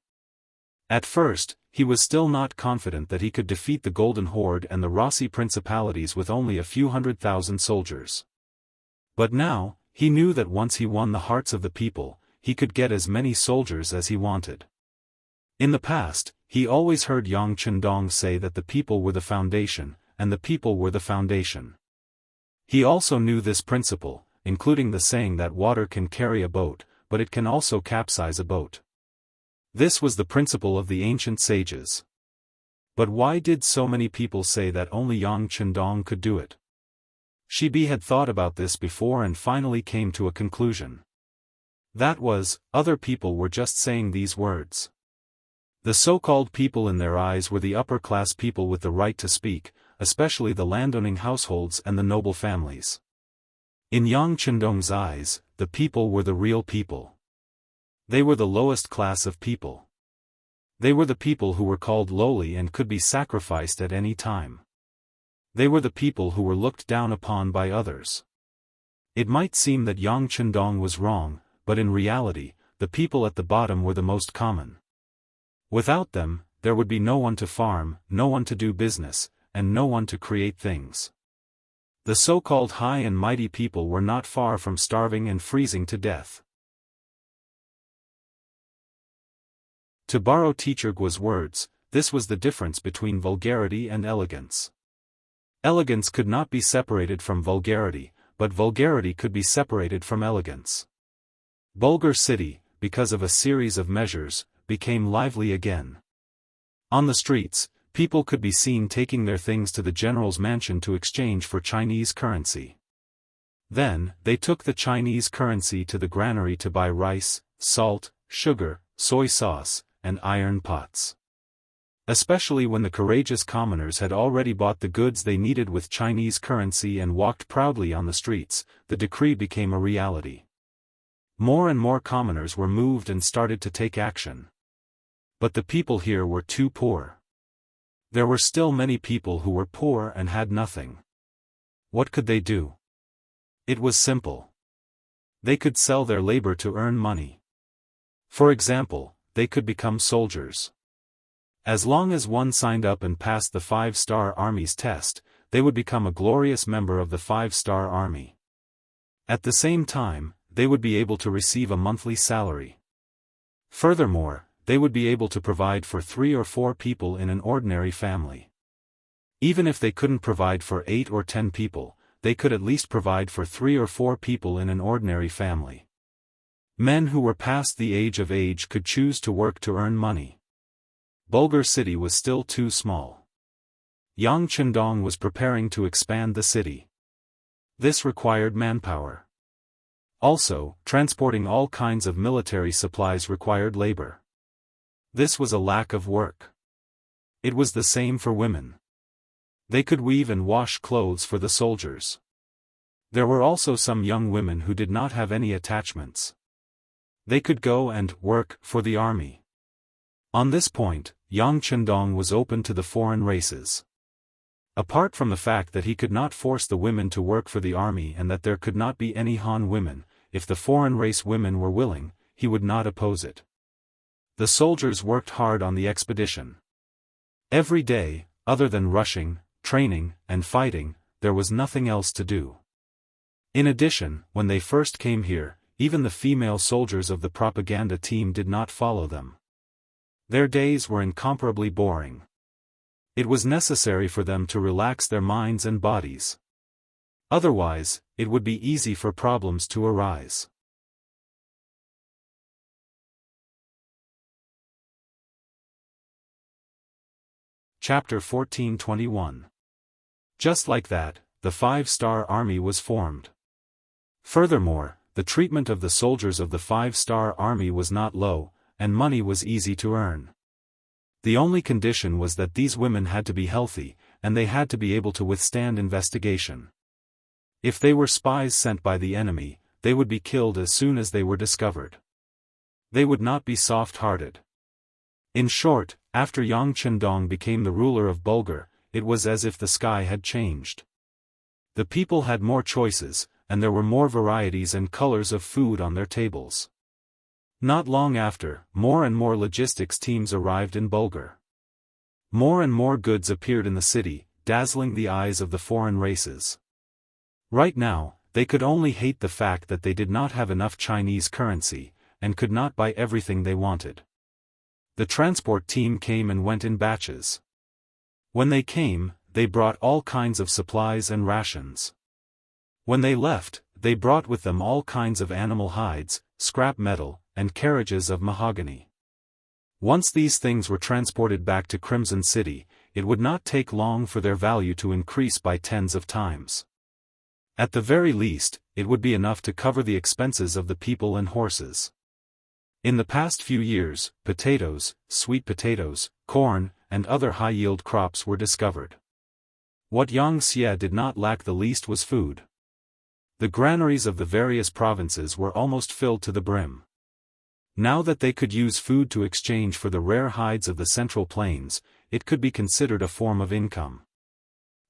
At first, he was still not confident that he could defeat the Golden Horde and the Rossi principalities with only a few 100,000 soldiers. But now, he knew that once he won the hearts of the people, he could get as many soldiers as he wanted. In the past, he always heard Yang Chendong say that the people were the foundation, and the people were the foundation. He also knew this principle, including the saying that water can carry a boat, but it can also capsize a boat. This was the principle of the ancient sages. But why did so many people say that only Yang Chendong could do it? Shibi had thought about this before and finally came to a conclusion. That was, other people were just saying these words. The so-called people in their eyes were the upper-class people with the right to speak, especially the landowning households and the noble families. In Yang Chendong's eyes, the people were the real people. They were the lowest class of people. They were the people who were called lowly and could be sacrificed at any time. They were the people who were looked down upon by others. It might seem that Yang Chendong was wrong, but in reality, the people at the bottom were the most common. Without them, there would be no one to farm, no one to do business, and no one to create things. The so-called high and mighty people were not far from starving and freezing to death. To borrow Teacher Guo's words, this was the difference between vulgarity and elegance. Elegance could not be separated from vulgarity, but vulgarity could be separated from elegance. Bulgar City, because of a series of measures, became lively again. On the streets, people could be seen taking their things to the general's mansion to exchange for Chinese currency. Then, they took the Chinese currency to the granary to buy rice, salt, sugar, soy sauce, and iron pots. Especially when the courageous commoners had already bought the goods they needed with Chinese currency and walked proudly on the streets, the decree became a reality. More and more commoners were moved and started to take action. But the people here were too poor. There were still many people who were poor and had nothing. What could they do? It was simple. They could sell their labor to earn money. For example, they could become soldiers. As long as one signed up and passed the 5-star Army's test, they would become a glorious member of the 5-star Army. At the same time, they would be able to receive a monthly salary. Furthermore, they would be able to provide for 3 or 4 people in an ordinary family. Even if they couldn't provide for 8 or 10 people, they could at least provide for 3 or 4 people in an ordinary family. Men who were past the age could choose to work to earn money. Bulgar City was still too small. Yang Chendong was preparing to expand the city. This required manpower. Also, transporting all kinds of military supplies required labor. This was a lack of work. It was the same for women. They could weave and wash clothes for the soldiers. There were also some young women who did not have any attachments. They could go and work for the army. On this point, Yang Chendong was open to the foreign races. Apart from the fact that he could not force the women to work for the army and that there could not be any Han women, if the foreign race women were willing, he would not oppose it. The soldiers worked hard on the expedition. Every day, other than rushing, training, and fighting, there was nothing else to do. In addition, when they first came here, even the female soldiers of the propaganda team did not follow them. Their days were incomparably boring. It was necessary for them to relax their minds and bodies. Otherwise, it would be easy for problems to arise. Chapter 1421. Just like that, the 5-star army was formed. Furthermore, the treatment of the soldiers of the 5-star army was not low, and money was easy to earn. The only condition was that these women had to be healthy, and they had to be able to withstand investigation. If they were spies sent by the enemy, they would be killed as soon as they were discovered. They would not be soft-hearted. In short, after Yang Chendong became the ruler of Bulgar, it was as if the sky had changed. The people had more choices, and there were more varieties and colors of food on their tables. Not long after, more and more logistics teams arrived in Bulgar. More and more goods appeared in the city, dazzling the eyes of the foreign races. Right now, they could only hate the fact that they did not have enough Chinese currency, and could not buy everything they wanted. The transport team came and went in batches. When they came, they brought all kinds of supplies and rations. When they left, they brought with them all kinds of animal hides, scrap metal, and carriages of mahogany. Once these things were transported back to Crimson City, it would not take long for their value to increase by tens of times. At the very least, it would be enough to cover the expenses of the people and horses. In the past few years, potatoes, sweet potatoes, corn, and other high-yield crops were discovered. What Yangxia did not lack the least was food. The granaries of the various provinces were almost filled to the brim. Now that they could use food to exchange for the rare hides of the Central Plains, it could be considered a form of income.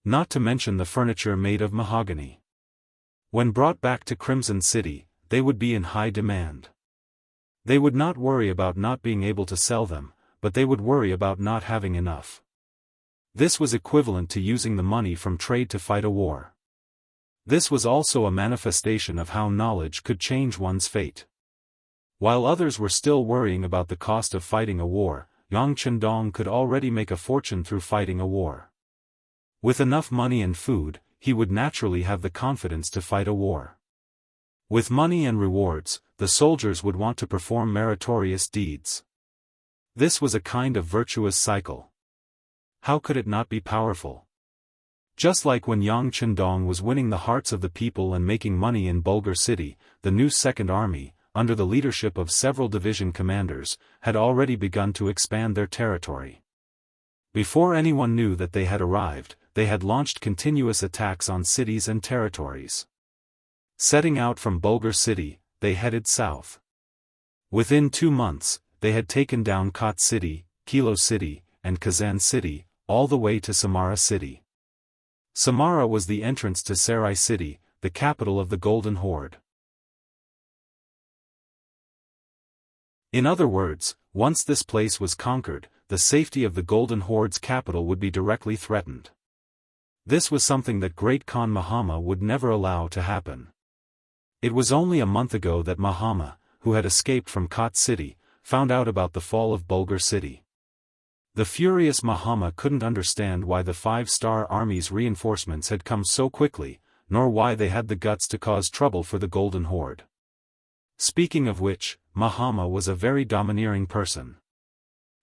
Not to mention the furniture made of mahogany. When brought back to Crimson City, they would be in high demand. They would not worry about not being able to sell them, but they would worry about not having enough. This was equivalent to using the money from trade to fight a war. This was also a manifestation of how knowledge could change one's fate. While others were still worrying about the cost of fighting a war, Yang Chendong could already make a fortune through fighting a war. With enough money and food, he would naturally have the confidence to fight a war. With money and rewards, the soldiers would want to perform meritorious deeds. This was a kind of virtuous cycle. How could it not be powerful? Just like when Yang Chendong was winning the hearts of the people and making money in Bulgar City, the new Second Army, under the leadership of several division commanders, had already begun to expand their territory. Before anyone knew that they had arrived, they had launched continuous attacks on cities and territories. Setting out from Bulgar City, they headed south. Within 2 months, they had taken down Kot City, Kilo City, and Kazan City, all the way to Samara City. Samara was the entrance to Sarai City, the capital of the Golden Horde. In other words, once this place was conquered, the safety of the Golden Horde's capital would be directly threatened. This was something that Great Khan Mahama would never allow to happen. It was only a month ago that Mahama, who had escaped from Kot City, found out about the fall of Bulgar City. The furious Mahama couldn't understand why the 5-star army's reinforcements had come so quickly, nor why they had the guts to cause trouble for the Golden Horde. Speaking of which, Mahama was a very domineering person.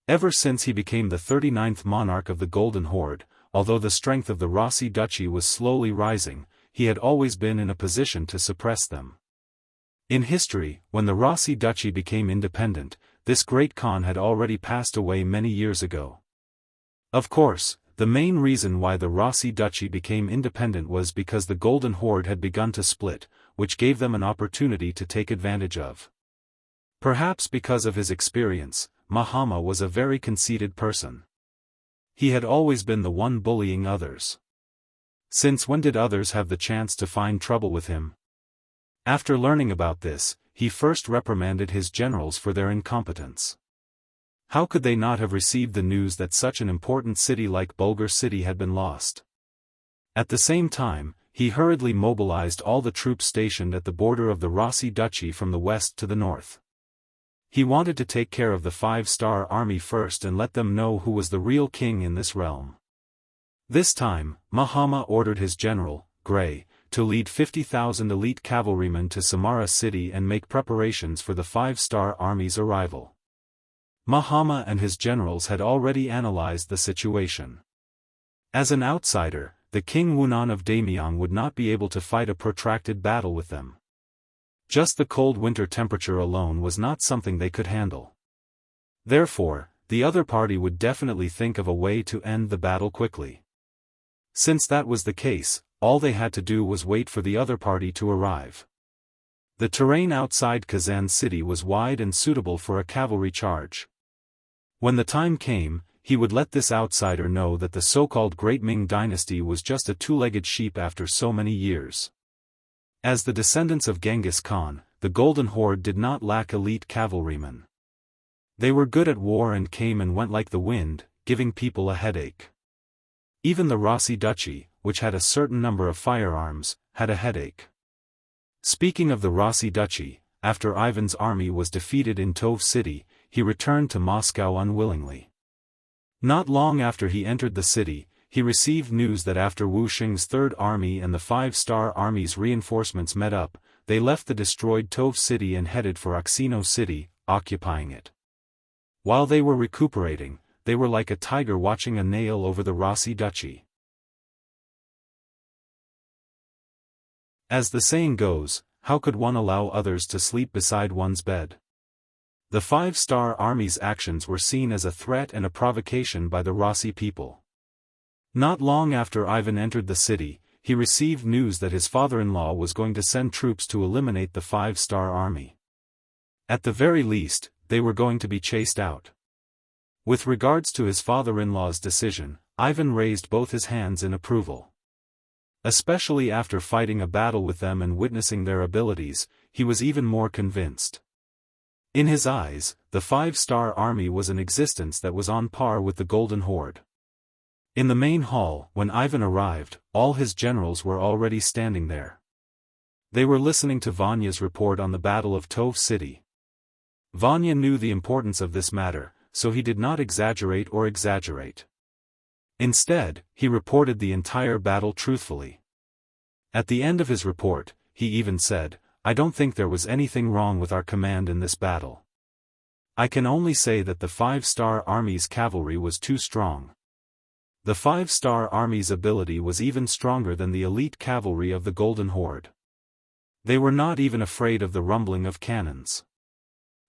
Ever since he became the 39th monarch of the Golden Horde, although the strength of the Rossi Duchy was slowly rising, he had always been in a position to suppress them. In history, when the Rossi Duchy became independent, this great Khan had already passed away many years ago. Of course, the main reason why the Rossi Duchy became independent was because the Golden Horde had begun to split, which gave them an opportunity to take advantage of. Perhaps because of his experience, Mahama was a very conceited person. He had always been the one bullying others. Since when did others have the chance to find trouble with him? After learning about this, he first reprimanded his generals for their incompetence. How could they not have received the news that such an important city like Bulgar City had been lost? At the same time, he hurriedly mobilized all the troops stationed at the border of the Rossi Duchy from the west to the north. He wanted to take care of the 5-star army first and let them know who was the real king in this realm. This time, Mahama ordered his general, Gray, to lead 50,000 elite cavalrymen to Samara city and make preparations for the 5-star army's arrival. Mahama and his generals had already analyzed the situation. As an outsider, the King Wunan of Daimyang would not be able to fight a protracted battle with them. Just the cold winter temperature alone was not something they could handle. Therefore, the other party would definitely think of a way to end the battle quickly. Since that was the case, all they had to do was wait for the other party to arrive. The terrain outside Kazan city was wide and suitable for a cavalry charge. When the time came, he would let this outsider know that the so-called Great Ming Dynasty was just a two-legged sheep after so many years. As the descendants of Genghis Khan, the Golden Horde did not lack elite cavalrymen. They were good at war and came and went like the wind, giving people a headache. Even the Rossi Duchy, which had a certain number of firearms, had a headache. Speaking of the Rossi Duchy, after Ivan's army was defeated in Tove city, he returned to Moscow unwillingly. Not long after he entered the city, he received news that after Wu Xing's Third Army and the 5-star Army's reinforcements met up, they left the destroyed Tove city and headed for Oxino city, occupying it. While they were recuperating, they were like a tiger watching a nail over the Rossi Duchy. As the saying goes, how could one allow others to sleep beside one's bed? The 5-star Army's actions were seen as a threat and a provocation by the Rossi people. Not long after Ivan entered the city, he received news that his father-in-law was going to send troops to eliminate the 5-star Army. At the very least, they were going to be chased out. With regards to his father-in-law's decision, Ivan raised both his hands in approval. Especially after fighting a battle with them and witnessing their abilities, he was even more convinced. In his eyes, the 5-star Army was an existence that was on par with the Golden Horde. In the main hall, when Ivan arrived, all his generals were already standing there. They were listening to Vanya's report on the Battle of Tove city. Vanya knew the importance of this matter, so he did not exaggerate. Instead, he reported the entire battle truthfully. At the end of his report, he even said, "I don't think there was anything wrong with our command in this battle. I can only say that the 5-star Army's cavalry was too strong. The 5-star Army's ability was even stronger than the elite cavalry of the Golden Horde. They were not even afraid of the rumbling of cannons.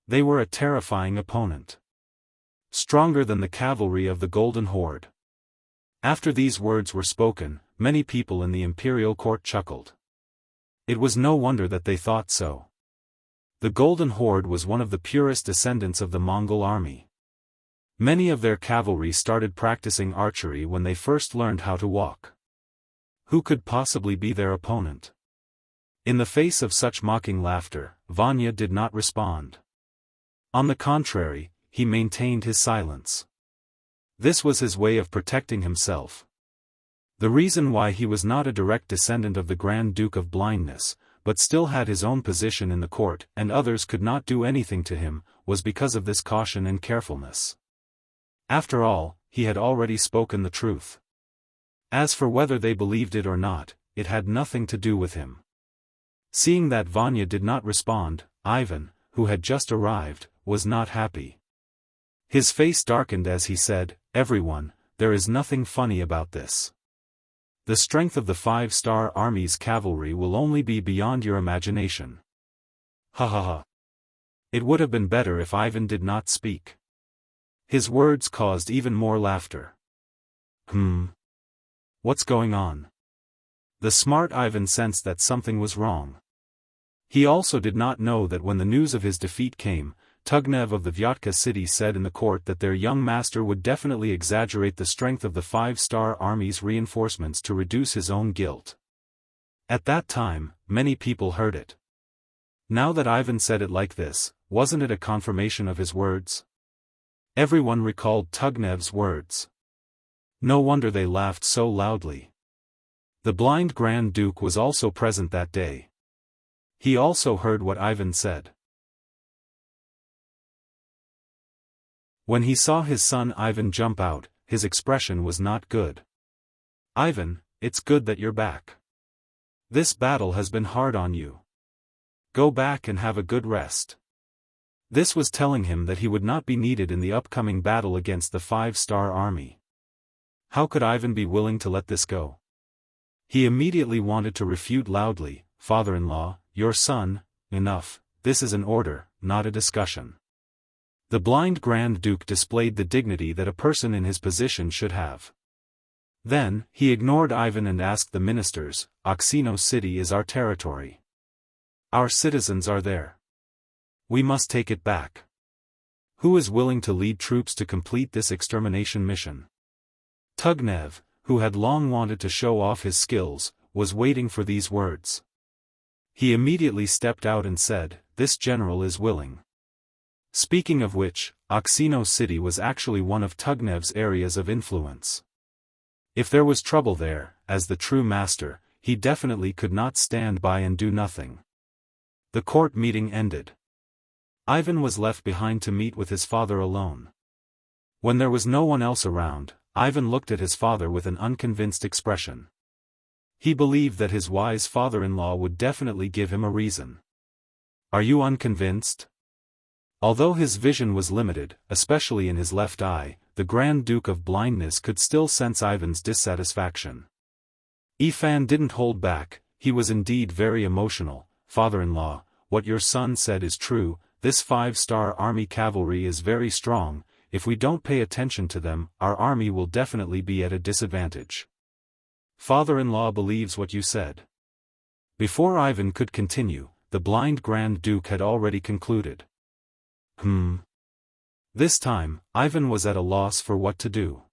They were a terrifying opponent. Stronger than the cavalry of the Golden Horde." After these words were spoken, many people in the imperial court chuckled. It was no wonder that they thought so. The Golden Horde was one of the purest descendants of the Mongol army. Many of their cavalry started practicing archery when they first learned how to walk. Who could possibly be their opponent? In the face of such mocking laughter, Vanya did not respond. On the contrary, he maintained his silence. This was his way of protecting himself. The reason why he was not a direct descendant of the Grand Duke of Blindness, but still had his own position in the court and others could not do anything to him, was because of this caution and carefulness. After all, he had already spoken the truth. As for whether they believed it or not, it had nothing to do with him. Seeing that Vanya did not respond, Ivan, who had just arrived, was not happy. His face darkened as he said, "Everyone, there is nothing funny about this. The strength of the 5-star Army's cavalry will only be beyond your imagination." Ha ha ha. It would have been better if Ivan did not speak. His words caused even more laughter. What's going on? The smart Ivan sensed that something was wrong. He also did not know that when the news of his defeat came, Tugnev of the Vyatka city said in the court that their young master would definitely exaggerate the strength of the 5-star army's reinforcements to reduce his own guilt. At that time, many people heard it. Now that Ivan said it like this, wasn't it a confirmation of his words? Everyone recalled Tugnev's words. No wonder they laughed so loudly. The blind Grand Duke was also present that day. He also heard what Ivan said. When he saw his son Ivan jump out, his expression was not good. "Ivan, it's good that you're back. This battle has been hard on you. Go back and have a good rest." This was telling him that he would not be needed in the upcoming battle against the 5-star army. How could Ivan be willing to let this go? He immediately wanted to refute loudly, "Father-in-law, your son, enough, this is an order, not a discussion." The blind Grand Duke displayed the dignity that a person in his position should have. Then, he ignored Ivan and asked the ministers, "Oxino City is our territory. Our citizens are there. We must take it back. Who is willing to lead troops to complete this extermination mission?" Tugnev, who had long wanted to show off his skills, was waiting for these words. He immediately stepped out and said, "This general is willing." Speaking of which, Oxino City was actually one of Tugnev's areas of influence. If there was trouble there, as the true master, he definitely could not stand by and do nothing. The court meeting ended. Ivan was left behind to meet with his father alone. When there was no one else around, Ivan looked at his father with an unconvinced expression. He believed that his wise father-in-law would definitely give him a reason. "Are you unconvinced?" Although his vision was limited, especially in his left eye, the Grand Duke of Blindness could still sense Ivan's dissatisfaction. Ifan didn't hold back, he was indeed very emotional. "Father-in-law, what your son said is true, this 5-star army cavalry is very strong. If we don't pay attention to them, our army will definitely be at a disadvantage. Father-in-law believes what you said." Before Ivan could continue, the blind Grand Duke had already concluded. This time, Ivan was at a loss for what to do.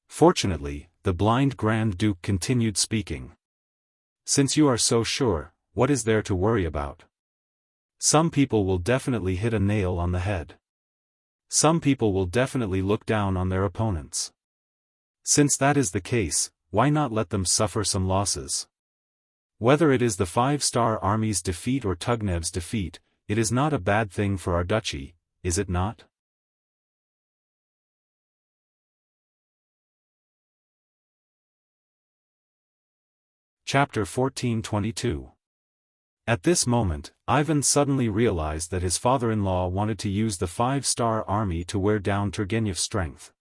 Fortunately, the blind Grand Duke continued speaking. "Since you are so sure, what is there to worry about? Some people will definitely hit a nail on the head. Some people will definitely look down on their opponents. Since that is the case, why not let them suffer some losses? Whether it is the 5-star army's defeat or Tugnev's defeat, it is not a bad thing for our duchy, is it not?" Chapter 1422. At this moment, Ivan suddenly realized that his father-in-law wanted to use the 5-star army to wear down Turgenev's strength.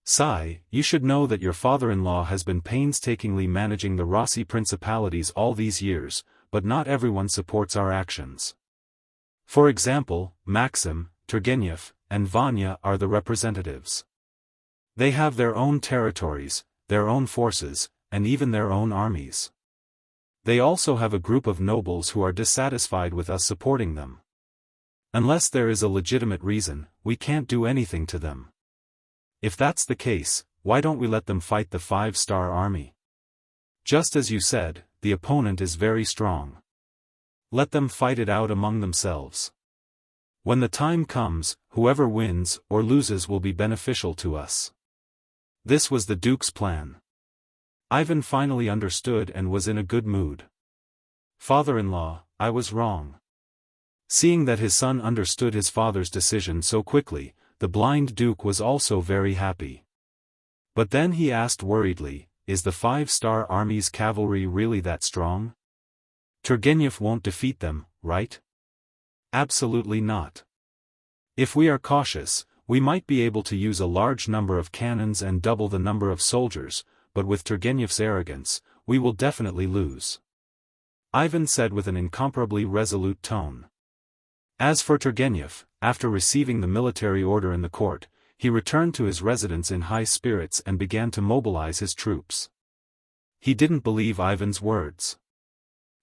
"Sai, you should know that your father-in-law has been painstakingly managing the Rossi principalities all these years, but not everyone supports our actions. For example, Maxim, Turgenev, and Vanya are the representatives. They have their own territories, their own forces, and even their own armies. They also have a group of nobles who are dissatisfied with us supporting them. Unless there is a legitimate reason, we can't do anything to them. If that's the case, why don't we let them fight the 5-star army? Just as you said, the opponent is very strong. Let them fight it out among themselves. When the time comes, whoever wins or loses will be beneficial to us." This was the Duke's plan. Ivan finally understood and was in a good mood. "Father-in-law, I was wrong." Seeing that his son understood his father's decision so quickly, the blind Duke was also very happy. But then he asked worriedly, "Is the 5-star army's cavalry really that strong? Turgenev won't defeat them, right?" "Absolutely not. If we are cautious, we might be able to use a large number of cannons and double the number of soldiers, but with Turgenev's arrogance, we will definitely lose," Ivan said with an incomparably resolute tone. As for Turgenev, after receiving the military order in the court, he returned to his residence in high spirits and began to mobilize his troops. He didn't believe Ivan's words.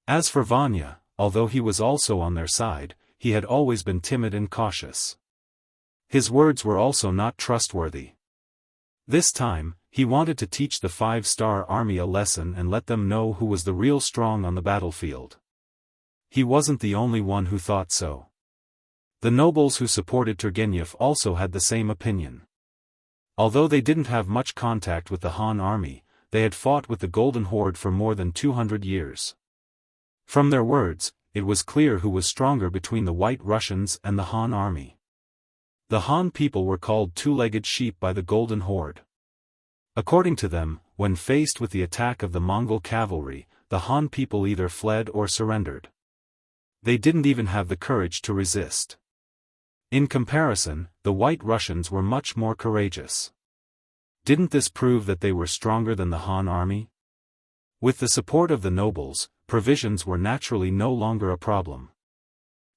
As for Vanya, although he was also on their side, he had always been timid and cautious. His words were also not trustworthy. This time, he wanted to teach the 5-star army a lesson and let them know who was the real strong on the battlefield. He wasn't the only one who thought so. The nobles who supported Turgenev also had the same opinion. Although they didn't have much contact with the Han army, they had fought with the Golden Horde for more than 200 years. From their words, it was clear who was stronger between the White Russians and the Han army. The Han people were called two-legged sheep by the Golden Horde. According to them, when faced with the attack of the Mongol cavalry, the Han people either fled or surrendered. They didn't even have the courage to resist. In comparison, the White Russians were much more courageous. Didn't this prove that they were stronger than the Han army? With the support of the nobles, provisions were naturally no longer a problem.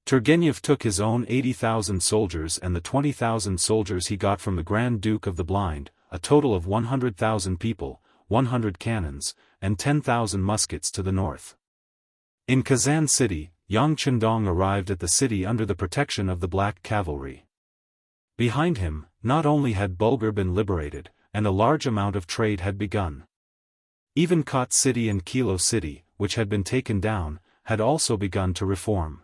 Turgenev took his own 80,000 soldiers and the 20,000 soldiers he got from the Grand Duke of the Blind, a total of 100,000 people, 100 cannons, and 10,000 muskets to the north. In Kazan city, Yang Chendong arrived at the city under the protection of the Black Cavalry. Behind him, not only had Bulgar been liberated, and a large amount of trade had begun. Even Kot city and Kilo city, which had been taken down, had also begun to reform.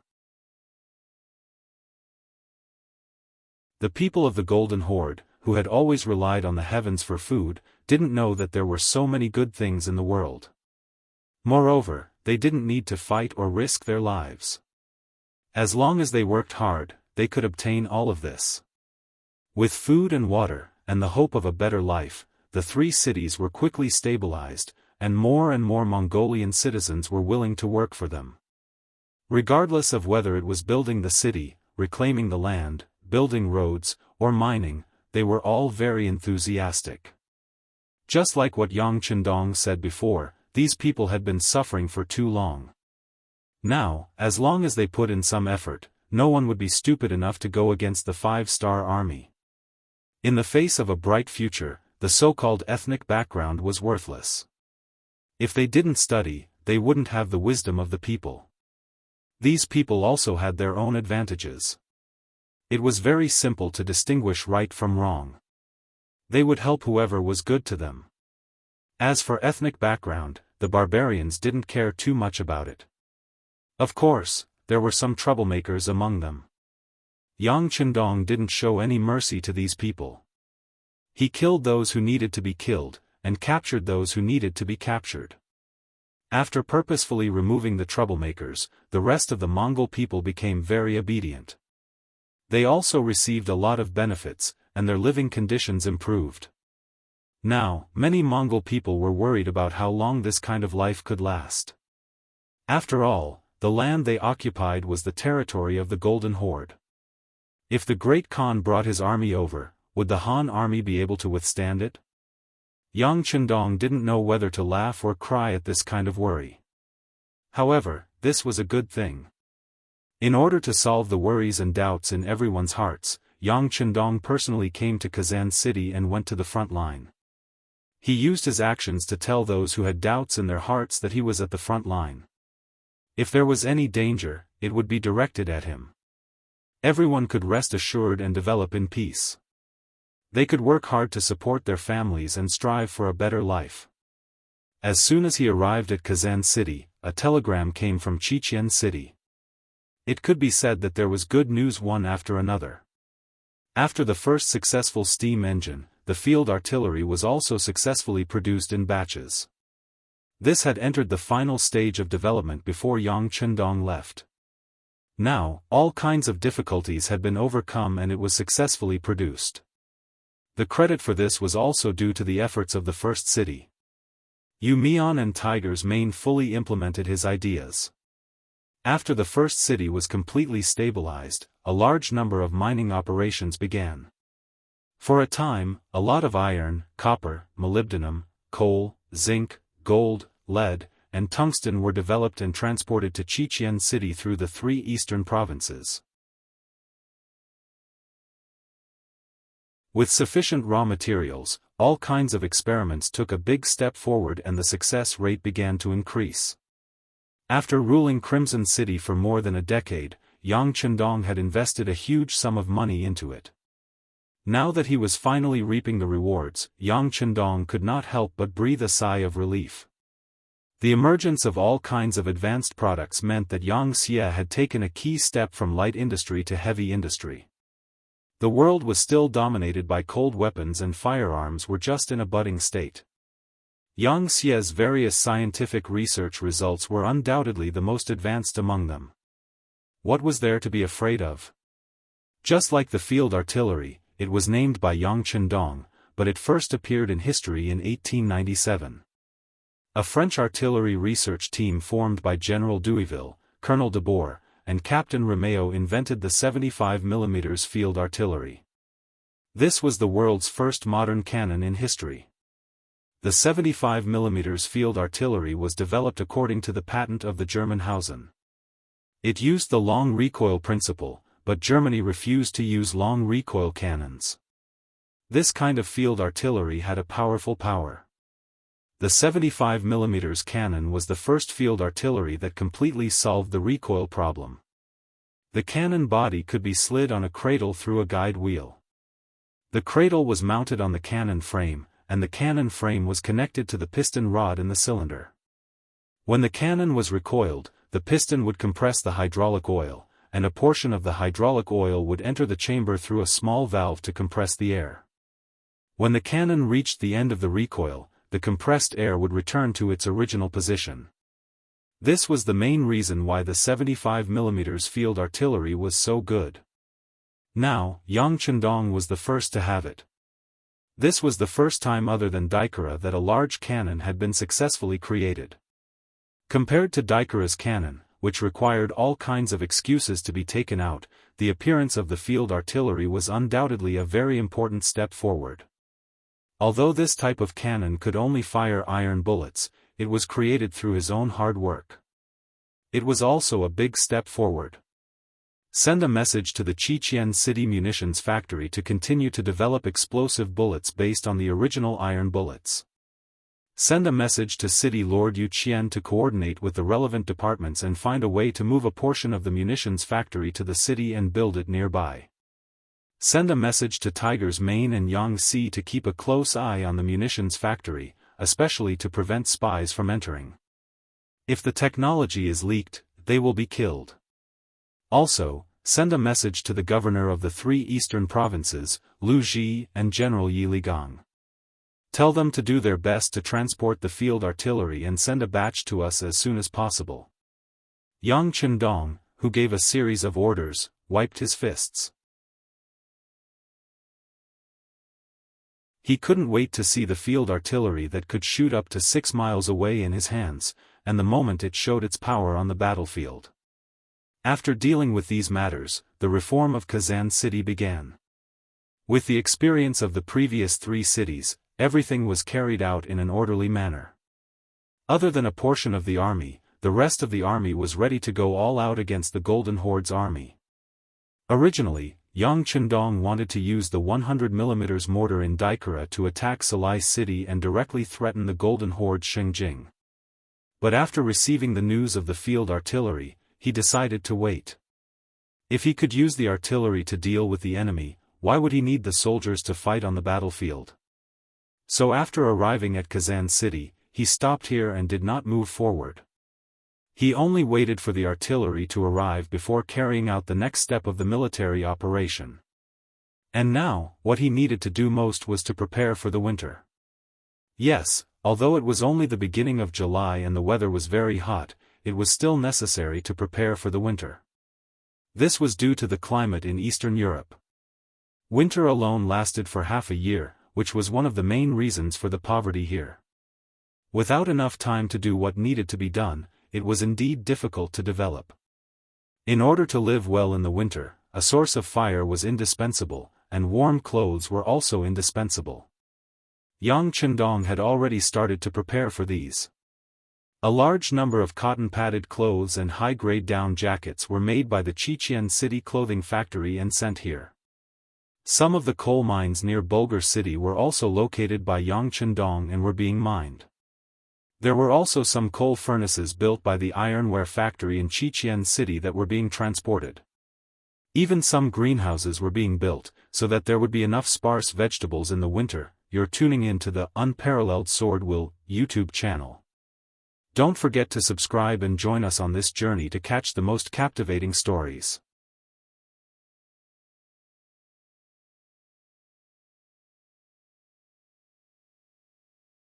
The people of the Golden Horde, who had always relied on the heavens for food, didn't know that there were so many good things in the world. Moreover, they didn't need to fight or risk their lives. As long as they worked hard, they could obtain all of this. With food and water, and the hope of a better life, the 3 cities were quickly stabilized, and more Mongolian citizens were willing to work for them. Regardless of whether it was building the city, reclaiming the land, building roads, or mining, they were all very enthusiastic. Just like what Yang Chendong said before, these people had been suffering for too long. Now, as long as they put in some effort, no one would be stupid enough to go against the 5-star army. In the face of a bright future, the so-called ethnic background was worthless. If they didn't study, they wouldn't have the wisdom of the people. These people also had their own advantages. It was very simple to distinguish right from wrong. They would help whoever was good to them. As for ethnic background, the barbarians didn't care too much about it. Of course, there were some troublemakers among them. Yang Chendong didn't show any mercy to these people. He killed those who needed to be killed, and captured those who needed to be captured. After purposefully removing the troublemakers, the rest of the Mongol people became very obedient. They also received a lot of benefits, and their living conditions improved. Now, many Mongol people were worried about how long this kind of life could last. After all, the land they occupied was the territory of the Golden Horde. If the Great Khan brought his army over, would the Han army be able to withstand it? Yang Chendong didn't know whether to laugh or cry at this kind of worry. However, this was a good thing. In order to solve the worries and doubts in everyone's hearts, Yang Chendong personally came to Kazan city and went to the front line. He used his actions to tell those who had doubts in their hearts that he was at the front line. If there was any danger, it would be directed at him. Everyone could rest assured and develop in peace. They could work hard to support their families and strive for a better life. As soon as he arrived at Kazan city, a telegram came from Chichen city. It could be said that there was good news one after another. After the first successful steam engine, the field artillery was also successfully produced in batches. This had entered the final stage of development before Yang Chendong left. Now, all kinds of difficulties had been overcome and it was successfully produced. The credit for this was also due to the efforts of the first city. Yuan and Tiger's Mane fully implemented his ideas. After the first city was completely stabilized, a large number of mining operations began. For a time, a lot of iron, copper, molybdenum, coal, zinc, gold, lead, and tungsten were developed and transported to Chichen city through the 3 eastern provinces. With sufficient raw materials, all kinds of experiments took a big step forward and the success rate began to increase. After ruling Crimson City for more than a decade, Yang Chendong had invested a huge sum of money into it. Now that he was finally reaping the rewards, Yang Chendong could not help but breathe a sigh of relief. The emergence of all kinds of advanced products meant that Yang Xie had taken a key step from light industry to heavy industry. The world was still dominated by cold weapons and firearms were just in a budding state. Yang Xie's various scientific research results were undoubtedly the most advanced among them. What was there to be afraid of? Just like the field artillery, it was named by Yang Chendong, but it first appeared in history in 1897. A French artillery research team formed by General Douiville, Colonel Debord, and Captain Romeo invented the 75mm field artillery. This was the world's first modern cannon in history. The 75mm field artillery was developed according to the patent of the German Hausen. It used the long recoil principle, but Germany refused to use long recoil cannons. This kind of field artillery had a powerful power. The 75mm cannon was the first field artillery that completely solved the recoil problem. The cannon body could be slid on a cradle through a guide wheel. The cradle was mounted on the cannon frame, and the cannon frame was connected to the piston rod in the cylinder. When the cannon was recoiled, the piston would compress the hydraulic oil, and a portion of the hydraulic oil would enter the chamber through a small valve to compress the air. When the cannon reached the end of the recoil, the compressed air would return to its original position. This was the main reason why the 75mm field artillery was so good. Now, Yang Chendong was the first to have it. This was the first time other than Daikara that a large cannon had been successfully created. Compared to Daikara's cannon, which required all kinds of excuses to be taken out, the appearance of the field artillery was undoubtedly a very important step forward. Although this type of cannon could only fire iron bullets, it was created through his own hard work. It was also a big step forward. Send a message to the Qiqian City Munitions Factory to continue to develop explosive bullets based on the original iron bullets. Send a message to City Lord Yu Qian to coordinate with the relevant departments and find a way to move a portion of the munitions factory to the city and build it nearby. Send a message to Tigers Mane and Yangtze to keep a close eye on the munitions factory, especially to prevent spies from entering. If the technology is leaked, they will be killed. Also, send a message to the governor of the 3 eastern provinces, Lu Ji and General Yi Ligang. Tell them to do their best to transport the field artillery and send a batch to us as soon as possible. Yang Chendong, who gave a series of orders, wiped his fists. He couldn't wait to see the field artillery that could shoot up to 6 miles away in his hands, and the moment it showed its power on the battlefield. After dealing with these matters, the reform of Kazan City began. With the experience of the previous 3 cities, everything was carried out in an orderly manner. Other than a portion of the army, the rest of the army was ready to go all out against the Golden Horde's army. Originally, Yang Chendong wanted to use the 100mm mortar in Daikara to attack Salai City and directly threaten the Golden Horde Shengjing. But after receiving the news of the field artillery, he decided to wait. If he could use the artillery to deal with the enemy, why would he need the soldiers to fight on the battlefield? So after arriving at Kazan City, he stopped here and did not move forward. He only waited for the artillery to arrive before carrying out the next step of the military operation. And now, what he needed to do most was to prepare for the winter. Yes, although it was only the beginning of July and the weather was very hot, it was still necessary to prepare for the winter. This was due to the climate in Eastern Europe. Winter alone lasted for half a year, which was one of the main reasons for the poverty here. Without enough time to do what needed to be done, it was indeed difficult to develop. In order to live well in the winter, a source of fire was indispensable, and warm clothes were also indispensable. Yang Chendong had already started to prepare for these. A large number of cotton-padded clothes and high-grade down jackets were made by the Qiqian City Clothing Factory and sent here. Some of the coal mines near Bulgar City were also located by Yangchendong and were being mined. There were also some coal furnaces built by the ironware factory in Qiqian City that were being transported. Even some greenhouses were being built, so that there would be enough sparse vegetables in the winter. You're tuning in to the Unparalleled SwordWill YouTube channel. Don't forget to subscribe and join us on this journey to catch the most captivating stories.